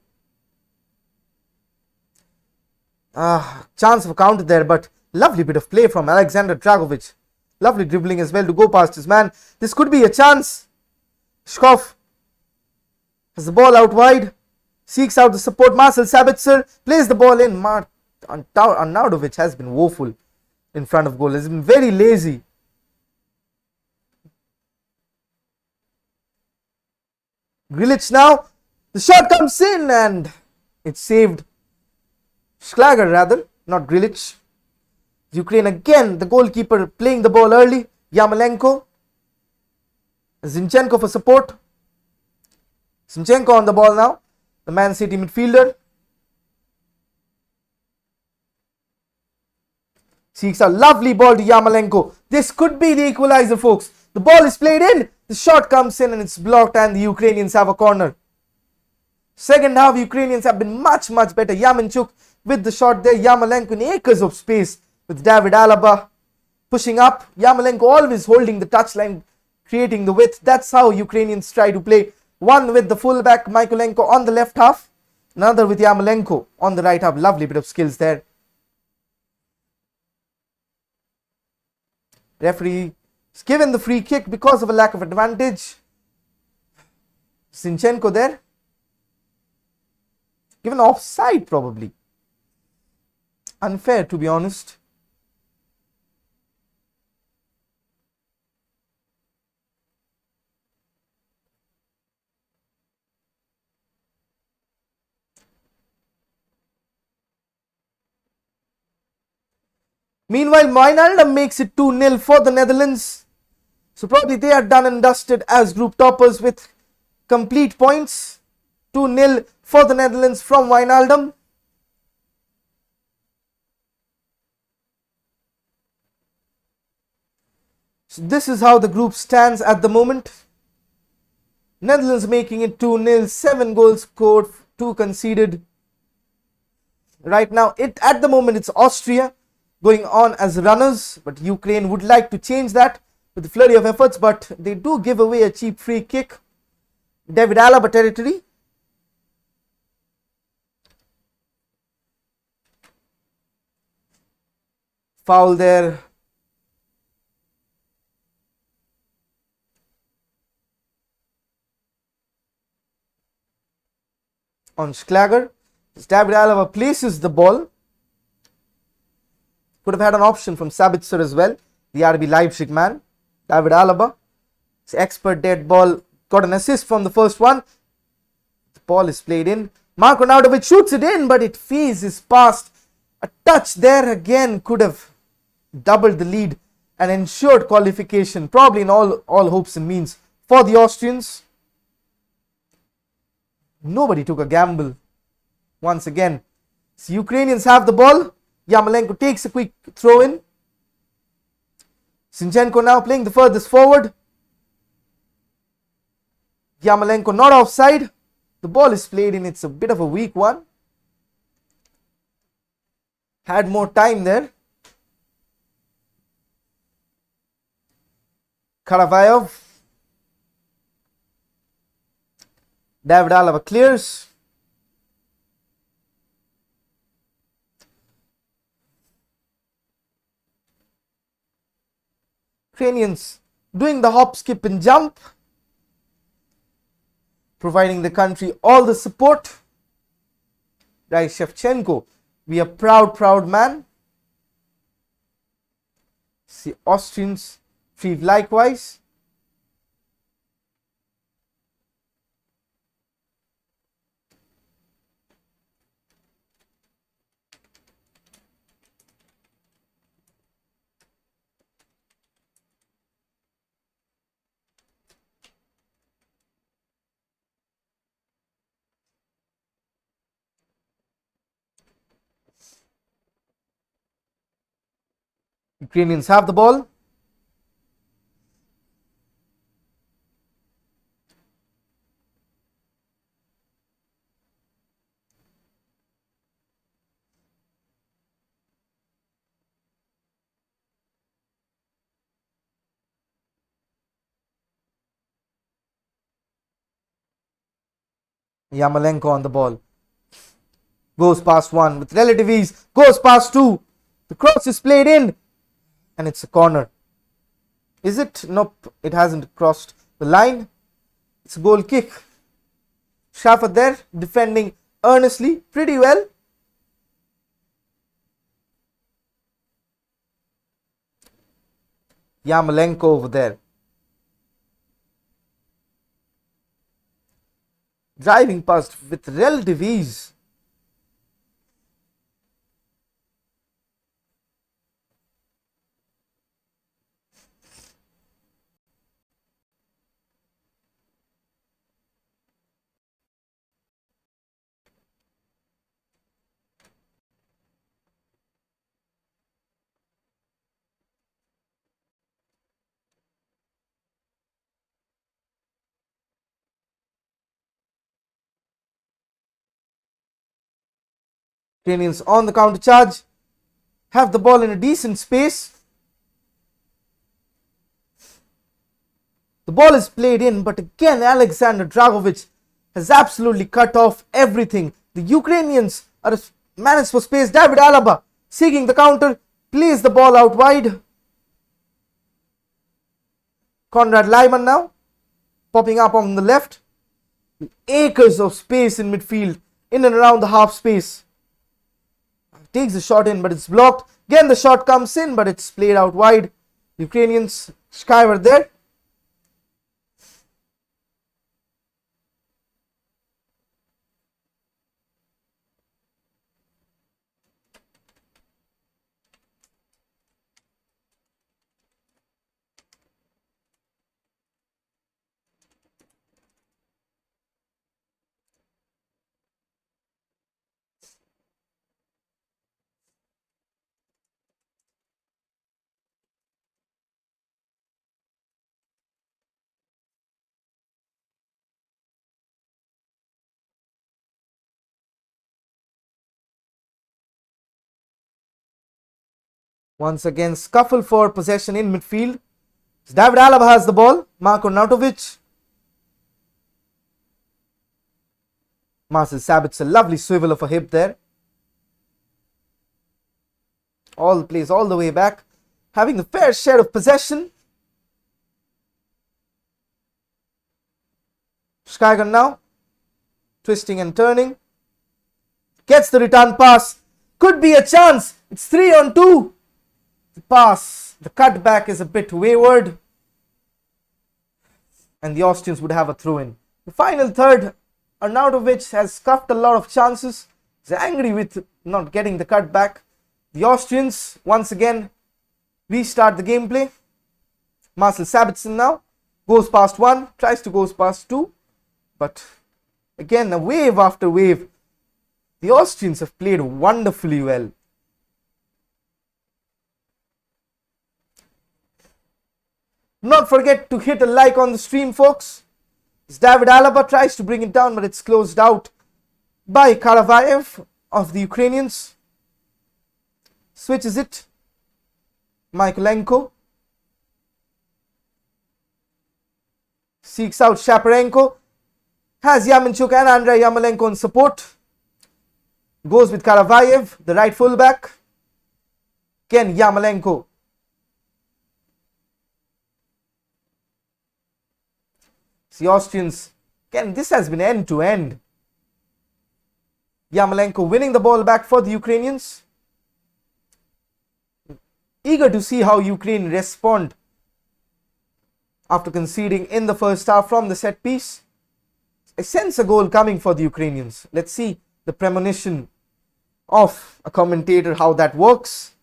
Chance of a counter there, but lovely bit of play from Alexander Dragovic. Lovely dribbling as well to go past his man. This could be a chance. Shkov has the ball out wide. Seeks out the support. Marcel Sabitzer plays the ball in. Arnautovic has been woeful in front of goal. Has been very lazy. Grilic now. The shot comes in and it's saved. Schlager rather, not Grilic. Ukraine again, the goalkeeper playing the ball early. Yarmolenko. Zinchenko for support. Zinchenko on the ball now. The Man City midfielder. Seeks a lovely ball to Yarmolenko. This could be the equalizer, folks. The ball is played in. The shot comes in and it's blocked and the Ukrainians have a corner. Second half, Ukrainians have been much better. Yaremchuk with the shot there. Yarmolenko in acres of space with David Alaba pushing up. Yarmolenko always holding the touchline, creating the width. That's how Ukrainians try to play. One with the fullback Mykolenko on the left half. Another with Yarmolenko on the right half. Lovely bit of skills there. Referee is given the free kick because of a lack of advantage. Zinchenko there. Given offside probably. Unfair to be honest. Meanwhile, Wijnaldum makes it 2-0 for the Netherlands. So probably they are done and dusted as group toppers with complete points. 2-0 for the Netherlands from Wijnaldum. So this is how the group stands at the moment. Netherlands making it 2-0, 7 goals scored, 2 conceded. Right now, at the moment, it's Austria going on as runners, but Ukraine would like to change that with a flurry of efforts, but they do give away a cheap free kick. David Alaba territory. Foul there. On Schlager. David Alaba places the ball. Could have had an option from Sabitzer as well, the RB Leipzig man. David Alaba, his expert dead ball, got an assist from the first one. The ball is played in. Marko Naudovic shoots it in, but it phases past. A touch there again could have doubled the lead and ensured qualification, probably in all hopes and means for the Austrians. Nobody took a gamble. Once again, so Ukrainians have the ball. Yarmolenko takes a quick throw in. Zinchenko now playing the furthest forward. Yarmolenko not offside. The ball is played in. It's a bit of a weak one. Had more time there. Karavayev. David Alaba clears. Ukrainians doing the hop, skip and jump, providing the country all the support. Right, Shevchenko, we are proud man. See, Austrians feel likewise. Ukrainians have the ball. Yarmolenko on the ball. Goes past one with relative ease. Goes past two. The cross is played in. And it's a corner. Is it? Nope. It hasn't crossed the line. It's a goal kick. Schaffer there defending earnestly. Pretty well. Yarmolenko over there. Driving past with relative ease. Ukrainians on the counter charge. Have the ball in a decent space. The ball is played in, but again Alexander Dragovic has absolutely cut off everything. The Ukrainians are managed for space. David Alaba seeking the counter, plays the ball out wide. Konrad Lyman now popping up on the left. Acres of space in midfield, in and around the half space. Takes the shot in, but it's blocked. Again the shot comes in, but it's played out wide. Ukrainians skyward there. Once again, scuffle for possession in midfield. David Alaba has the ball. Marko Nautovic. Marcel Sabitzer, a lovely swivel of a hip there. All plays all the way back, having the fair share of possession. Skygon now, twisting and turning. Gets the return pass. Could be a chance. It's 3-on-2. The pass, the cutback is a bit wayward. And the Austrians would have a throw in. The final third, Arnautovic has scuffed a lot of chances. He's angry with not getting the cutback. The Austrians once again restart the gameplay. Marcel Sabitzer now goes past one, tries to go past two. But again, a wave after wave. The Austrians have played wonderfully well. Do not forget to hit a like on the stream, folks. As David Alaba tries to bring it down, but it's closed out by Karavayev of the Ukrainians. Switches it. Mykolenko seeks out Shaparenko. Has Yamanchuk and Andrei Yarmolenko in support. Goes with Karavayev, the right fullback. Again, Yarmolenko. The Austrians, again, this has been end to end. Yarmolenko winning the ball back for the Ukrainians. Eager to see how Ukraine respond after conceding in the first half from the set piece. I sense a goal coming for the Ukrainians. Let's see the premonition of a commentator, how that works.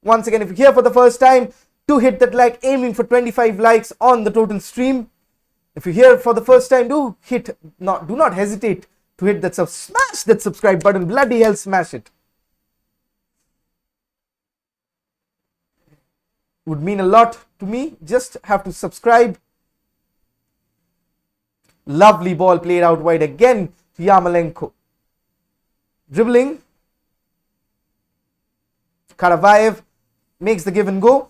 Once again, if you're here for the first time, do hit that like, aiming for 25 likes on the total stream. If you're here for the first time, do not hesitate to hit that smash that subscribe button. Bloody hell, smash it. Would mean a lot to me. Just have to subscribe. Lovely ball played out wide again to Yarmolenko. Dribbling. Karavayev makes the give and go.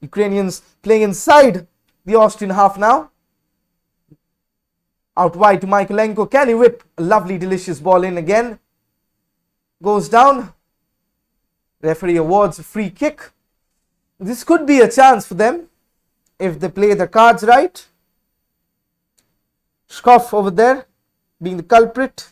Ukrainians playing inside the Austrian half now. Out wide to Mykolenko. Can he whip a lovely, delicious ball in again? Goes down. Referee awards a free kick. This could be a chance for them if they play the cards right. Shkov over there being the culprit.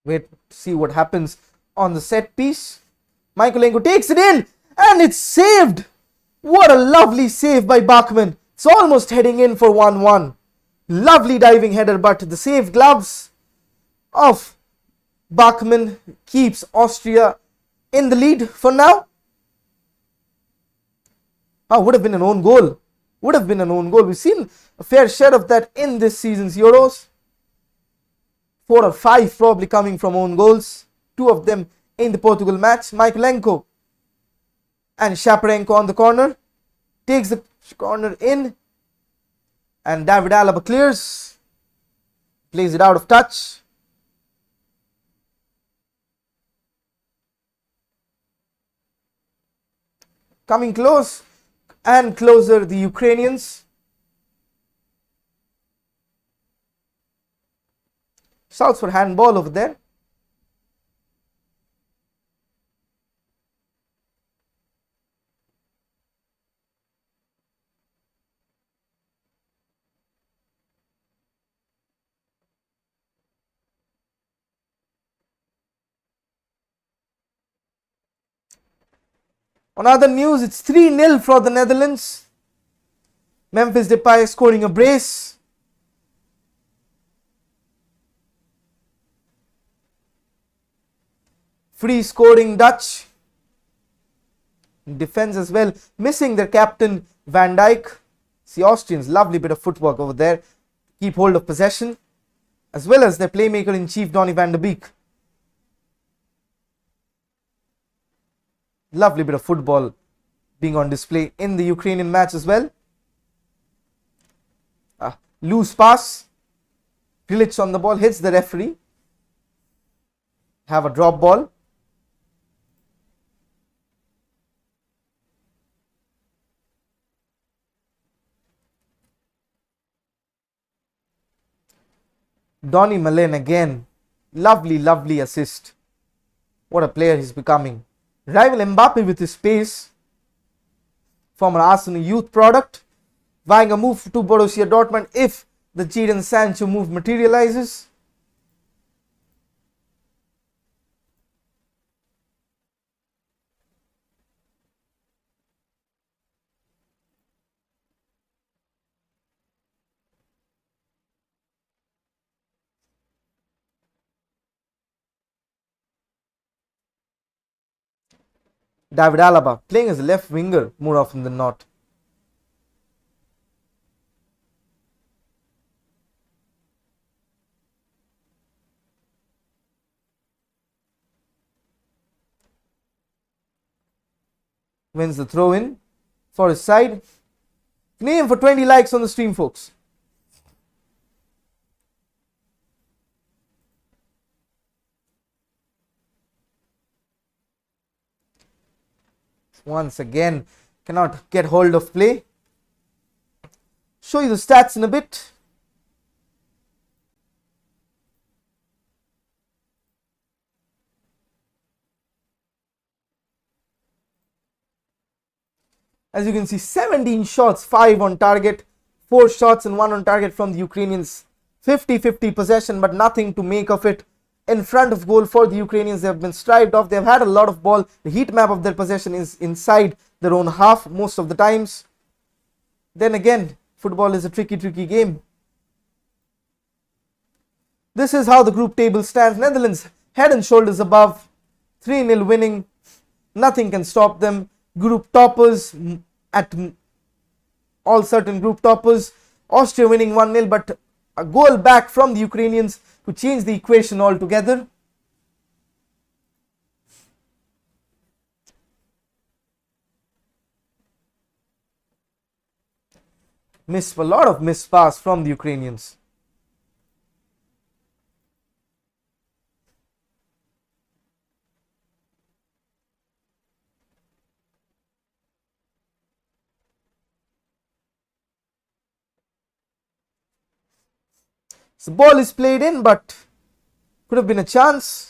Wait to see what happens on the set piece. Mykolenko takes it in and it's saved. What a lovely save by Bachmann. It's almost heading in for 1-1. Lovely diving header, but the safe gloves of Bachmann keeps Austria in the lead for now. Would have been an own goal. Would have been an own goal. We've seen a fair share of that in this season's Euros. 4 or 5 probably coming from own goals. 2 of them in the Portugal match. Mykolenko and Shaparenko on the corner. Takes the corner in. And David Alaba clears. Plays it out of touch. Coming close and closer, the Ukrainians. Shouts for handball over there. On other news, it's 3-0 for the Netherlands. Memphis Depay scoring a brace. Free scoring Dutch. Defense as well. Missing their captain Van Dijk. The Austrians, lovely bit of footwork over there. Keep hold of possession. as well as their playmaker in chief Donny van de Beek. Lovely bit of football being on display in the Ukrainian match as well. Loose pass. Grilic on the ball, hits the referee. Have a drop ball. Donny Malen again. Lovely assist. What a player he's becoming. Rival Mbappe with his pace. Former Arsenal youth product. Vying a move to Borussia Dortmund if the Jadon Sancho move materializes. David Alaba playing as a left winger more often than not. Wins the throw in for his side. Name for 20 likes on the stream, folks. Once again, cannot get hold of play. Show you the stats in a bit. As you can see, 17 shots, 5 on target, 4 shots and 1 on target from the Ukrainians. 50-50 possession, but nothing to make of it. In front of goal for the Ukrainians, they have been strived off. They have had a lot of ball. The heat map of their possession is inside their own half most of the times. Then again, football is a tricky game. This is how the group table stands. Netherlands head and shoulders above, 3-0 winning. Nothing can stop them. Group toppers at all certain group toppers. Austria winning 1-0, but a goal back from the Ukrainians to change the equation altogether. A lot of missed pass from the Ukrainians. So ball is played in, but could have been a chance.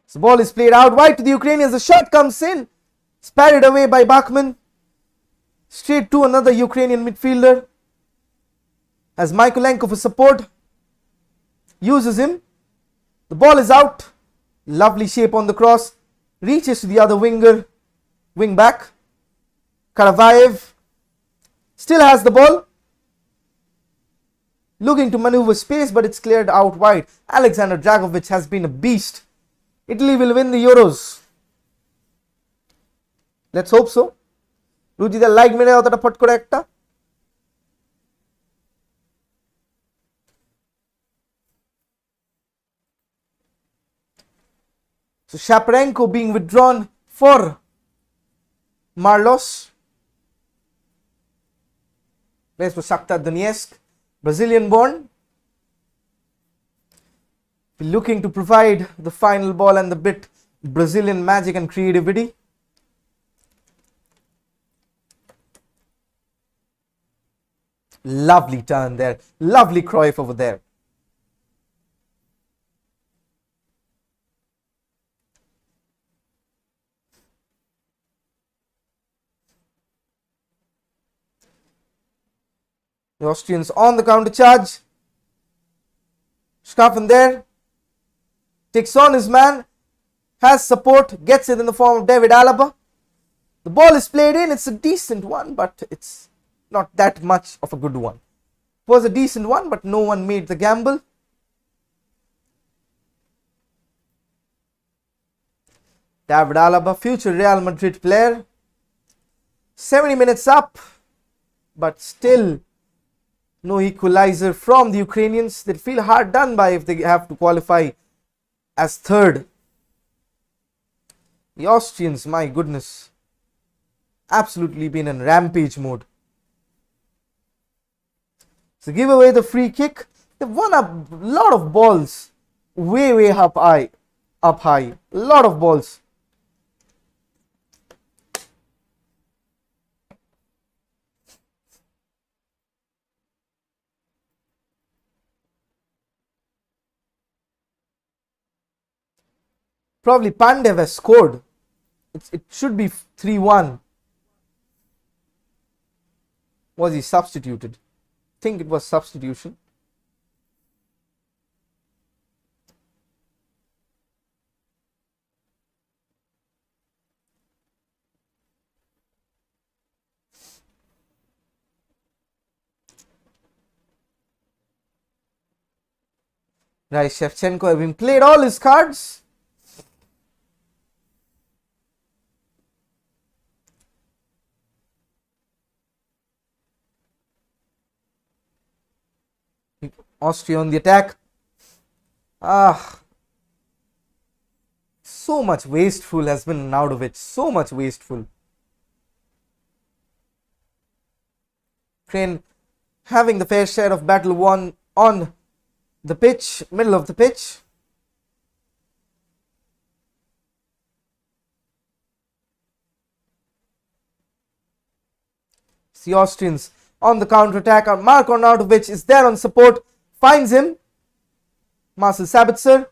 So ball is played out wide to the Ukrainians. The shot comes in. It's parried away by Bachmann. Straight to another Ukrainian midfielder. As Mykolenko for support. Uses him. The ball is out. Lovely shape on the cross. Reaches to the other winger. Wing back. Karavayev. Still has the ball. Looking to maneuver space, but it's cleared out wide. Alexander Dragovic has been a beast. Italy will win the Euros. Let's hope so. Rujida like mere otata phat kore ekta. So Shaparenko being withdrawn for Marlos. Plays for Shakhtar Donetsk, Brazilian born. Looking to provide the final ball and the bit Brazilian magic and creativity. Lovely turn there. Lovely Cruyff over there. The Austrians on the counter charge. Schaffen there. Takes on his man. Has support. Gets it in the form of David Alaba. The ball is played in. It's a decent one, but it's not that much of a good one. It was a decent one, but no one made the gamble. David Alaba, future Real Madrid player. 70 minutes up, but still no equalizer from the Ukrainians. They feel hard done by if they have to qualify as third. The Austrians, my goodness, absolutely been in rampage mode. So give away the free kick. They've won a lot of balls way up high. A lot of balls. Probably Pandev has scored. It should be 3-1. Was he substituted? I think it was substitution. Right, Shevchenko having played all his cards. Austria on the attack. So much wasteful has been out of it. So much wasteful. Ukraine having the fair share of battle won on the pitch, middle of the pitch. The Austrians on the counter attack. Marko Arnautovic is there on support. Finds him. Marcel Sabitzer.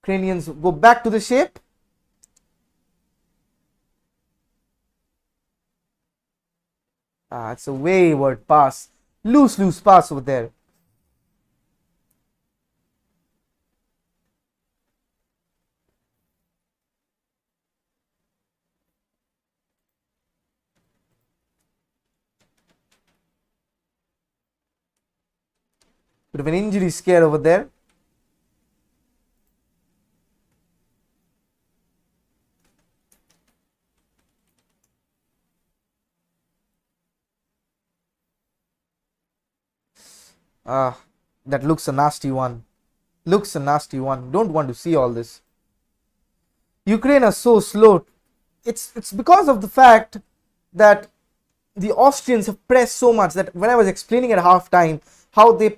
Ukrainians go back to the shape. It's a wayward pass. Loose pass over there. Bit of an injury scare over there. That looks a nasty one. Don't want to see all this. Ukraine are so slow. It's because of the fact that the Austrians have pressed so much that when I was explaining at half time how they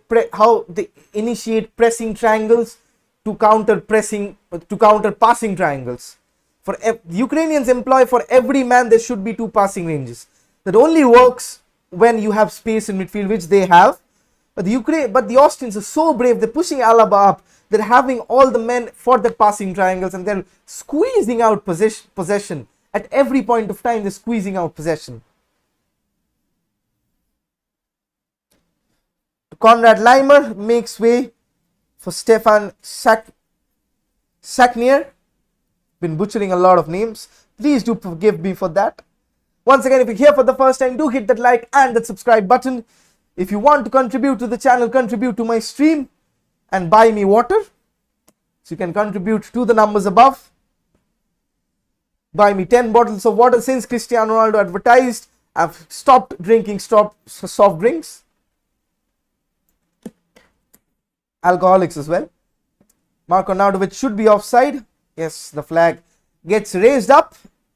initiate pressing triangles to counter passing triangles. For the Ukrainians employ for every man there should be 2 passing ranges. That only works when you have space in midfield, which they have. But the Austrians are so brave. They're pushing Alaba up. They're having all the men for the passing triangles, and they're squeezing out possession at every point of time. They're squeezing out possession. Konrad Leimer makes way for Stefan Saknier. Been butchering a lot of names. Please do forgive me for that. Once again, if you're here for the first time, do hit that like and that subscribe button. If you want to contribute to the channel, contribute to my stream and buy me water. So you can contribute to the numbers above. Buy me 10 bottles of water. Since Cristiano Ronaldo advertised, I've stopped drinking soft drinks. Alcoholics as well. Marko Arnautovic should be offside. Yes, the flag gets raised up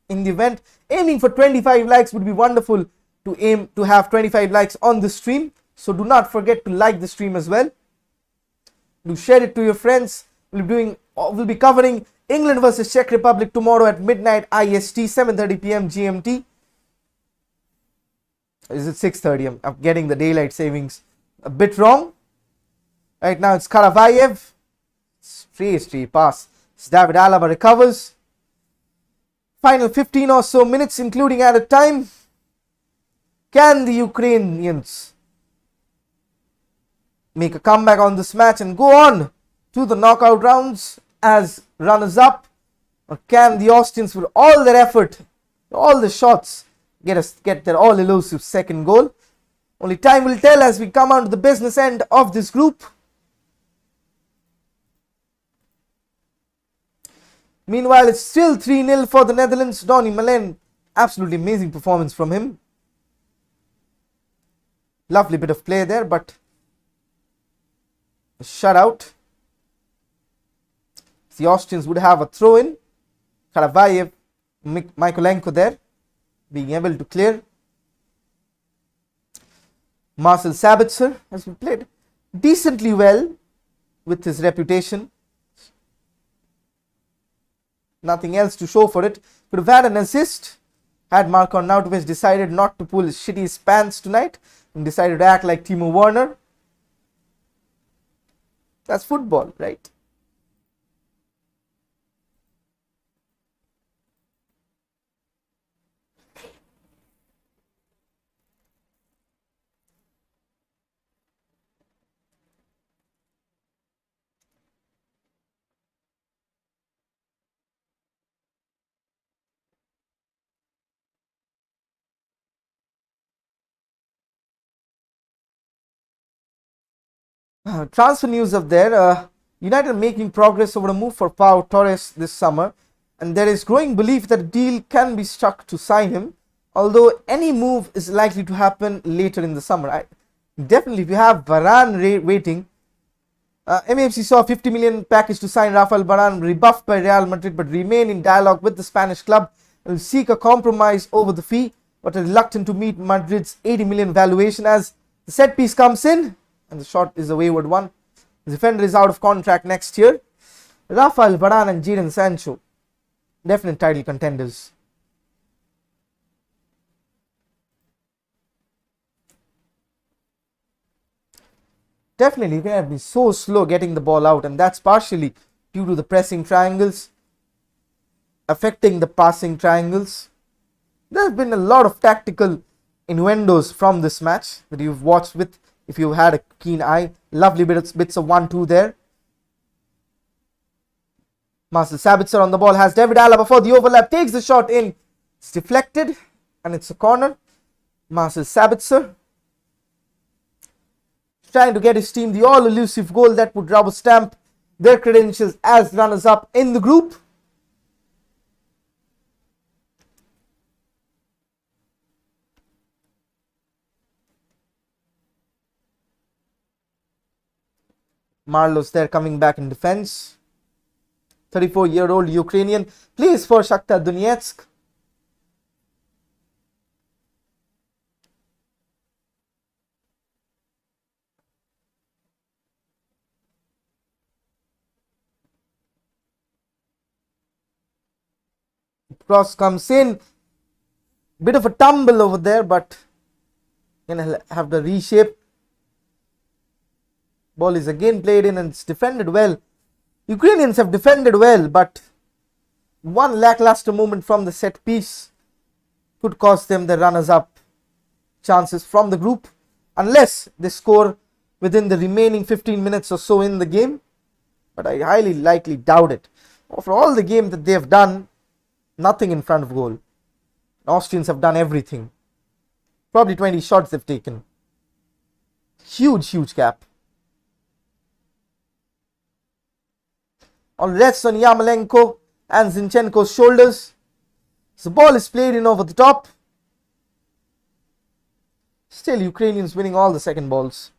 in the event. Aiming for 25 likes would be wonderful to have 25 likes on the stream. So do not forget to like the stream as well. Do share it to your friends. We'll be covering England versus Czech Republic tomorrow at midnight IST, 7:30 p.m. GMT. Is it 6:30? I'm getting the daylight savings a bit wrong. Right now it's Karavayev. Straight pass. David Alaba recovers. Final 15 or so minutes, including added time. Can the Ukrainians make a comeback on this match and go on to the knockout rounds as runners-up? Or can the Austrians, with all their effort, all the shots, get their all-elusive second goal? Only time will tell as we come on to the business end of this group. Meanwhile, it's still 3-0 for the Netherlands. Donny Malen, absolutely amazing performance from him. Lovely bit of play there, but a shutout. The Austrians would have a throw-in. Karavayev, Mykolenko there, being able to clear. Marcel Sabitzer has been played decently well with his reputation. Nothing else to show for it. Could have had an assist had Marko Arnautovic decided not to pull his shitty pants tonight and decided to act like Timo Werner. That's football, right? Transfer news of there. United making progress over a move for Pau Torres this summer, and there is growing belief that a deal can be struck to sign him, although any move is likely to happen later in the summer. Definitely, if you have Varane waiting, MUFC saw a 50 million package to sign Rafael Varane, rebuffed by Real Madrid, but remain in dialogue with the Spanish club and will seek a compromise over the fee, but are reluctant to meet Madrid's 80 million valuation as the set piece comes in. And the shot is a wayward one. The defender is out of contract next year. Rafael Varane and Jadon Sancho, definite title contenders. Definitely, they have been so slow getting the ball out, and that's partially due to the pressing triangles affecting the passing triangles. There's been a lot of tactical innuendos from this match that you've watched with, if you had a keen eye. Lovely bits of 1-2 there. Marcel Sabitzer on the ball, has David Alaba for the overlap, takes the shot in, it's deflected and it's a corner. Marcel Sabitzer trying to get his team the all-elusive goal that would rubber stamp their credentials as runners-up in the group. Marlos there coming back in defense. 34-year-old Ukrainian plays for Shakhtar Donetsk. Cross comes in. Bit of a tumble over there, but gonna have the reshape. Ball is again played in and it's defended well. Ukrainians have defended well, but one lackluster movement from the set piece could cost them the runners-up chances from the group, unless they score within the remaining 15 minutes or so in the game. But I highly likely doubt it. For all the game that they have done, nothing in front of goal. Austrians have done everything. Probably 20 shots they've taken. Huge gap. All rests on Yarmolenko and Zinchenko's shoulders. The ball is played in over the top. Still Ukrainians winning all the second balls.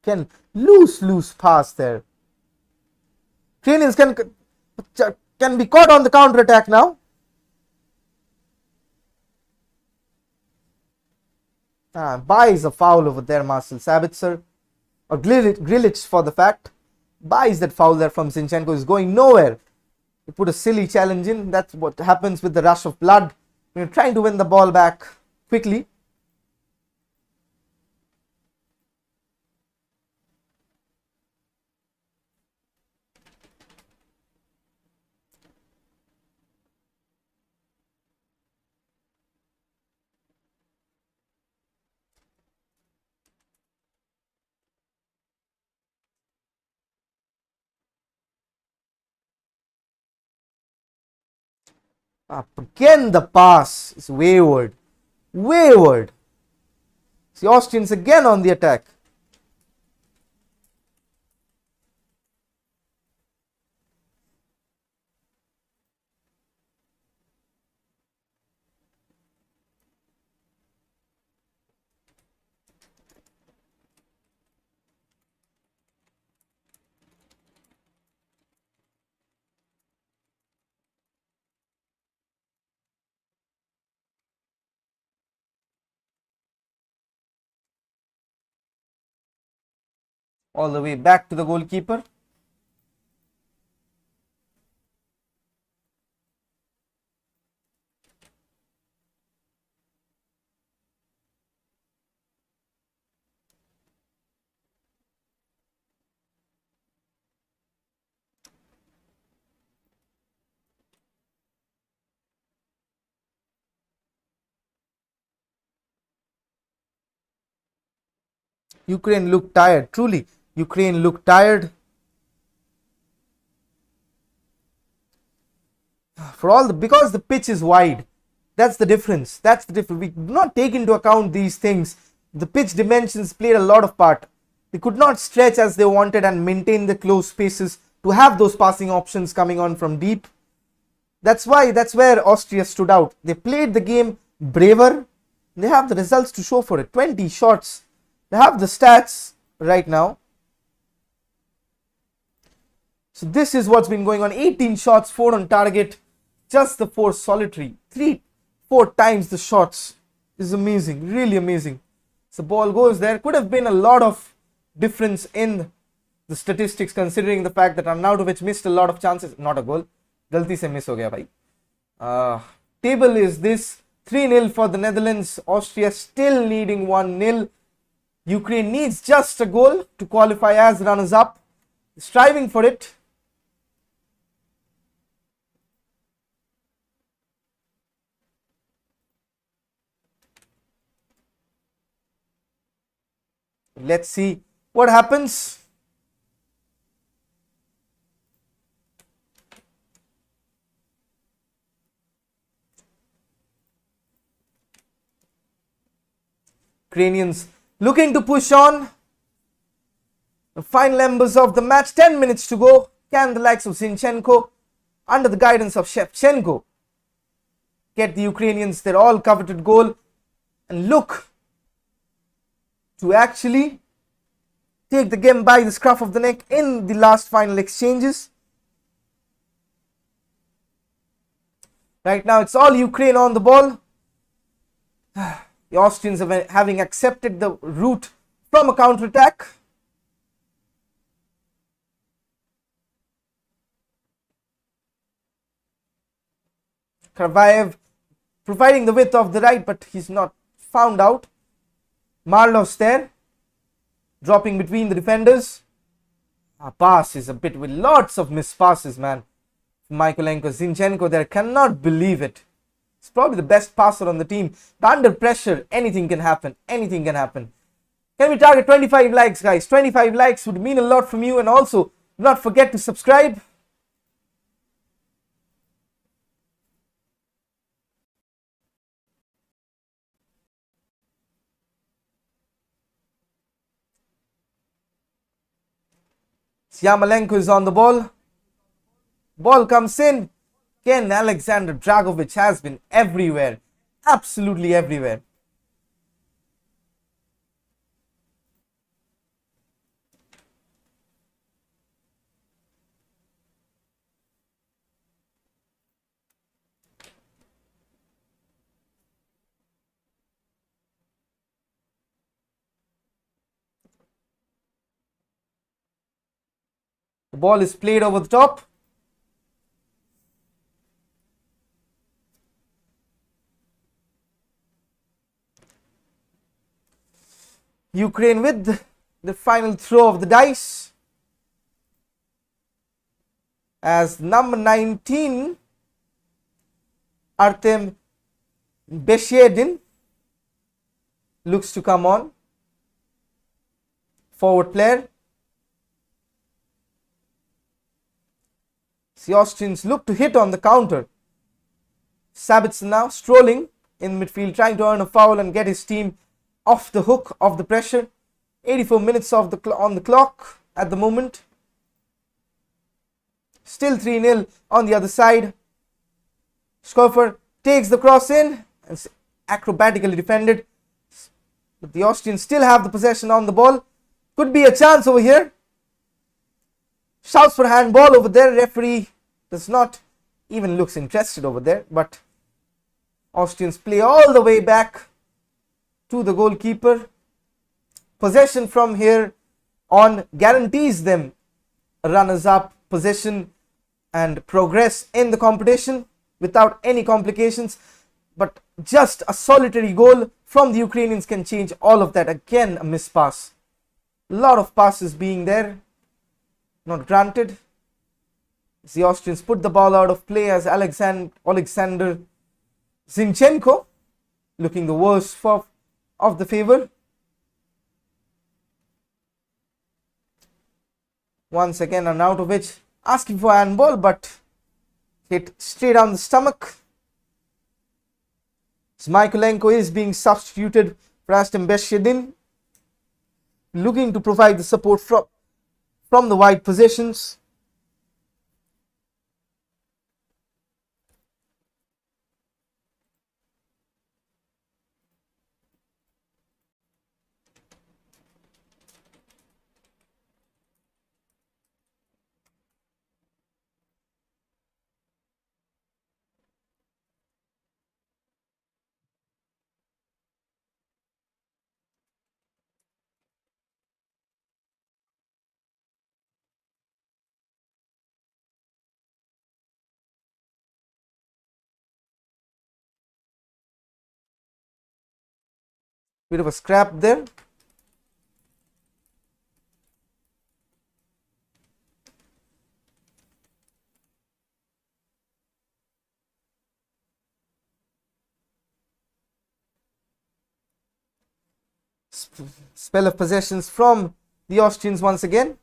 Can loose pass there. Ukrainians can be caught on the counter attack now. Buys a foul over there, Marcel Sabitzer. Or Grilic for the fact. Buys that foul there from Zinchenko, is going nowhere. You put a silly challenge in. That's what happens with the rush of blood when you're trying to win the ball back quickly. Up again, the pass is wayward. Wayward. The Austrians again on the attack. All the way back to the goalkeeper. Ukraine looked tired. Truly, Ukraine looked tired. Because the pitch is wide. That's the difference. We do not take into account these things. The pitch dimensions played a lot of part. They could not stretch as they wanted and maintain the close spaces to have those passing options coming on from deep. That's where Austria stood out. They played the game braver. They have the results to show for it. 20 shots. They have the stats right now. So this is what's been going on. 18 shots, 4 on target. Just the 4 solitary. 3-4 times the shots. This is amazing. Really amazing. So ball goes there. Could have been a lot of difference in the statistics considering the fact that Arnautovic missed a lot of chances. Not a goal. Galti se miss ho gaya bhai. Table is this. 3-0 for the Netherlands. Austria still leading 1-0. Ukraine needs just a goal to qualify as runners-up. Striving for it. Let's see what happens. Ukrainians looking to push on. The final embers of the match. 10 minutes to go. Can the likes of Zinchenko, under the guidance of Shevchenko, get the Ukrainians their all coveted goal and look to actually take the game by the scruff of the neck in the last final exchanges? Right now it's all Ukraine on the ball. The Austrians having accepted the route from a counter-attack. Karvaev providing the width of the right, but he's not found out. Marlos there, dropping between the defenders. Pass is a bit with lots of missed passes, man. Mykolenko, Zinchenko there, cannot believe it. He's probably the best passer on the team. But under pressure, anything can happen. Anything can happen. Can we target 25 likes, guys? 25 likes would mean a lot from you. And also, do not forget to subscribe. Yarmolenko is on the ball. Ball comes in. Again, Alexander Dragovic has been everywhere. Absolutely everywhere. The ball is played over the top. Ukraine with the final throw of the dice. As number 19, Artem Beshedin, looks to come on. Forward player. The Austrians look to hit on the counter. Sabitzer now strolling in midfield, trying to earn a foul and get his team off the hook of the pressure. 84 minutes on the clock at the moment. Still 3-0 on the other side. Schoffer takes the cross in and acrobatically defended. But the Austrians still have the possession on the ball. Could be a chance over here. Shouts for handball over there. Referee does not even looks interested over there. But Austrians play all the way back to the goalkeeper. Possession from here on guarantees them a runners-up position and progress in the competition without any complications. But just a solitary goal from the Ukrainians can change all of that. Again, a missed pass. A lot of passes being there, not granted. The Austrians put the ball out of play as Alexander Zinchenko, looking the worst of the favor. Once again, Arnautovic asking for handball, but hit straight on the stomach. Smykolenko is being substituted for Aston Beshedin, looking to provide the support from the wide positions. Bit of a scrap there. Spell of possessions from the Austrians once again.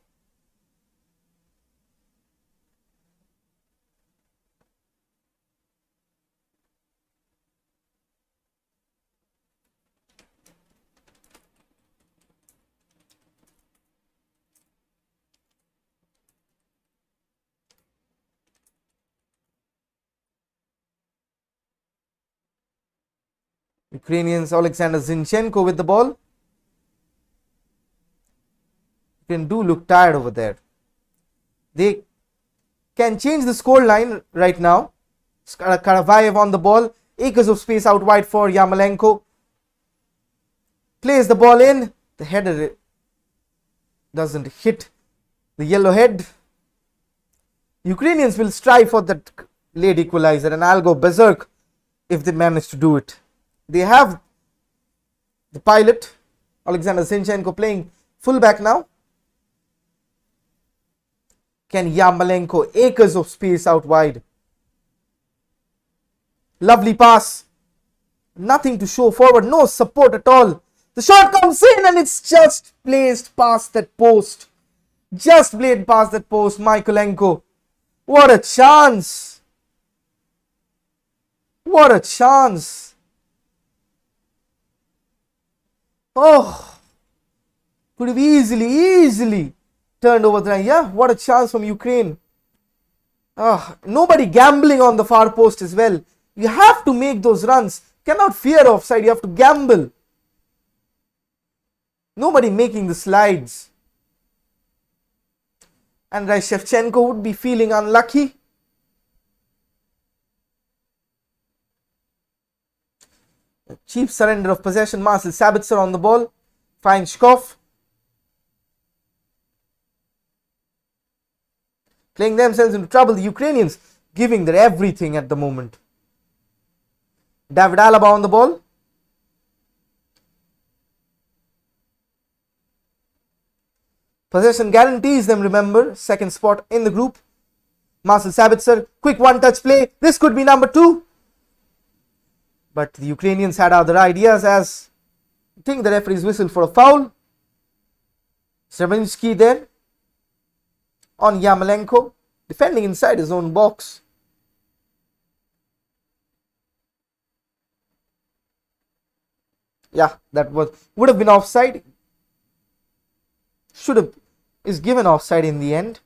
Ukrainians, Alexander Zinchenko with the ball. Ukraine do look tired over there. They can change the score line right now. Karavayev on the ball. Acres of space out wide for Yarmolenko. Plays the ball in. The header doesn't hit the yellow head. Ukrainians will strive for that late equalizer, and I'll go berserk if they manage to do it. They have the pilot, Alexander Zinchenko, playing fullback now. Can Yarmolenko, acres of space out wide. Lovely pass. Nothing to show forward, no support at all. The shot comes in and it's just placed past that post. Just played past that post, Mykolenko. What a chance. What a chance. Oh, could have easily turned over there. Yeah, what a chance from Ukraine. Nobody gambling on the far post as well. You have to make those runs. Cannot fear offside. You have to gamble. Nobody making the slides. Andrei Shevchenko would be feeling unlucky. A cheap surrender of possession. Marcel Sabitzer on the ball. Finds Shkov. Playing themselves into trouble. The Ukrainians giving their everything at the moment. David Alaba on the ball. Possession guarantees them, remember, second spot in the group. Marcel Sabitzer, quick one-touch play. This could be number 2. But the Ukrainians had other ideas, as I think the referee's whistle for a foul. Srebrensky there on Yarmolenko, defending inside his own box. Yeah, that would have been offside. Should have is given offside in the end.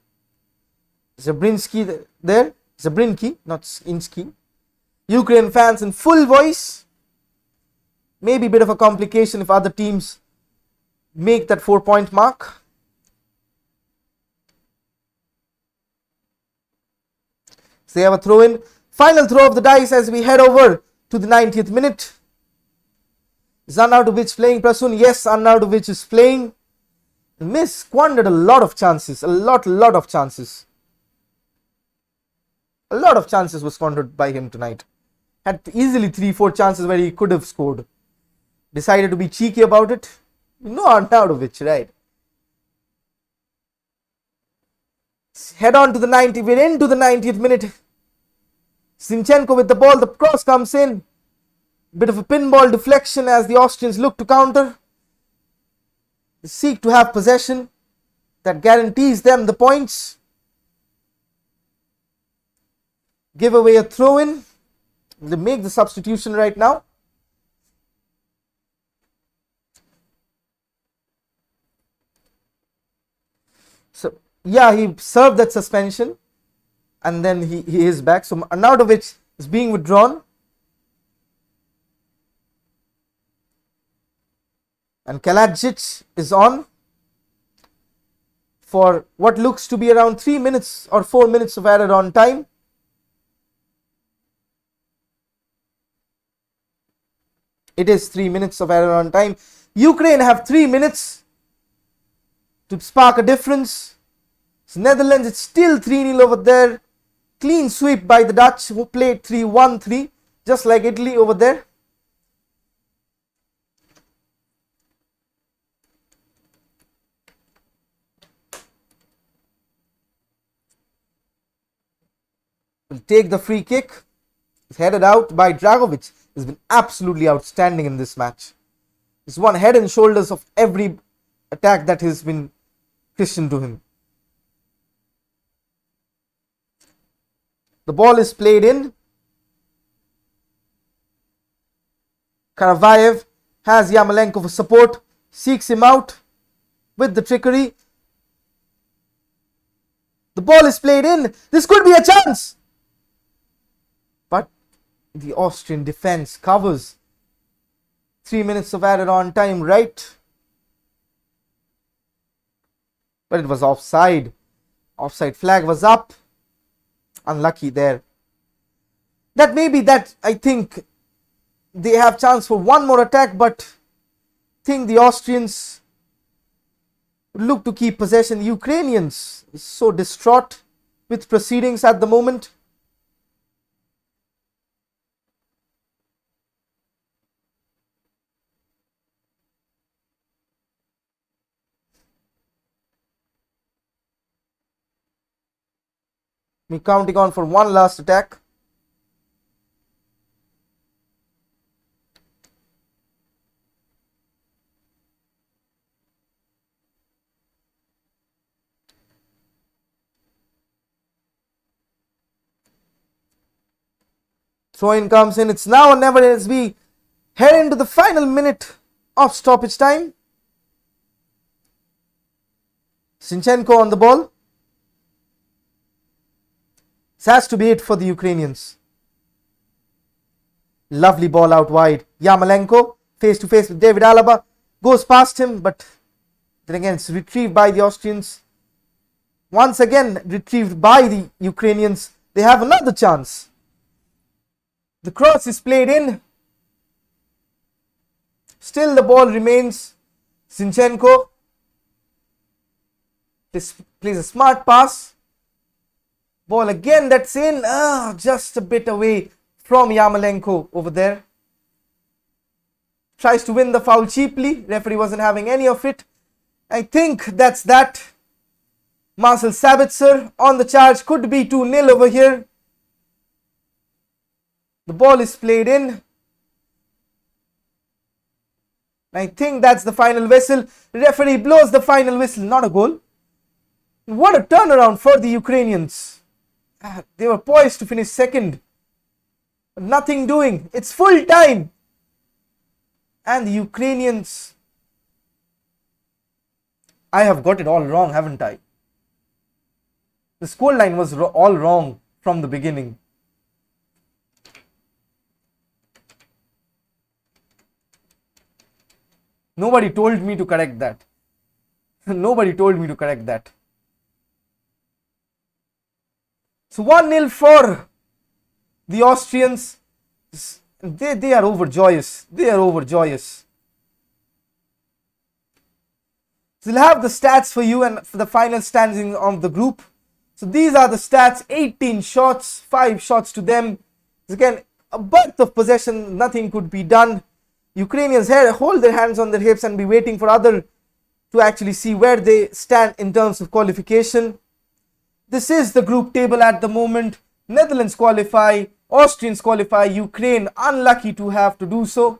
Zabrinski there. Zabrinki, not Inski. Ukraine fans in full voice. Maybe a bit of a complication if other teams make that 4-point mark. So they have a throw in. Final throw of the dice as we head over to the 90th minute. Is Arnautovic playing Prasun? Yes, Arnautovic is playing. Squandered a lot of chances. A lot of chances. A lot of chances were squandered by him tonight. Had easily 3-4 chances where he could have scored. Decided to be cheeky about it. No, Arnautovic, right? Head on to the 90th. We're into the 90th minute. Zinchenko with the ball. The cross comes in. Bit of a pinball deflection as the Austrians look to counter. They seek to have possession. That guarantees them the points. Give away a throw in. They make the substitution right now. So, yeah, he served that suspension. And then he is back. So, Arnautovic is being withdrawn. And Kalajic is on for what looks to be around 3 minutes or 4 minutes of added on time. It is 3 minutes of added on time. Ukraine have 3 minutes to spark a difference. So Netherlands, it's still 3-0 over there. Clean sweep by the Dutch, who played 3-1-3, just like Italy over there. Will take the free kick. It's headed out by Dragovic. He's been absolutely outstanding in this match. He's won head and shoulders of every attack that has been christened to him. The ball is played in. Karavayev has Yarmolenko for support. Seeks him out with the trickery. The ball is played in. This could be a chance. But the Austrian defense covers. 3 minutes of added on time, right? But it was offside. Offside flag was up. Unlucky there. That may be that. I think they have chance for one more attack, but I think the Austrians look to keep possession. The Ukrainians are so distraught with proceedings at the moment. Me counting on for one last attack. Throw in comes in. It's now or never as we head into the final minute of stoppage time. Zinchenko on the ball. This has to be it for the Ukrainians. Lovely ball out wide. Yarmolenko face to face with David Alaba. Goes past him, but then again it's retrieved by the Austrians. Once again retrieved by the Ukrainians. They have another chance. The cross is played in. Still the ball remains. Zinchenko plays a smart pass. Ball again, that's in. Just a bit away from Yarmolenko over there. Tries to win the foul cheaply. Referee wasn't having any of it. I think that's that. Marcel Sabitzer on the charge. Could be 2-0 over here. The ball is played in. I think that's the final whistle. The referee blows the final whistle. Not a goal. What a turnaround for the Ukrainians. They were poised to finish second. Nothing doing. It's full time. and the Ukrainians. I have got it all wrong, haven't I? The scoreline was all wrong from the beginning. Nobody told me to correct that. Nobody told me to correct that. So 1-0 for the Austrians. They are overjoyous. They are overjoyous. So we'll have the stats for you and for the final standings of the group. So these are the stats: 18 shots, 5 shots to them. Again, a birth of possession, nothing could be done. Ukrainians hold their hands on their hips and be waiting for other to actually see where they stand in terms of qualification. This is the group table at the moment. Netherlands qualify, Austrians qualify, Ukraine unlucky to have to do so.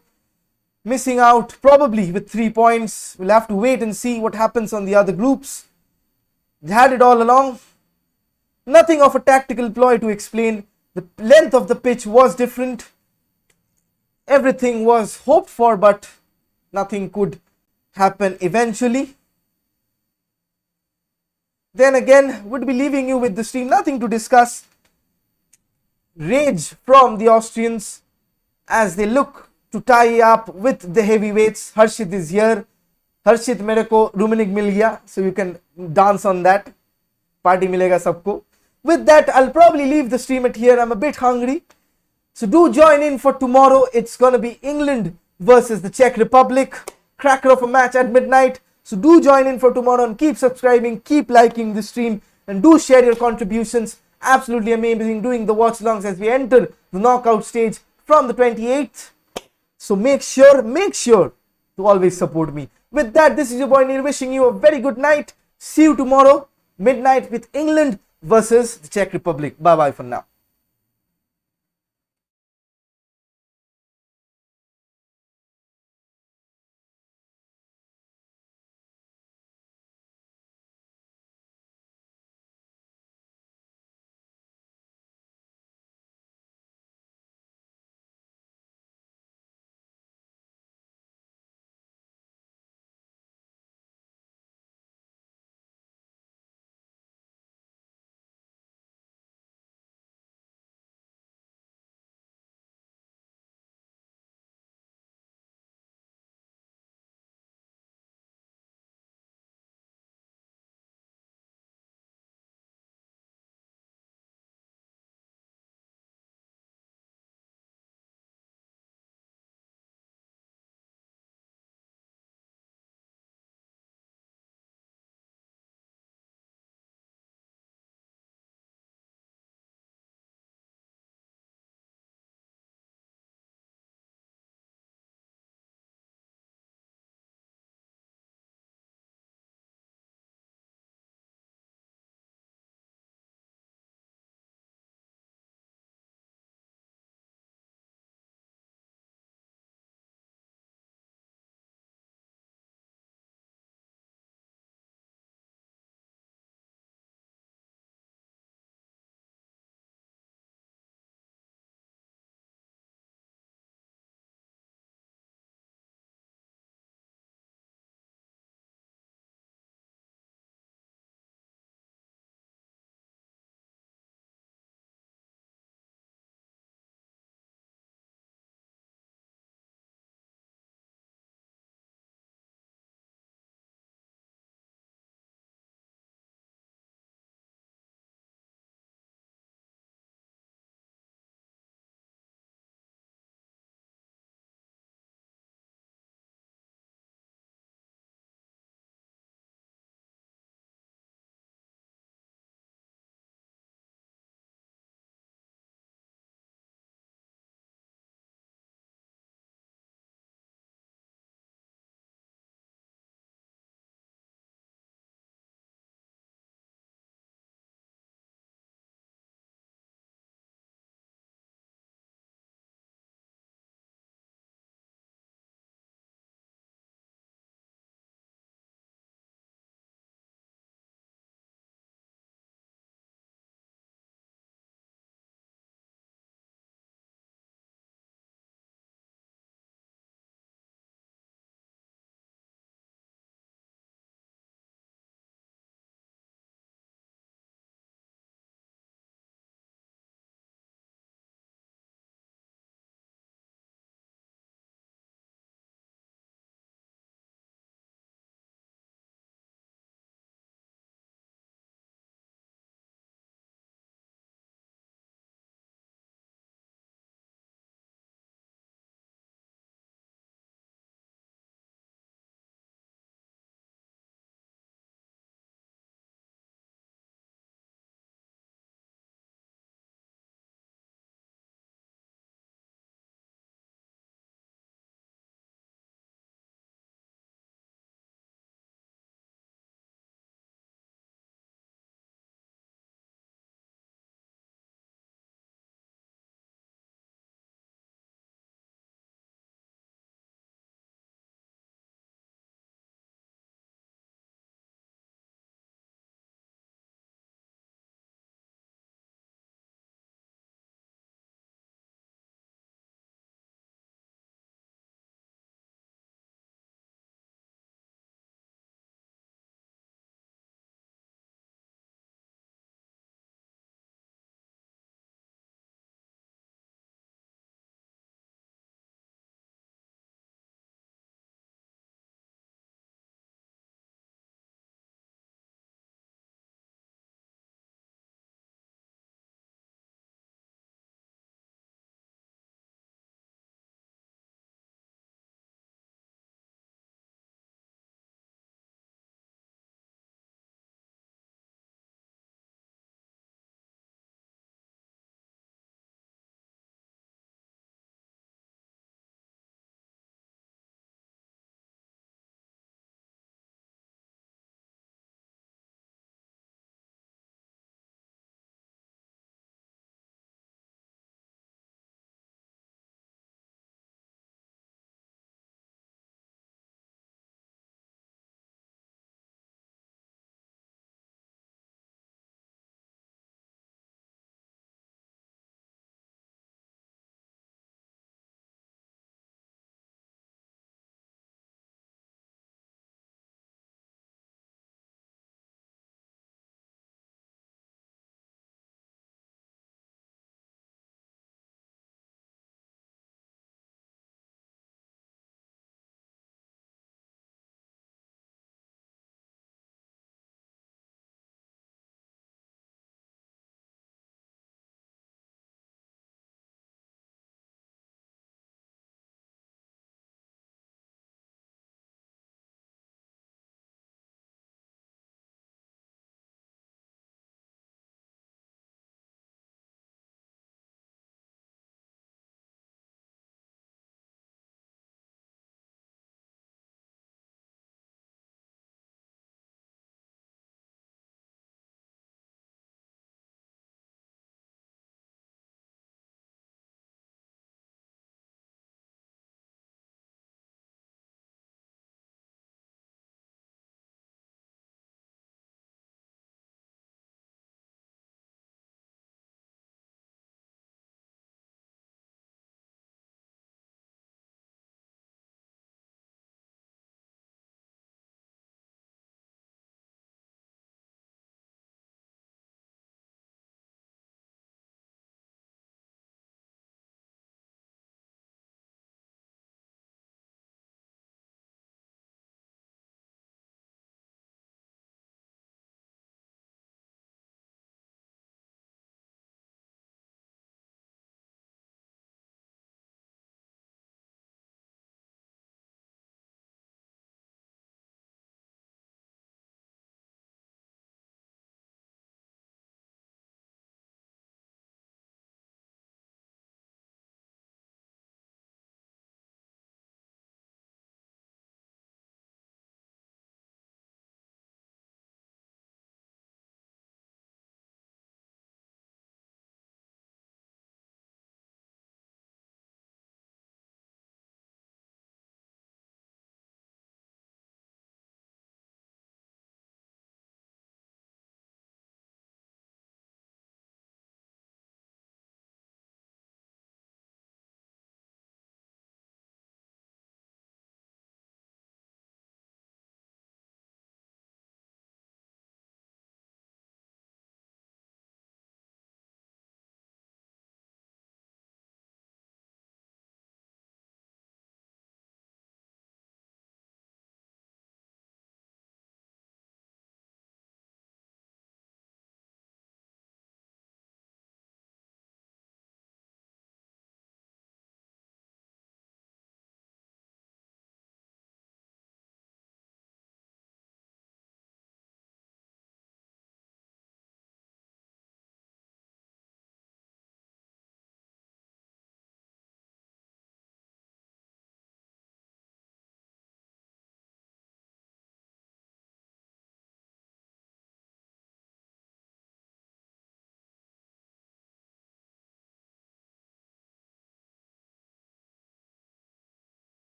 Missing out probably with 3 points. We'll have to wait and see what happens on the other groups. They had it all along. Nothing of a tactical ploy to explain. The length of the pitch was different. Everything was hoped for, but nothing could happen eventually. Then again, would be leaving you with the stream. Nothing to discuss. Rage from the Austrians as they look to tie up with the heavyweights. Harshit is here. Harshit mere ko Ruminik mil gaya, so you can dance on that. Party milega sabko. With that, I'll probably leave the stream at here. I'm a bit hungry. So do join in for tomorrow. It's going to be England versus the Czech Republic. Cracker of a match at midnight. So do join in for tomorrow and keep subscribing, keep liking the stream, and do share your contributions. Absolutely amazing doing the watch alongs as we enter the knockout stage from the 28th. So make sure to always support me. With that, this is your boy Neil wishing you a very good night. See you tomorrow, midnight, with England versus the Czech Republic. Bye bye for now.